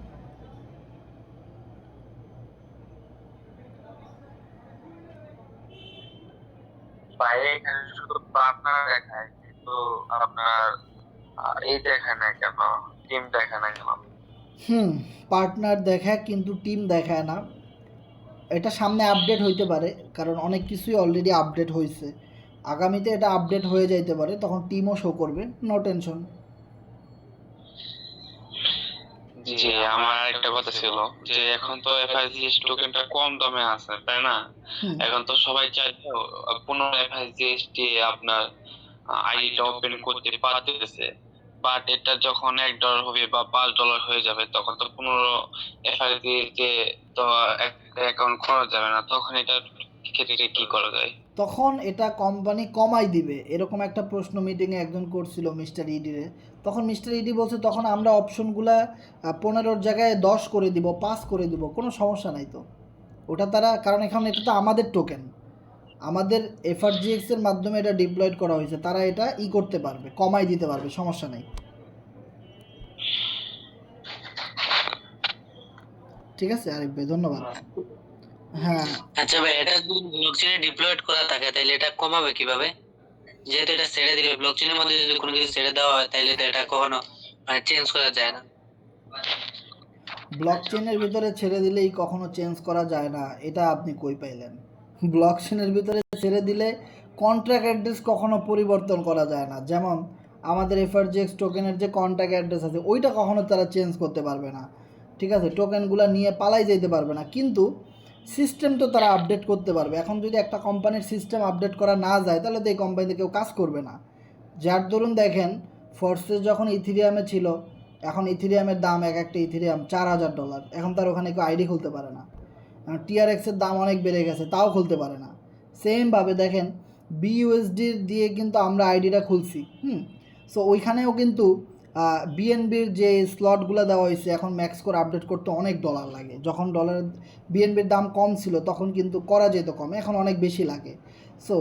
বাইরে এখানে শুধু পার্টনার দেখায়, কিন্তু আপনার এই দেখায় না কেন, টিম দেখায় না কেন?
পার্টনার দেখায় কিন্তু টিম দেখায় না। এটা সামনে আপডেট হইতে পারে, কারণ অনেক কিছুই অলরেডি আপডেট হয়েছে। আগামীতে এটা আপডেট হয়ে যাইতে পারে, তখন টিমও শো করবে, নো টেনশন।
জি, আমার একটা কথা ছিল যে এখন তো এফআইজিএস টোকেনটা কম দামে আছে, তাই না? এখন তো সবাই চাইছে 15 এফআইজিএস দিয়ে আপনার আইডিটা ওপেন করতে পারতেছে, বাট এটা যখন $1 হবে বা $5 হয়ে যাবে, তখন তো 15 এফআইজিএস দিয়ে তো অ্যাকাউন্ট খোলা যাবে না। তখন এটা ক্ষেত্রে কি করা যায়?
তখন এটা কোম্পানি কমাই দিবে, এরকম একটা প্রশ্ন মিটিংয়ে একজন করছিল মিস্টার ইডিরে। তখন মিস্টার ইডি বলছে তখন আমরা অপশনগুলা 15-র জায়গায় 10 করে দিব, 5 করে দিব, কোনো সমস্যা নাই তো। ওটা তারা, কারণ এখন এটা তো আমাদের টোকেন, আমাদের এফআরজিএক্সের মাধ্যমে এটা ডিপ্লয়েড করা হয়েছে, তারা এটা করতে পারবে, কমাই দিতে পারবে, সমস্যা নেই। ঠিক আছে আরিফ ভাই, ধন্যবাদ। হ্যাঁ,
আচ্ছা ভাই, এটা যদি ব্লকচেইনে ডিপ্লয়েড করা থাকে তাহলে এটা কমাবে কিভাবে? যেহেতু এটা ছেড়ে দিলে, ব্লকচেইনের মধ্যে যদি কোনো কিছু ছেড়ে দেওয়া হয় তাহলে তো এটা কখনো মানে চেঞ্জ করা যায় না।
ব্লক চেনের ভিতরে ছেড়ে দিলেই কখনো চেঞ্জ করা যায় না, এটা আপনি কই পাইলেন? ব্লক চেনের ভিতরে ছেড়ে দিলে কন্ট্রাক্ট অ্যাড্রেস কখনো পরিবর্তন করা যায় না। যেমন আমাদের এফআরজিএক্স টোকেনের যে কন্ট্রাক্ট অ্যাড্রেস আছে ওইটা কখনো তারা চেঞ্জ করতে পারবে না, ঠিক আছে? টোকেনগুলো নিয়ে পালাই যেতে পারবে না, কিন্তু সিস্টেম তো তারা আপডেট করতে পারবে। এখন যদি একটা কোম্পানির সিস্টেম আপডেট করা না যায় তাহলে তো এই কোম্পানিতে কেউ কাজ করবে না। যার দরুন দেখেন ফোর্সেস যখন ইথিরিয়ামে ছিল, এখন ইথিরিয়ামের দাম এক একটা ইথিরিয়াম $4000, এখন তার ওখানে কেউ আইডি খুলতে পারে না। টিআরএক্সের দাম অনেক বেড়ে গেছে, তাও খুলতে পারে না। সেমভাবে দেখেন বিইউএসডির দিয়ে কিন্তু আমরা আইডিটা খুলছি, সো ওইখানেও কিন্তু বিএনবির যে স্লটগুলো দেওয়া হয়েছে এখন ম্যাক্স করে আপডেট করতে অনেক ডলার লাগে। যখন ডলার বিএনবির দাম কম ছিল তখন কিন্তু করা যেত কম, এখন অনেক বেশি লাগে। সো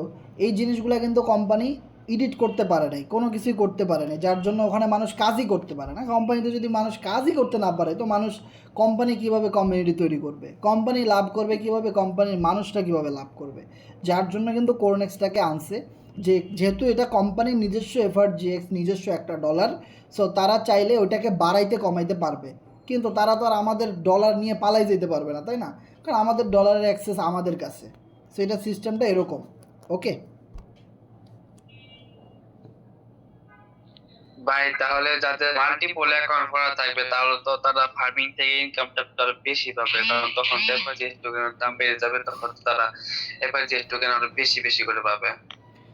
এই জিনিসগুলো কিন্তু কোম্পানি এডিট করতে পারে নাই, কোনো কিছুই করতে পারে নাই, যার জন্য ওখানে মানুষ কাজই করতে পারে না। কোম্পানিতে যদি মানুষ কাজই করতে না পারে তো মানুষ কোম্পানি কীভাবে কমিউনিটি তৈরি করবে, কোম্পানি লাভ করবে কীভাবে, কোম্পানির মানুষটা কীভাবে লাভ করবে? যার জন্য কিন্তু কোরনেক্সটাকে আনছে, যে যেহেতু এটা কোম্পানির নিজস্ব এফআরজিএক্স, নিজস্ব একটা ডলার, সো তারা চাইলে ওইটাকে বাড়াইতে কমাইতে পারবে, কিন্তু তারা তো আর আমাদের ডলার নিয়ে পালাই যেতে পারবে না, তাই না? কারণ আমাদের ডলারের অ্যাক্সেস আমাদের কাছে। সো এটা সিস্টেমটা এরকম। ওকে
ভাই, তাহলে যাদের মাল্টিপল অ্যাকাউন্ট করা থাকবে তাহলে তো তারা ফার্মিং থেকে ইনকামটা তারা বেশি পাবে, কারণ তখন এফআরজিএস টোকেনের দাম বেড়ে যাবে, তখন তারা এফআরজিএস টোকেন আরো বেশি বেশি করে পাবে,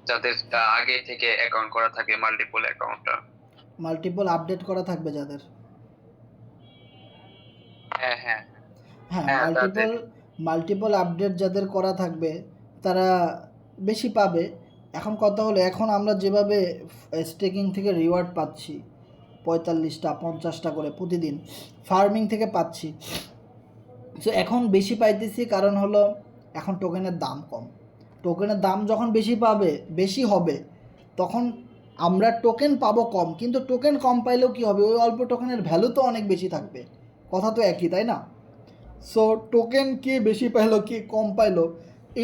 যাদের আগে থেকে অ্যাকাউন্ট করা থাকে মাল্টিপল অ্যাকাউন্টটা।
মাল্টিপল আপডেট করা থাকবে যাদের,
হ্যাঁ হ্যাঁ
হ্যাঁ
হ্যাঁ,
মাল্টিপল
তাদের
মাল্টিপল আপডেট যাদের করা থাকবে তারা বেশি পাবে। এখন কথা হলো, এখন আমরা যেভাবে স্টেকিং থেকে রিওয়ার্ড পাচ্ছি 45টা 50টা করে প্রতিদিন ফার্মিং থেকে পাচ্ছি, সো এখন বেশি পাইতেছি কারণ হলো এখন টোকেনের দাম কম। টোকেনের দাম যখন বেশি হবে তখন আমরা টোকেন পাবো কম, কিন্তু টোকেন কম পাইলেও কী হবে, ওই অল্প টোকেনের ভ্যালু তো অনেক বেশি থাকবে, কথা তো একই, তাই না? সো টোকেন কে বেশি পাইলো কে কম পাইলো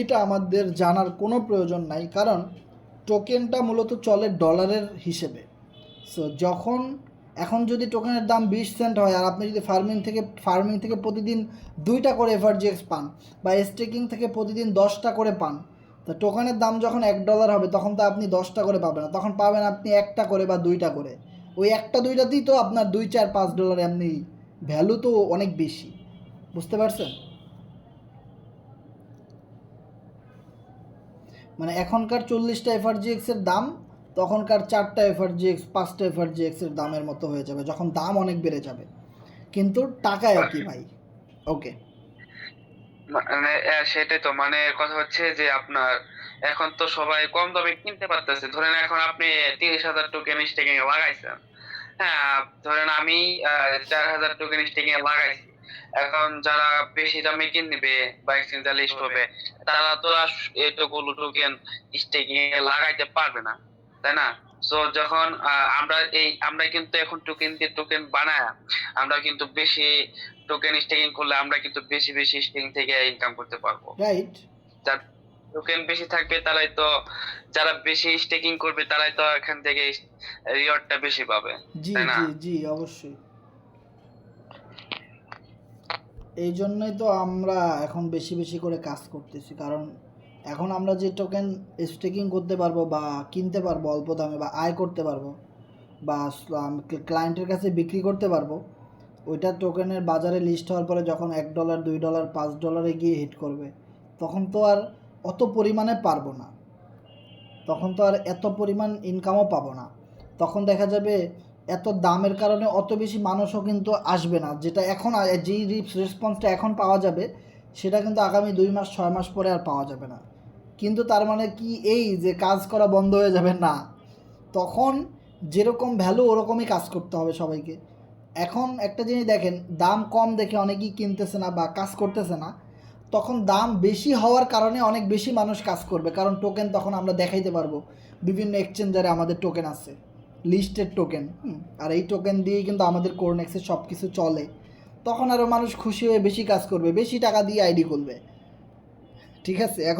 এটা আমাদের জানার কোনো প্রয়োজন নাই, কারণ টোকেনটা মূলত চলে ডলারের হিসেবে। সো এখন যদি টোকেনের দাম 20 সেন্ট হয় আর আপনি যদি ফার্মিং থেকে প্রতিদিন 2টা করে এফআরজিএক্স পান, বা স্টেকিং থেকে প্রতিদিন 10টা করে পান, তো টোকেনের দাম যখন $1 হবে তখন তো আপনি 10টা করে পাবেন না, তখন পাবেন আপনি 1টা করে বা 2টা করে। ওই 1টা 2টাতেই তো আপনার $2 4 5 এমনি ভ্যালু তো অনেক বেশি, বুঝতে পারছেন? মানে এখনকার 40টা এফআরজিএক্সের দাম তখনকার 4টা এফআরজিএক্স 5টা এফআরজিএক্সের দামের মতো হয়ে যাবে যখন দাম অনেক বেড়ে যাবে, কিন্তু টাকা একই ভাই। ওকে
মানে সেটাই তো, মানে কথা হচ্ছে যে আপনার এখন তো সবাই কম দামে কিনতে পারতেছে। ধরেন এখন আপনি 30,000 টোকেন স্টেকিং এ লাগাইছেন, হ্যাঁ ধরেন আমি 4,000 টোকেন স্টেকিং এ লাগাইছি। এখন যারা বেশি দামে কিনবে বা এক্সচেঞ্জে লিস্ট হবে, তারা তো আর এতগুলো টোকেন স্টেকিং এ লাগাইতে পারবে না, তাই না? সো যখন আমরা কিন্তু এখন টোকেন বানায় আমরা কিন্তু বেশি টোকেন স্টেকিং করলে আমরা কিন্তু বেশি বেশি স্টেকিং থেকে ইনকাম করতে পারবো।
রাইট।
যার টোকেন বেশি থাকবে তারাই তো, যারা বেশি স্টেকিং করবে তারাই তো এখান থেকে রিওয়ার্ডটা বেশি পাবে,
জি
তাই না?
জি জি অবশ্যই। এই জন্যই তো আমরা এখন বেশি বেশি করে কাজ করতেছি, কারণ এখন আমরা যে টোকেন স্টেকিং করতে পারবো বা কিনতে পারবো অল্প দামে, বা আয় করতে পারবো, বা ক্লায়েন্টের কাছে বিক্রি করতে পারবো, ওইটা টোকেনের বাজারে লিস্ট হওয়ার পরে যখন $1 $2 $5 গিয়ে হিট করবে তখন তো আর অত পরিমাণে পারবো না, তখন তো আর এত পরিমাণ ইনকামও পাবো না। তখন দেখা যাবে এত দামের কারণে অত বেশি মানুষও কিন্তু আসবে না, যেটা এখন যেই রেসপন্সটা এখন পাওয়া যাবে সেটা কিন্তু আগামী 2 মাস 6 মাস পরে আর পাওয়া যাবে না। কিন্তু তার মানে কি এই যে কাজ করা বন্ধ হয়ে যাবে না, তখন যেরকম ভ্যালু ওরকমই কাজ করতে হবে সবাইকে। এখন একটা জিনিস দেখেন, দাম কম দেখে অনেকেই কিনতেছে না বা কাজ করতেছে না, তখন দাম বেশি হওয়ার কারণে অনেক বেশি মানুষ কাজ করবে, কারণ টোকেন তখন আমরা দেখাইতে পারবো বিভিন্ন এক্সচেঞ্জারে আমাদের টোকেন আছে, লিস্টেড টোকেন। আর এই টোকেন দিয়েই কিন্তু আমাদের কোরনেক্সে সব কিছু চলে। তখন আরও মানুষ খুশি হয়ে বেশি কাজ করবে, বেশি টাকা দিয়ে আইডি খুলবে। ঠিক আছে, এখন